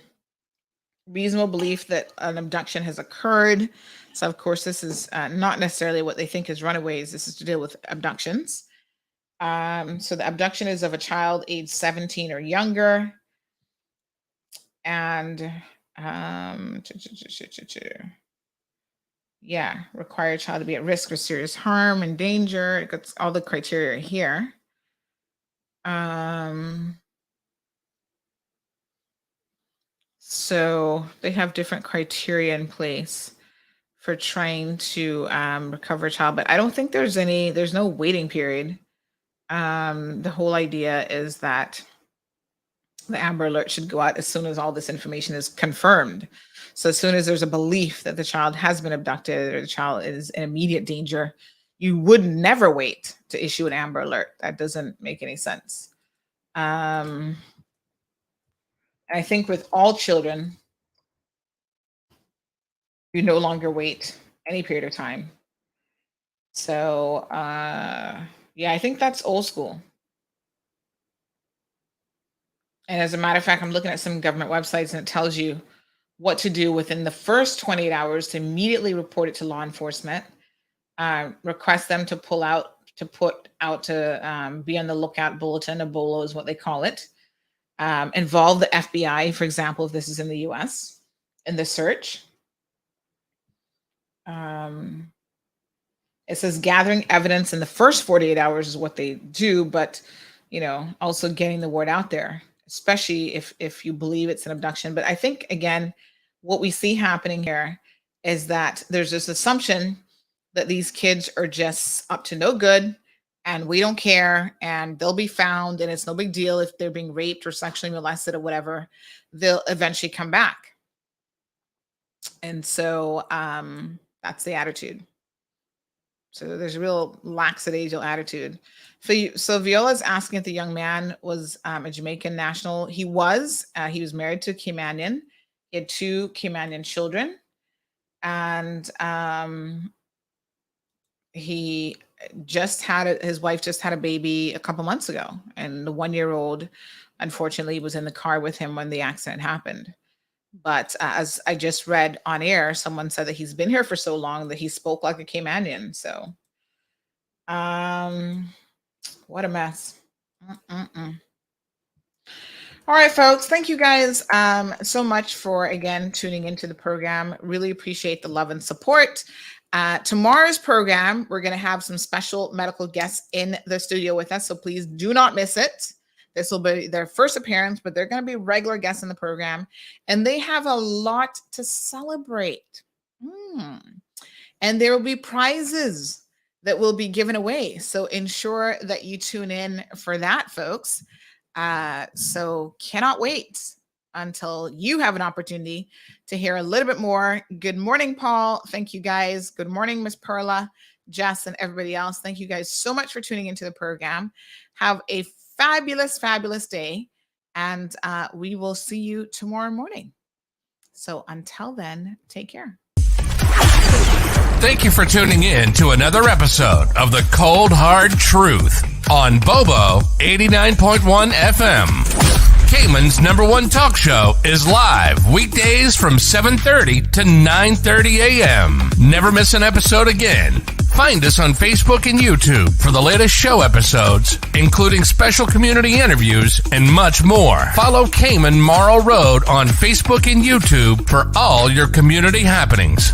reasonable belief that an abduction has occurred. So of course, this is not necessarily what they think is runaways. This is to deal with abductions. So the abduction is of a child age 17 or younger. And yeah, require child to be at risk for serious harm and danger. It gets all the criteria here. So they have different criteria in place for trying to recover a child, but I don't think there's no waiting period. The whole idea is that the Amber Alert should go out as soon as all this information is confirmed. So as soon as there's a belief that the child has been abducted or the child is in immediate danger, you would never wait to issue an Amber Alert. That doesn't make any sense. I think with all children, you no longer wait any period of time. So yeah, I think that's old school. And as a matter of fact, I'm looking at some government websites and it tells you what to do within the first 28 hours to immediately report it to law enforcement, request them to be on the lookout bulletin. A BOLO is what they call it. Involve the FBI, for example, if this is in the US, in the search. It says gathering evidence in the first 48 hours is what they do, but also getting the word out there, especially if you believe it's an abduction. But I think, again, what we see happening here is that there's this assumption that these kids are just up to no good and we don't care and they'll be found and it's no big deal if they're being raped or sexually molested or whatever, they'll eventually come back. And so that's the attitude. So there's a real lackadaisical attitude. So Viola's asking if the young man was a Jamaican national. He was married to a Caymanian. He had 2 Caymanian children. And his wife just had a baby a couple months ago. And the 1-year-old, unfortunately, was in the car with him when the accident happened. But as I just read on air, someone said that he's been here for so long that he spoke like a Caymanian. So, what a mess. All right, folks. Thank you guys so much for, again, tuning into the program. Really appreciate the love and support. Tomorrow's program, we're going to have some special medical guests in the studio with us. So please do not miss it. This will be their first appearance, but they're going to be regular guests in the program. And they have a lot to celebrate. And there will be prizes that will be given away. So ensure that you tune in for that, folks. So cannot wait until you have an opportunity to hear a little bit more. Good morning, Paul. Thank you, guys. Good morning, Miss Perla, Jess, and everybody else. Thank you guys so much for tuning into the program. Have a fabulous, fabulous day. And we will see you tomorrow morning. So until then, take care. Thank you for tuning in to another episode of The Cold Hard Truth on Bobo 89.1 FM. Cayman's #1 talk show is live weekdays from 7:30 to 9:30 a.m. Never miss an episode again. Find us on Facebook and YouTube for the latest show episodes, including special community interviews and much more. Follow Cayman Marl Road on Facebook and YouTube for all your community happenings.